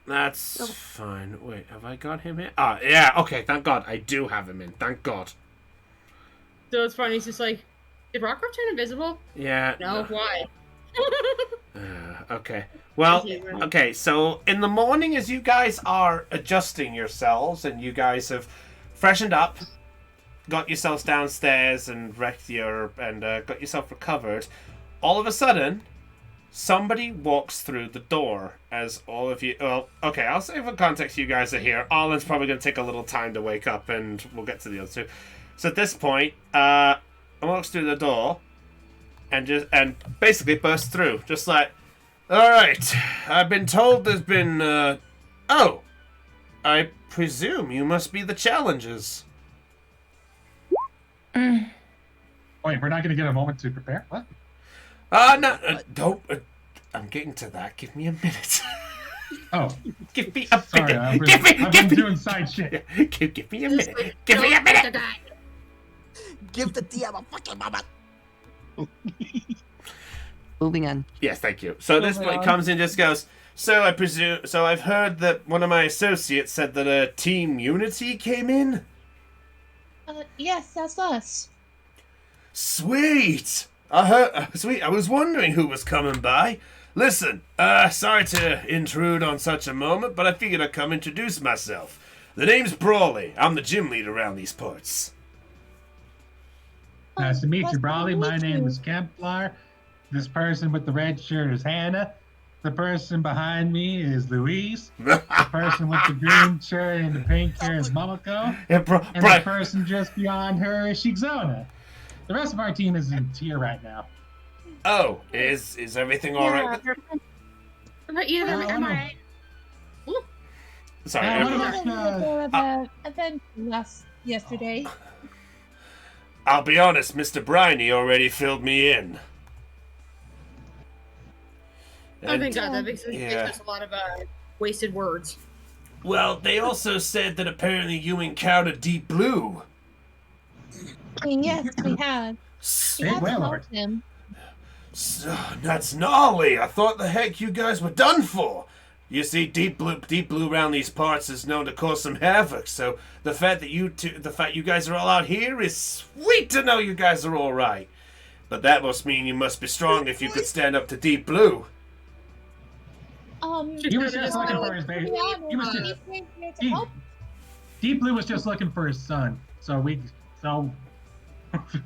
That's fine. Wait, have I got him in? Ah, yeah, okay, thank God. I do have him in. Thank God. So it's funny. It's just like, did Rockruff turn invisible? Yeah. No. Why? Okay. Well, Okay, right. okay, so in the morning as you guys are adjusting yourselves and you guys have freshened up, got yourselves downstairs and got yourself recovered, all of a sudden, somebody walks through the door as all of you. Well, okay, I'll say for context, you guys are here. Arlen's probably going to take a little time to wake up, and we'll get to the other two. So at this point, walks through the door, and basically bursts through, just like, all right, I've been told there's been. Oh, I presume you must be the challengers. Wait, we're not going to get a moment to prepare? What? No, don't. I'm getting to that. Give me a minute. Oh. Give me a Sorry, minute. I've been doing side shit. Give me a minute. Give me a minute. Give the DM a fucking moment. Moving on. Yes, thank you. So this point comes in and just goes, so I've heard that one of my associates said that Team Unity came in? Yes, that's us. Sweet! Sweet, I was wondering who was coming by. Listen, sorry to intrude on such a moment, but I figured I'd come introduce myself. The name's Brawley. I'm the gym leader around these parts. Nice to meet you, Brawley. My meet name you. is Campflower. This person with the red shirt is Hannah. The person behind me is Louise. The person with the green shirt and the pink hair is Momoko. Yeah, And the person just beyond her is Shigzona. The rest of our team is in tier right now. Oh, is everything alright? Am I? Sorry, what everyone. about Event yesterday. I'll be honest, Mr. Briney already filled me in. Oh, thank God. That makes Yeah. us a lot of wasted words. Well, they also said that apparently you encountered Deep Blue. Yes, we had. We had to Wailord. help him. So, that's gnarly. I thought the heck you guys were done for. You see, Deep Blue around these parts is known to cause some havoc. So the fact you guys are all out here is sweet to know you guys are all right. But that must mean you must be strong if you could stand up to Deep Blue. He was just looking for his baby. He was just, Deep Blue was just looking for his son. So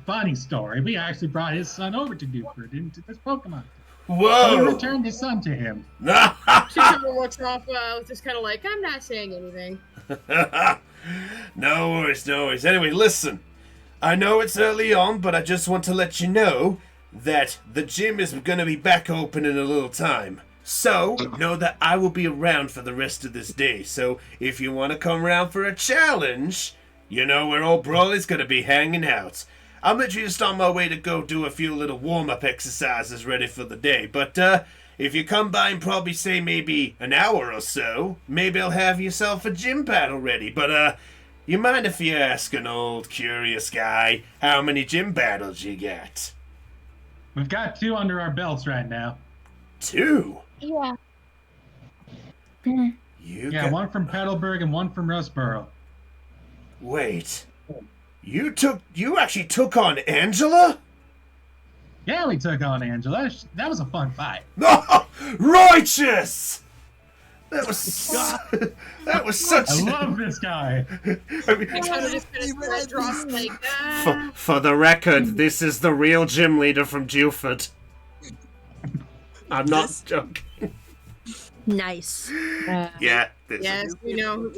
funny story. We actually brought his son over to Dewford into this Pokemon. Whoa! We returned his son to him. She kind of looks off, just kind of like, I'm not saying anything. No worries, no worries. Anyway, listen. I know it's early on, but I just want to let you know that the gym is going to be back open in a little time. So, know that I will be around for the rest of this day. So, if you want to come around for a challenge, you know where old Brawley's going to be hanging out. I'm literally just on my way to go do a few little warm-up exercises ready for the day. But, if you come by and probably say maybe an hour or so, maybe I'll have yourself a gym battle ready. But, you mind if you ask an old curious guy how many gym battles you got? We've got 2 under our belts right now. 2? Yeah. Yeah, one from Petalburg and one from Rustboro. Wait. You actually took on Angela? Yeah, we took on Angela. That was a fun fight. Oh, righteous! That was such. I love this guy. I mean, for the record, this is the real gym leader from Dewford. I'm not joking. Nice. Yeah. Yes, you know.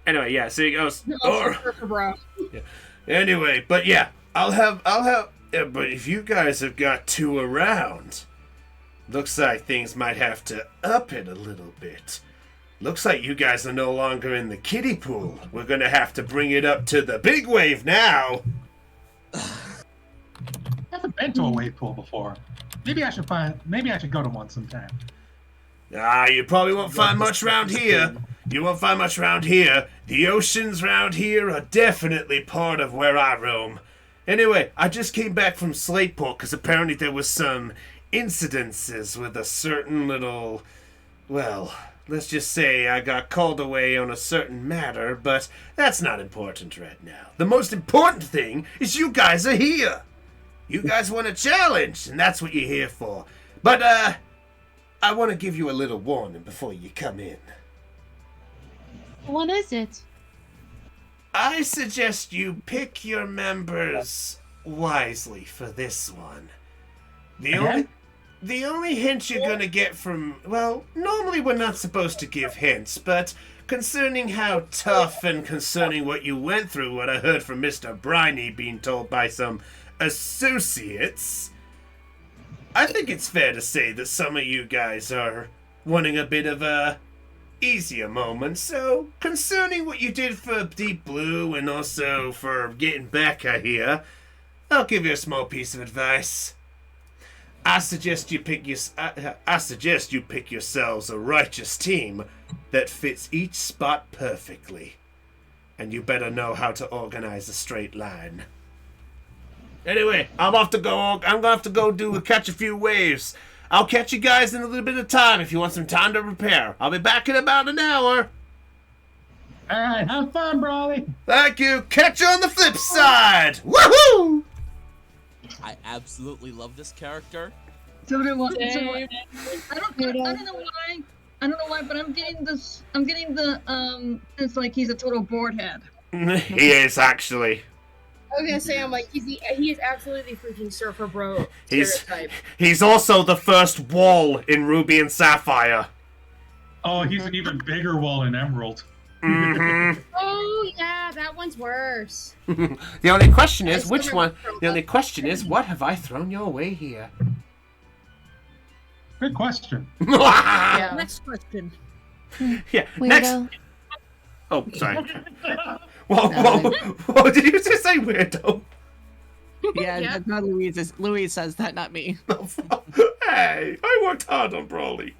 Anyway, yeah. So he goes. Bro. Yeah. Anyway, but yeah, I'll have. But if you guys have got 2 around, looks like things might have to up it a little bit. Looks like you guys are no longer in the kiddie pool. We're gonna have to bring it up to the big wave now. I haven't been to a wave pool before. Maybe I should go to one sometime. You probably won't find much round here. You won't find much round here. The oceans round here are definitely part of where I roam. Anyway, I just came back from Slateport because apparently there was some incidences with a certain little... Well, let's just say I got called away on a certain matter, but that's not important right now. The most important thing is you guys are here. You guys want a challenge, and that's what you're here for. But, I want to give you a little warning before you come in. What is it? I suggest you pick your members wisely for this one. The only hint you're gonna get from... Well, normally we're not supposed to give hints, but concerning how tough and concerning what you went through, what I heard from Mr. Briney being told by some associates, I think it's fair to say that some of you guys are wanting a bit of a easier moment. So, concerning what you did for Deep Blue and also for getting Becca here, I'll give you a small piece of advice. I suggest you pick yourselves a righteous team that fits each spot perfectly. And you better know how to organize a straight line. Anyway, I'm gonna have to go catch a few waves. I'll catch you guys in a little bit of time if you want some time to prepare. I'll be back in about an hour. All right, have fun, Brawley. Thank you. Catch you on the flip side. Woohoo! I absolutely love this character. So do I. I don't know why. I don't know why, but I'm getting this. I'm getting the It's like he's a total board head. He is actually. I was gonna say, I'm like, he is absolutely freaking surfer bro stereotype. He's also the first wall in Ruby and Sapphire. Oh, he's an even bigger wall in Emerald. Mm-hmm. Oh yeah, that one's worse. The only question is which one. The only question is, what have I thrown your way here? Good question. Yeah. Next question. Yeah. Weirdo. Next. Oh, sorry. Whoa, did you just say weirdo? Yeah, Yeah. that's not Louise. Louise says that, not me. Hey, I worked hard on Brawley.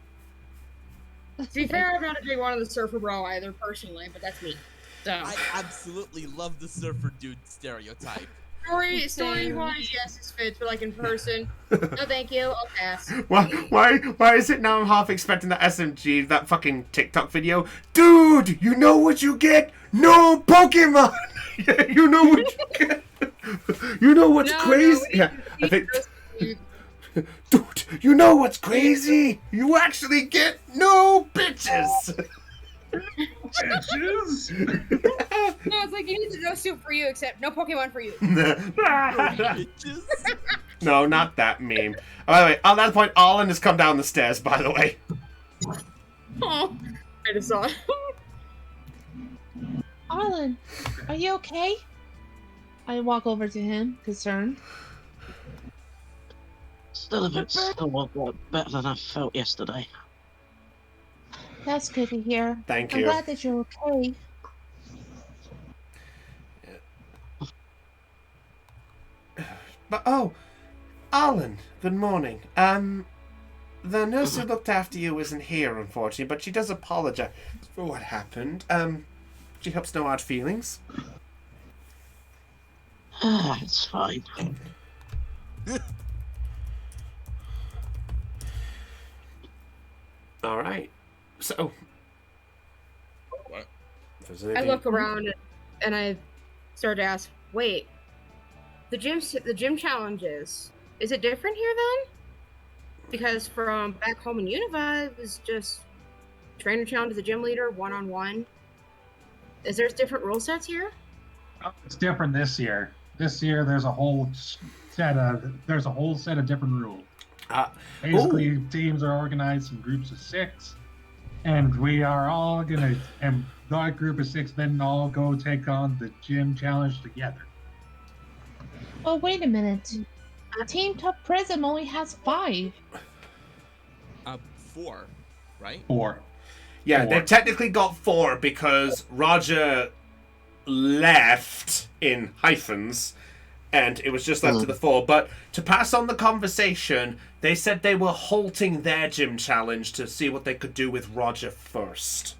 To be fair, I'm not a big one of the surfer bro either, personally, but that's me. So, I absolutely love the surfer dude stereotype. story-wise, yes, it's fits, but like in person, no thank you, I'll pass. Why is it now I'm half expecting that SMG, that fucking TikTok video? Dude, you know what you get? No Pokemon! You know what you get? You know what's crazy? Yeah, I think... Dude, you know what's crazy? You actually get no bitches! Bitches? No, it's like you need to no soup for you, except no Pokemon for you. Bitches. No, not that meme. By the way, on that point, Arlen has come down the stairs, by the way. Oh, I just saw it. Arlen, are you okay? I walk over to him, concerned. Still a bit sore, but better than I felt yesterday. That's good to hear. Thank I'm you. glad that you're okay. But, oh, Arlen, good morning. The nurse who looked after you isn't here, unfortunately, but she does apologize for what happened. She hopes no hard feelings. It's fine. All right. So, What? if there's I anything... look around and I start to ask, wait, the gym challenges, is it different here then? Because from back home in Univa, it was just trainer challenge as a gym leader, one-on-one. Is there different rule sets here? Oh, it's different this year. This year, there's a whole set of different rules. Basically, teams are organized in groups of 6, and we are all gonna, and that group of 6 then all go take on the gym challenge together. Oh, wait a minute. Team Tough Prism only has 5. 4, right? 4. Yeah, 4. they've technically got 4 because Roger left in hyphens, and it was just left to the 4. But to pass on the conversation, they said they were halting their gym challenge to see what they could do with Roger first.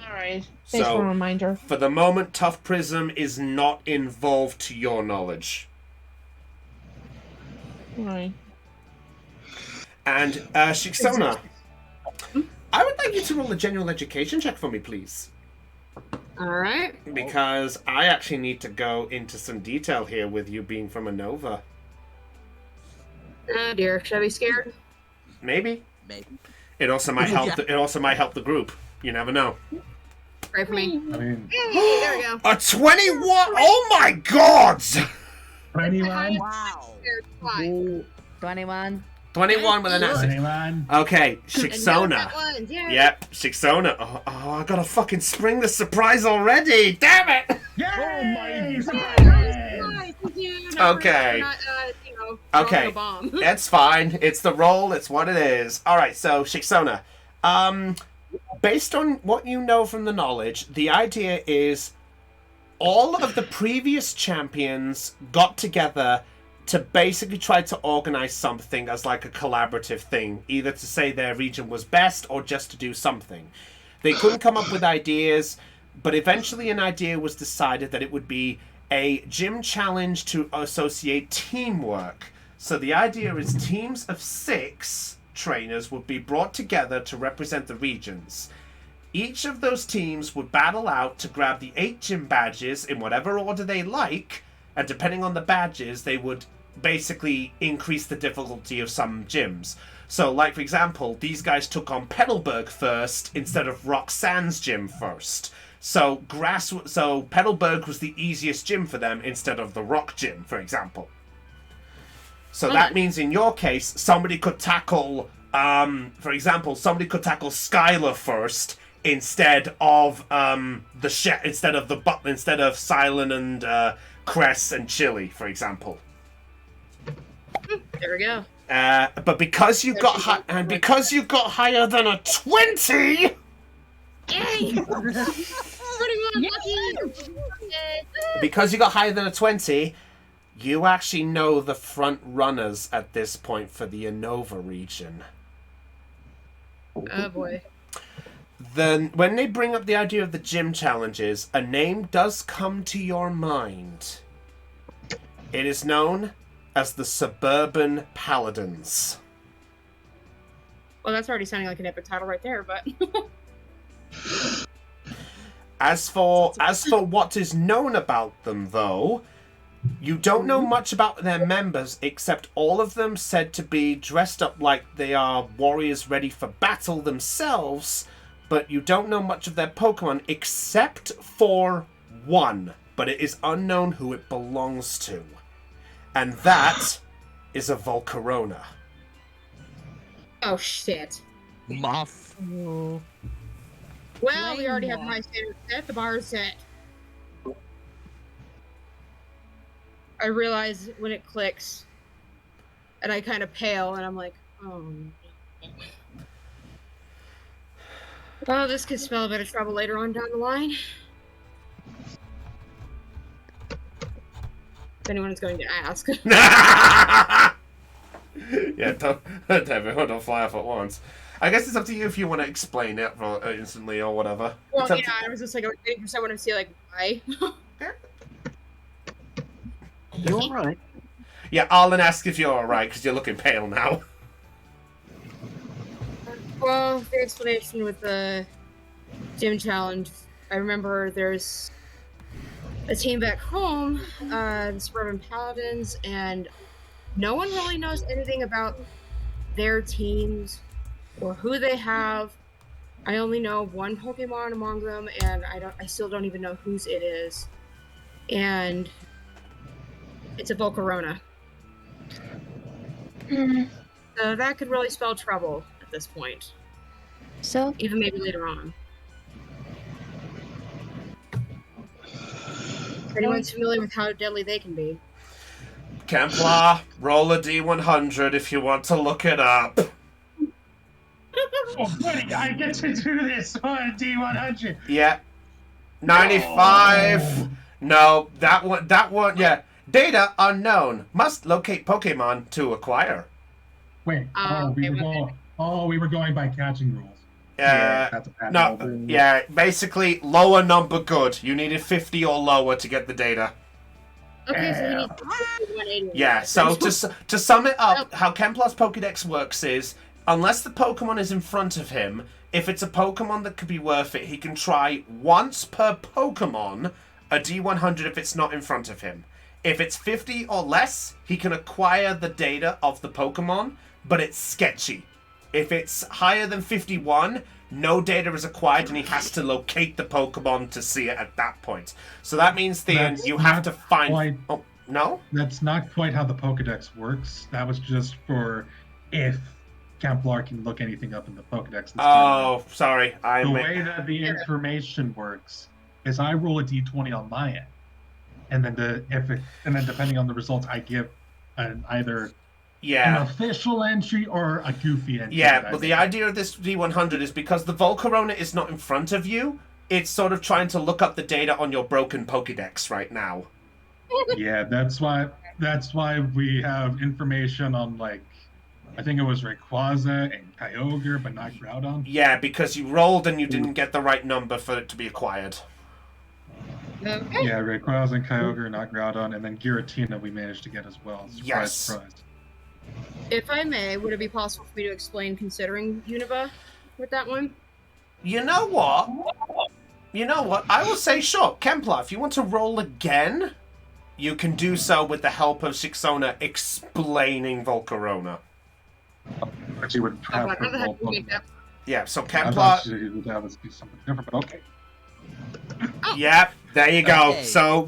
Alright. Thanks for a reminder. For the moment, Tough Prism is not involved to your knowledge. Alright. And, Shixona, I would like you to roll a general education check for me, please. Alright. Because I actually need to go into some detail here with you being from a Nova. Oh dear, should I be scared? Maybe. Maybe. It also might help. Yeah. It also might help the group. You never know. Pray for me. I mean, There we go. A 21. Oh my God! 21. Wow. Fine. 21. 21 with an Good. acid. 21. Okay, And Shixona. that one, yeah. Yep, Shixona. Oh, I gotta fucking spring the surprise already. Damn it! Yay! Nice, dude. No, Okay. we're not, throwing Okay, a bomb. it's fine. It's the roll. It's what it is. All right, so Shixona. Based on what you know from the knowledge, the idea is all of the previous champions got together to basically try to organize something as like a collaborative thing, either to say their region was best or just to do something. They couldn't come up with ideas, but eventually an idea was decided that it would be a gym challenge to associate teamwork. So the idea is teams of 6 trainers would be brought together to represent the regions. Each of those teams would battle out to grab the 8 gym badges in whatever order they like, and depending on the badges, they would basically increase the difficulty of some gyms. So, like, for example, these guys took on Petalburg first instead of Roxanne's gym first. So, Petalburg was the easiest gym for them instead of the Rock gym, for example. So that means in your case, somebody could tackle, for example, somebody could tackle Skylar first instead of instead of Silent and Cress and Chili, for example. There we go. But because you got higher than a 20, Yay! because you got higher than a 20, you actually know the front runners at this point for the Unova region. Oh boy. Then, when they bring up the idea of the gym challenges, a name does come to your mind. It is known as the Suburban Paladins. Well, that's already sounding like an epic title right there, but As for what is known about them, though, you don't know much about their members, except all of them said to be dressed up like they are warriors ready for battle themselves, but you don't know much of their Pokemon except for one, but it is unknown who it belongs to. And that is a Volcarona. oh shit. Muff. Well, we already have a high standard set. The bar is set. I realize when it clicks, and I kind of pale, and I'm like, oh. Oh, this could spell a bit of trouble later on down the line. If anyone is going to ask. Yeah, everyone don't fly off at once. I guess it's up to you if you want to explain it instantly or whatever. Well, It's up yeah, I was just like waiting for someone to see like why. You all right? Yeah, Arlen asks if you're alright, because you're looking pale now. Well, the explanation with the gym challenge, I remember there's a team back home, the Suburban Paladins, and no one really knows anything about their teams or who they have. I only know one Pokemon among them, and I still don't even know whose it is. And it's a Volcarona. So that could really spell trouble at this point. So, Even maybe later on. If anyone's familiar with how deadly they can be. Kempla, roll a D100 if you want to look it up. Oh, buddy, I get to do this on D100. Yeah. 95. Oh. No, that one, yeah. Data unknown. Must locate Pokemon to acquire. Wait, we were going by catching rules. That's a bad No, rule. yeah, basically, lower number good. You needed 50 or lower to get the data. Okay, so we need 180. Yeah, so to sum it up, how Kemplar's Pokédex works is, unless the Pokemon is in front of him, if it's a Pokemon that could be worth it, he can try once per Pokemon a D100 if it's not in front of him. If it's 50 or less, he can acquire the data of the Pokemon, but it's sketchy. If it's higher than 51, no data is acquired and he has to locate the Pokemon to see it at that point. So that means then That's you have to find... quite- Oh, no? That's not quite how the Pokedex works. That was just for if Templar can look anything up in the Pokedex this time. Oh, sorry. The way that the information works is I roll a d20 on my end, and then depending on the results, I give either an official entry or a goofy entry. Yeah, but the idea of this D100 is because the Volcarona is not in front of you, it's sort of trying to look up the data on your broken Pokedex right now. Yeah, that's why we have information on, like, I think it was Rayquaza and Kyogre, but not Groudon. Yeah, because you rolled and you didn't get the right number for it to be acquired. Okay. Yeah, Rayquaza and Kyogre, not Groudon, and then Giratina we managed to get as well. Surprise, surprise. If I may, would it be possible for me to explain considering Unova with that one? You know what? I will say, sure, Kemplar, if you want to roll again, you can do so with the help of Shixona explaining Volcarona. Actually, would have to roll Pokemon. Yeah, so I Kemplar... thought you would have us do something different, but okay. Yep, there you go. Okay. So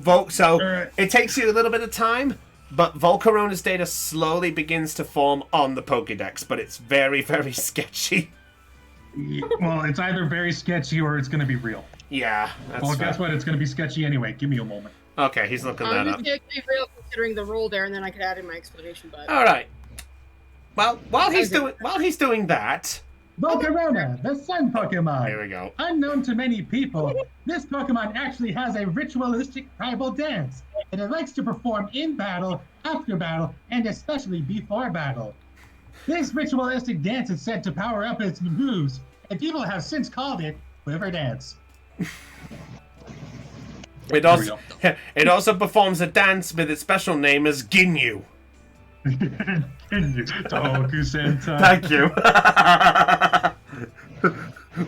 it takes you a little bit of time, but Volcarona's data slowly begins to form on the Pokédex, but it's very, very sketchy. Well, it's either very sketchy or it's going to be real. Yeah, that's Well, fair. guess what? It's going to be sketchy anyway. Give me a moment. Okay, he's looking that I'm up. just going to be real considering the roll there, and then I could add in my explanation, but... All right. Well, while he's doing that, Volcarona, the sun Pokemon. here we go. Unknown to many people, this Pokemon actually has a ritualistic tribal dance, and it likes to perform in battle, after battle, and especially before battle. This ritualistic dance is said to power up its moves, and people have since called it Quiver Dance. It also performs a dance with its special name as Ginyu. Toku Sentai. Thank you.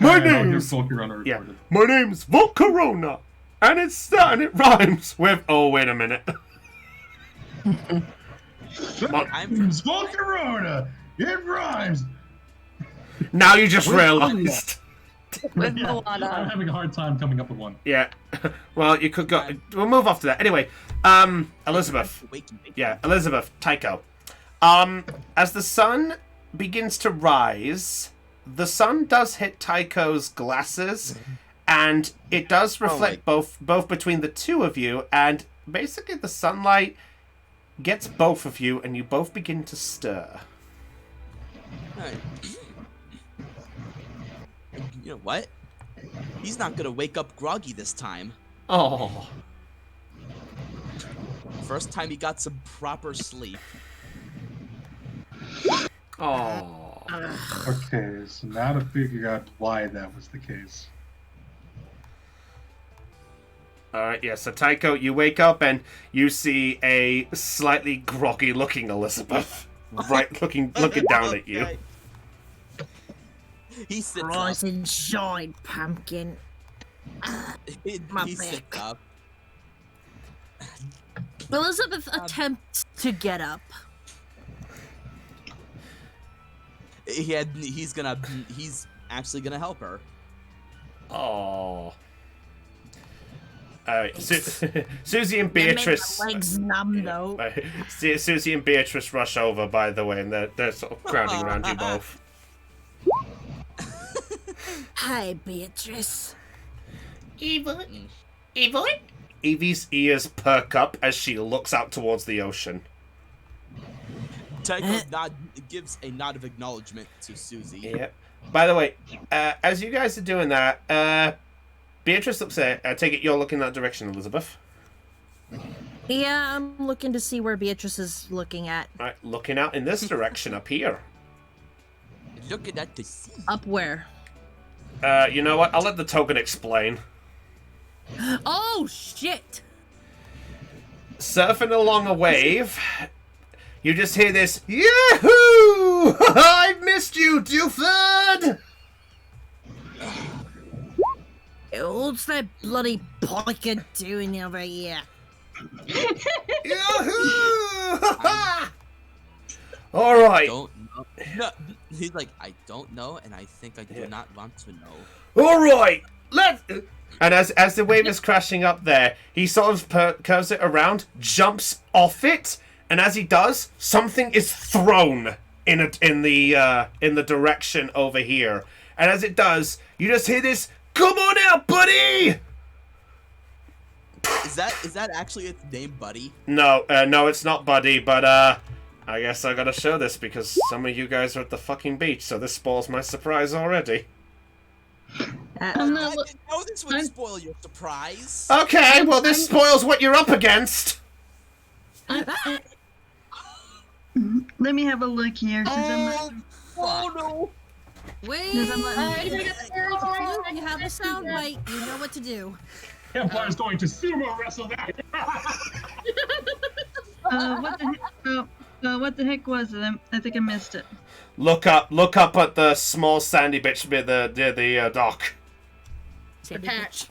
My name's Volcarona, and it rhymes with. Oh, wait a minute. It's Volcarona. It rhymes. Now you just realised. With Yeah, Moana. I'm having a hard time coming up with one. Yeah. Well, you could go. We'll move off to that. Anyway, Elizabeth. Yeah, Elizabeth, Tycho. As the sun begins to rise, the sun does hit Tycho's glasses, and it does reflect both between the two of you, and basically the sunlight gets both of you, and you both begin to stir. Alright. You know what? He's not gonna wake up groggy this time. Oh. First time he got some proper sleep. Oh. Okay, so now to figure out why that was the case. Alright, yeah, so Tycho, you wake up and you see a slightly groggy looking Elizabeth. Right, looking down at you. Okay. He sits Rise up. and shine, pumpkin. My He back. sits up. Elizabeth attempts to get up. He's actually gonna help her. Oh. Alright, Susie and They make Beatrice. my legs numb though. Right, Susie and Beatrice rush over, by the way, and they're sort of crowding around you both. Hi, Beatrice. Evie's ears perk up as she looks out towards the ocean. Tycho gives a nod of acknowledgement to Susie. Yep. By the way, as you guys are doing that, Beatrice looks at. I take it you're looking that direction, Elizabeth. Yeah, I'm looking to see where Beatrice is looking at. Right, looking out in this direction up here. Looking at the sea. Up where? You know what? I'll let the token explain. Oh, shit! Surfing along a wave, you just hear this, Yahoo! I've missed you, Duford! What's that bloody piker doing over here? Yahoo! Alright. Don't know. No, he's like, I don't know, and I think I do not want to know. Alright, let's... And as the wave is crashing up there, he sort of curves it around, jumps off it, and as he does, something is thrown in the direction over here. And as it does, you just hear this, "Come on out, buddy!" Is that actually its name, Buddy? No, no, it's not Buddy, but I guess I gotta show this because some of you guys are at the fucking beach, so this spoils my surprise already. I'm I not. didn't know this would spoil your surprise. Okay, well this spoils what you're up against. Let me have a look here. Since I'm Oh no! Wait, Yes, I'm not- you have a sound bite. You know what to do. Empire's going to sumo wrestle that. what the heck was it? I think I missed it. Look up at the small sandy bitch near the dock. The patch.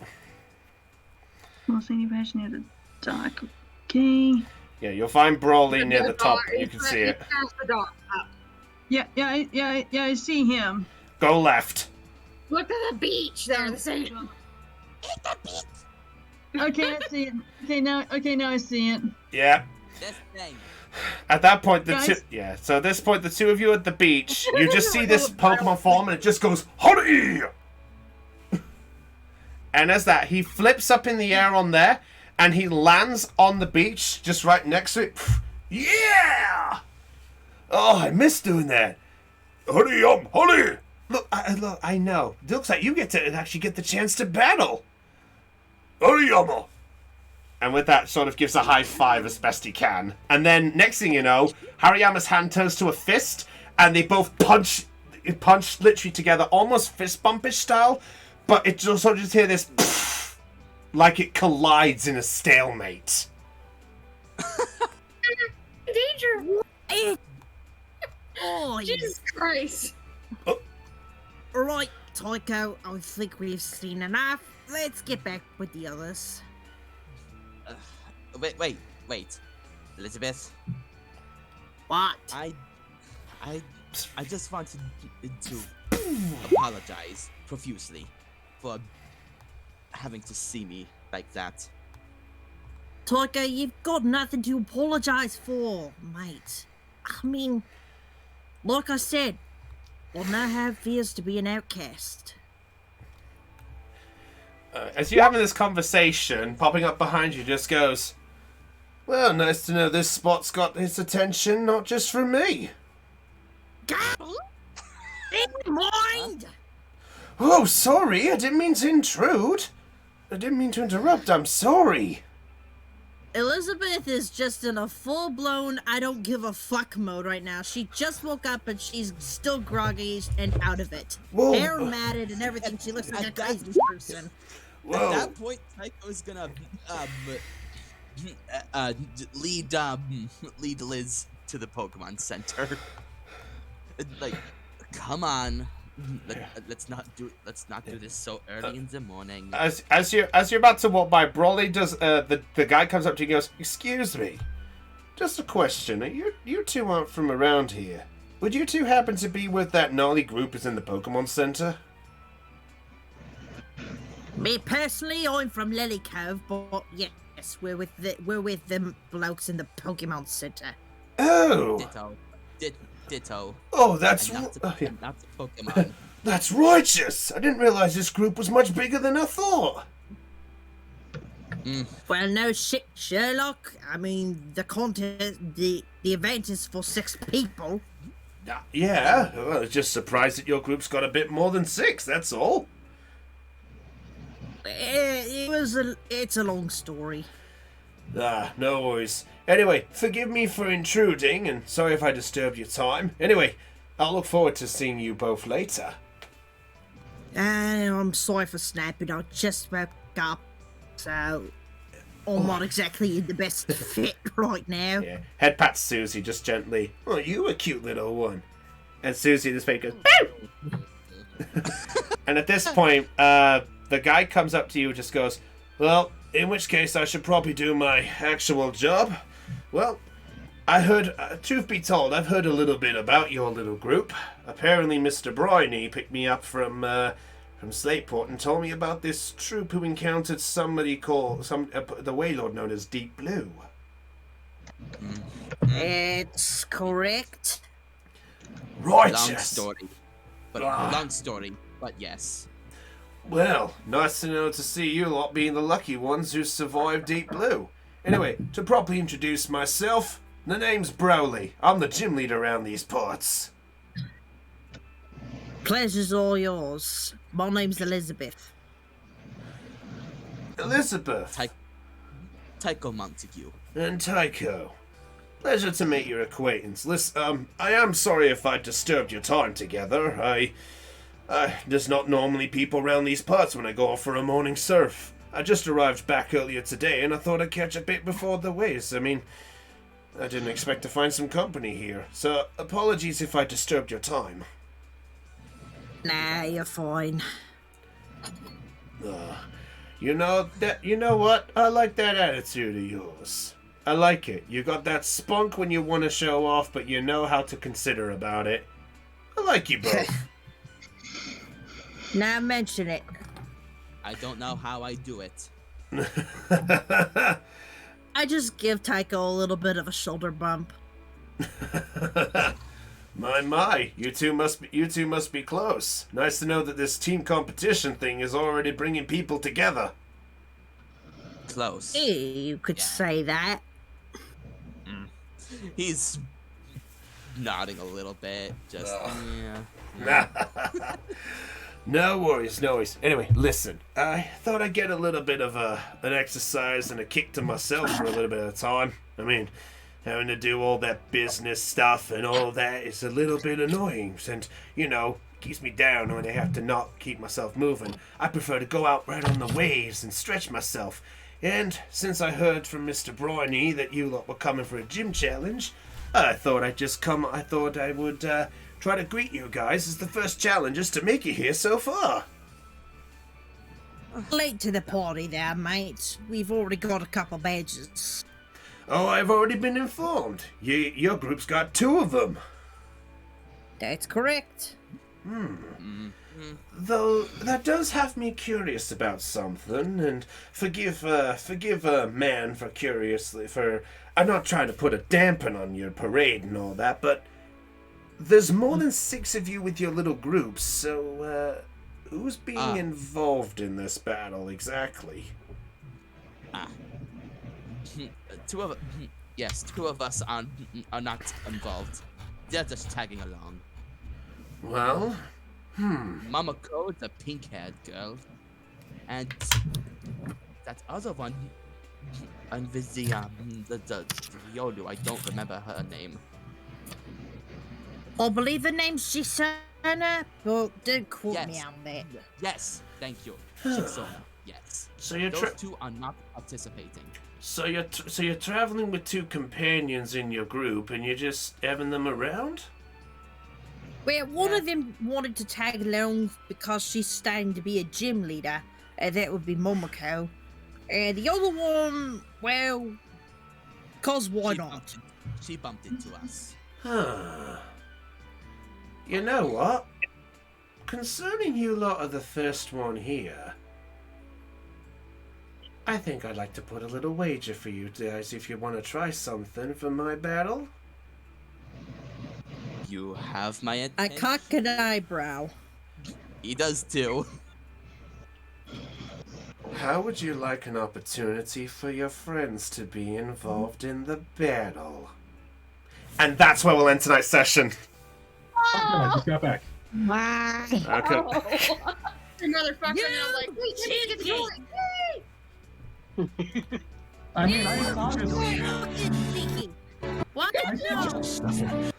Small sandy patch near the dock. Okay. Yeah, you'll find Broly near the top. You can see it. Past the dock. Up. Yeah. I see him. Go left. Look at the beach there, the same. Okay, I see it. Okay, now I see it. Yeah. This thing. At that point, Guys? So at this point, the two of you at the beach, you just see this Pokemon form, and it just goes, "Honey!" And as that, he flips up in the air on there, and he lands on the beach, just right next to it. Yeah! Oh, I miss doing that. Honey, honey! Look, I know. It looks like you get to actually get the chance to battle. Hariyama! And with that, sort of gives a high five as best he can. And then, next thing you know, Hariyama's hand turns to a fist, and they both punch literally together, almost fist bumpish style, but it just sort of just hear this pfft, like it collides in a stalemate. Danger! Oh, Jesus Christ! Right, Tycho, I think we've seen enough. Let's get back with the others. Wait, Elizabeth. What? I just wanted to apologize profusely for having to see me like that. Tycho, you've got nothing to apologize for, mate. I mean, like I said, we'll now have fears to be an outcast. As you're having this conversation, popping up behind you just goes, "Well, nice to know this spot's got his attention, not just from me." In mind! Oh, sorry, I didn't mean to intrude. I didn't mean to interrupt, I'm sorry. Elizabeth is just in a full-blown I don't give a fuck mode right now. She just woke up and she's still groggy and out of it. Whoa. Hair matted and everything. She looks like a crazy person. Whoa. At that point, Tycho is gonna lead Liz to the Pokemon Center. Like, come on, let's not do this so early in the morning. As you're about to walk by, Broly does. The guy comes up to you and goes, "Excuse me, just a question. You two aren't from around here. Would you two happen to be with that gnarly group that's in the Pokemon Center?" Me personally, I'm from Lily Cove, but yes, we're with them blokes in the Pokemon Center. Oh. Ditto. Oh, that's And not yeah. not the Pokemon. That's righteous. I didn't realize this group was much bigger than I thought. Well, no shit, Sherlock. I mean, the contest, the event is for 6 people. Yeah. Well, I was just surprised that your group's got a bit more than 6. That's all. It's a long story. No worries. Anyway, forgive me for intruding, and sorry if I disturbed your time. Anyway, I'll look forward to seeing you both later. And I'm sorry for snapping. I just woke up, so I'm not exactly in the best fit right now. Yeah. Head pats Susie just gently. "Oh, you a cute little one." And Susie this face goes, "Boo!" And at this point, the guy comes up to you and just goes, "Well, in which case I should probably do my actual job. Well, I heard, truth be told, I've heard a little bit about your little group. Apparently Mr. Bryony picked me up from Slateport and told me about this troop who encountered somebody called, the Waylord known as Deep Blue." It's correct. Righteous. Long story, but yes. Well, nice to know to see you lot being the lucky ones who survived Deep Blue. Anyway, to properly introduce myself, the name's Browley. I'm the gym leader around these parts. Pleasure's all yours. My name's Elizabeth. Elizabeth. Tycho Montague. And Tycho. Pleasure to meet your acquaintance. Listen, I am sorry if I disturbed your time together. There's not normally people around these parts when I go off for a morning surf. I just arrived back earlier today and I thought I'd catch a bit before the waves. I mean, I didn't expect to find some company here. So, apologies if I disturbed your time. Nah, you're fine. You know what? I like that attitude of yours. I like it. You got that spunk when you want to show off, but you know how to consider about it. I like you both. Now mention it. I don't know how I do it. I just give Tycho a little bit of a shoulder bump. My, you two must be close. Nice to know that this team competition thing is already bringing people together. Close. You could say that. He's nodding a little bit. Just yeah. No worries. Anyway, listen. I thought I'd get a little bit of an exercise and a kick to myself for a little bit of time. I mean, having to do all that business stuff and all that is a little bit annoying, and keeps me down when I have to not keep myself moving. I prefer to go out right on the waves and stretch myself. And since I heard from Mr. Bryony that you lot were coming for a gym challenge, I thought I'd just come. I thought I would try to greet you guys as the first challengers to make it here so far. Late to the party there, mate. We've already got a couple badges. Oh, I've already been informed. Your group's got 2 of them. That's correct. Though that does have me curious about something, and forgive a man for I'm not trying to put a dampen on your parade and all that, but there's more than 6 of you with your little groups, so who's being involved in this battle exactly? Two of us are not involved. They're just tagging along. Well, Mama Ko, the pink-haired girl, and that other one, and the Yolu, I don't remember her name. I believe her name's Shisana, but don't quote me on that. Yes, thank you. Shixona, yes. So you're Those 2 are not participating. So you're traveling with 2 companions in your group, and you're just having them around? Well, one of them wanted to tag along because she's starting to be a gym leader, and that would be Momoko. And the other one, well, cause why not? She bumped into us. You know what? Concerning you lot are the first one here, I think I'd like to put a little wager for you guys if you want to try something for my battle. You have my attention. I cock an eyebrow. He does too. How would you like an opportunity for your friends to be involved in the battle? And that's where we'll end tonight's session. I just got back. Wow. Okay. Another fucker, and I'm like, wait, get the door. I mean, I saw this. What?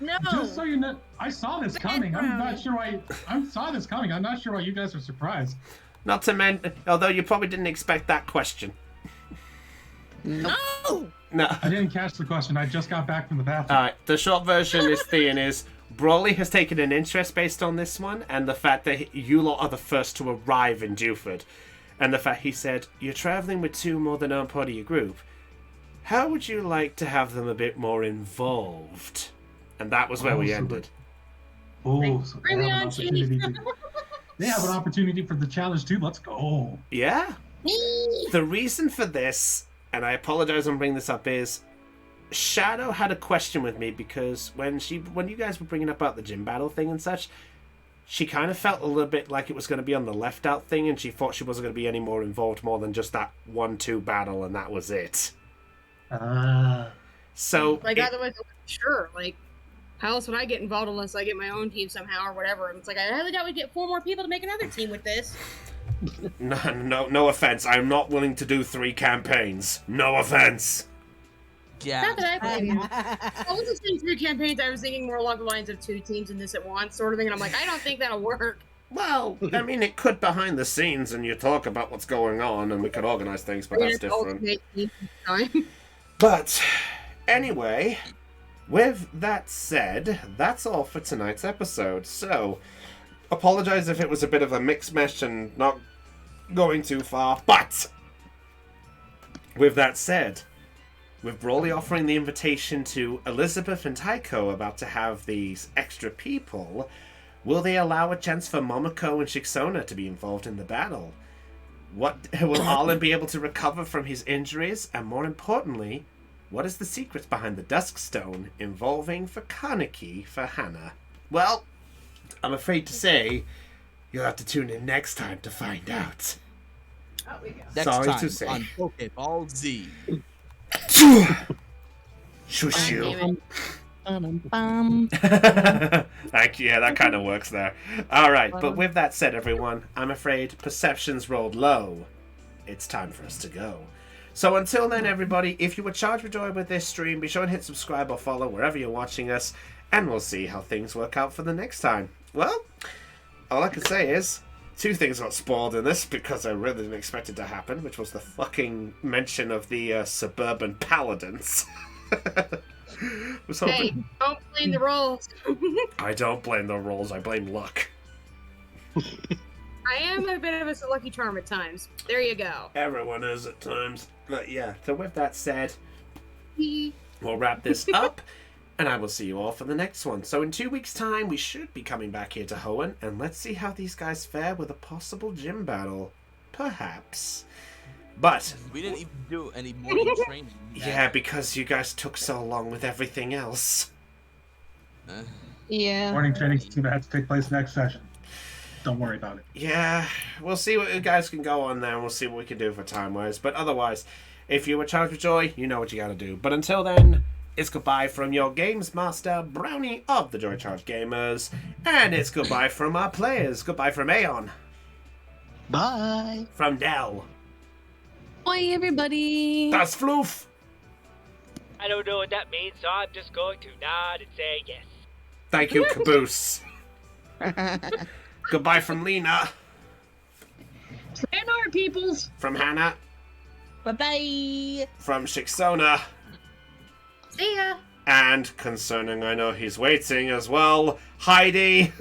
No. Just so you know, I saw this coming. I'm not sure why. I saw this coming. I'm not sure why you guys were surprised. Not to mention, although you probably didn't expect that question. No. No. I didn't catch the question. I just got back from the bathroom. Alright, the short version is Brawley has taken an interest based on this one, and the fact that you lot are the first to arrive in Dewford. And the fact he said, you're travelling with 2 more than are part of your group. How would you like to have them a bit more involved? And that was where we ended. Oh, so Bring me on, Chief. They have an opportunity for the challenge too. Let's go. Yeah. The reason for this, and I apologize on bringing this up, is Shadow had a question with me because when you guys were bringing up about the gym battle thing and such, she kind of felt a little bit like it was going to be on the left out thing, and she thought she wasn't going to be any more involved more than just that 1-2 battle, and that was it. So Like, otherwise, sure, like, how else would I get involved unless I get my own team somehow or whatever? And it's like, I highly doubt we get 4 more people to make another team with this. No offense. I'm not willing to do 3 campaigns. No offense. Yeah. Not that I wasn't saying 3 campaigns. I was thinking more along the lines of 2 teams in this at once, sort of thing. And I'm like, I don't think that'll work. Well, I mean, it could behind the scenes, and you talk about what's going on, and we could organize things, but that's different. But anyway, with that said, that's all for tonight's episode. So, apologize if it was a bit of a mix mesh and not going too far, but with that said, with Brawley offering the invitation to Elizabeth and Taiko about to have these extra people, will they allow a chance for Momoko and Shixona to be involved in the battle? What will Arlen be able to recover from his injuries? And more importantly, what is the secret behind the Dusk Stone involving for Kaneki for Hannah? Well, I'm afraid to say you'll have to tune in next time to find out. Out we go. Next Sorry time to say. on Pokeball Z. Shush you. Bum. Thank you. Yeah, that kind of works there. Alright, but with that said, everyone, I'm afraid perceptions rolled low. It's time for us to go. So until then, everybody, if you were charged with joy with this stream, be sure and hit subscribe or follow wherever you're watching us, and we'll see how things work out for the next time. Well, all I can say is 2 things got spoiled in this because I really didn't expect it to happen, which was the fucking mention of the suburban paladins. Was hoping... Hey, don't blame the rolls. I don't blame the rolls, I blame luck. I am a bit of a lucky charm at times. There you go. Everyone is at times. But yeah, so with that said, we'll wrap this up, and I will see you all for the next one. So in 2 weeks' time, we should be coming back here to Hoenn, and let's see how these guys fare with a possible gym battle. Perhaps. But We didn't even do any morning training. yeah, because you guys took so long with everything else. Yeah. Morning training's too bad to take place next session. Don't worry about it. Yeah, we'll see what you guys can go on there, and we'll see what we can do for time-wise. But otherwise, if you were charged with joy, you know what you gotta do. But until then, it's goodbye from your Games Master, Brownie of the Joy Charge Gamers, and it's goodbye from our players. Goodbye from Aeon. Bye. From Dell. Bye, everybody. Das Floof. I don't know what that means, so I'm just going to nod and say yes. Thank you, Caboose. Goodbye from Lena. Sayonara, peoples. From Hannah. Bye-bye. From Shixona. See ya. And concerning, I know he's waiting as well, Heidi.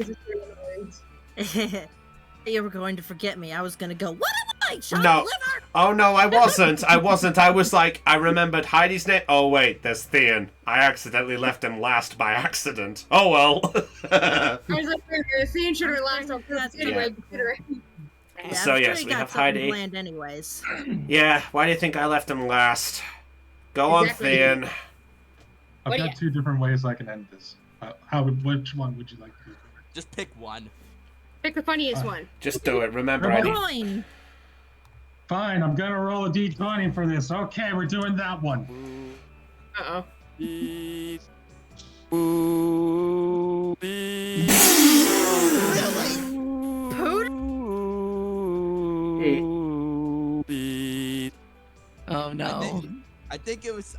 You were going to forget me. I was going to go, what am I? Shot No. liver? Oh no, I wasn't. I was like, I remembered Heidi's name. Oh wait, there's Theon. I accidentally left him last by accident. Oh well. I was like, the scene should relax on purpose anyway. Yeah, So, I'm yes, sure you we got have something Heidi. planned anyways. Yeah, why do you think I left him last? Go Exactly. on, Theon. I've What do got 2 different ways I can end this. Which one would you like to do? Just pick one. Pick the funniest one. Just do it. Remember, I need... Coin. Fine, I'm gonna roll a d20 for this. Okay, we're doing that one. Uh-oh. Oh no. I think it was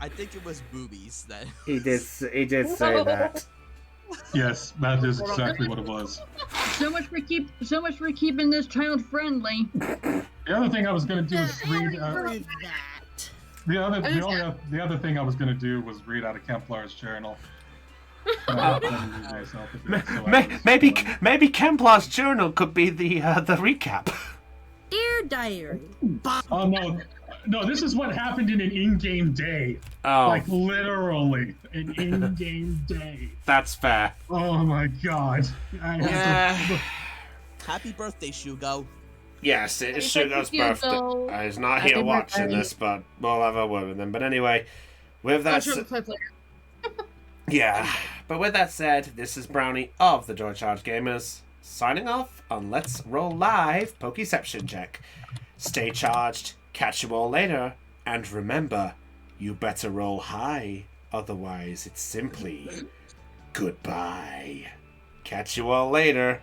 boobies that. He did say that. Yes, that is exactly what it was. So much for keeping this child friendly. The other thing I was gonna do is read. With that. The other thing I was gonna do was read out of Kemplar's journal. Maybe Kemplar's journal could be the recap. Dear diary. Oh no, this is what happened in an in-game day. Oh, Like literally an in-game day. that's fair. Oh my god. I have Yeah. Happy birthday, Shugo. Yes, it's Happy Sugar's birthday, birthday. Hugo. He's not Happy here watching birthday. this, but we'll have a word with him. But anyway, With I'll that show the said, clip later. yeah. But with that said, this is Brownie of the Joy Charge Gamers signing off on Let's Roll Live Pokeception Check. Stay charged. Catch you all later. And remember, you better roll high. Otherwise, it's simply goodbye. Catch you all later.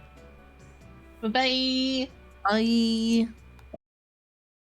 Bye bye. Bye.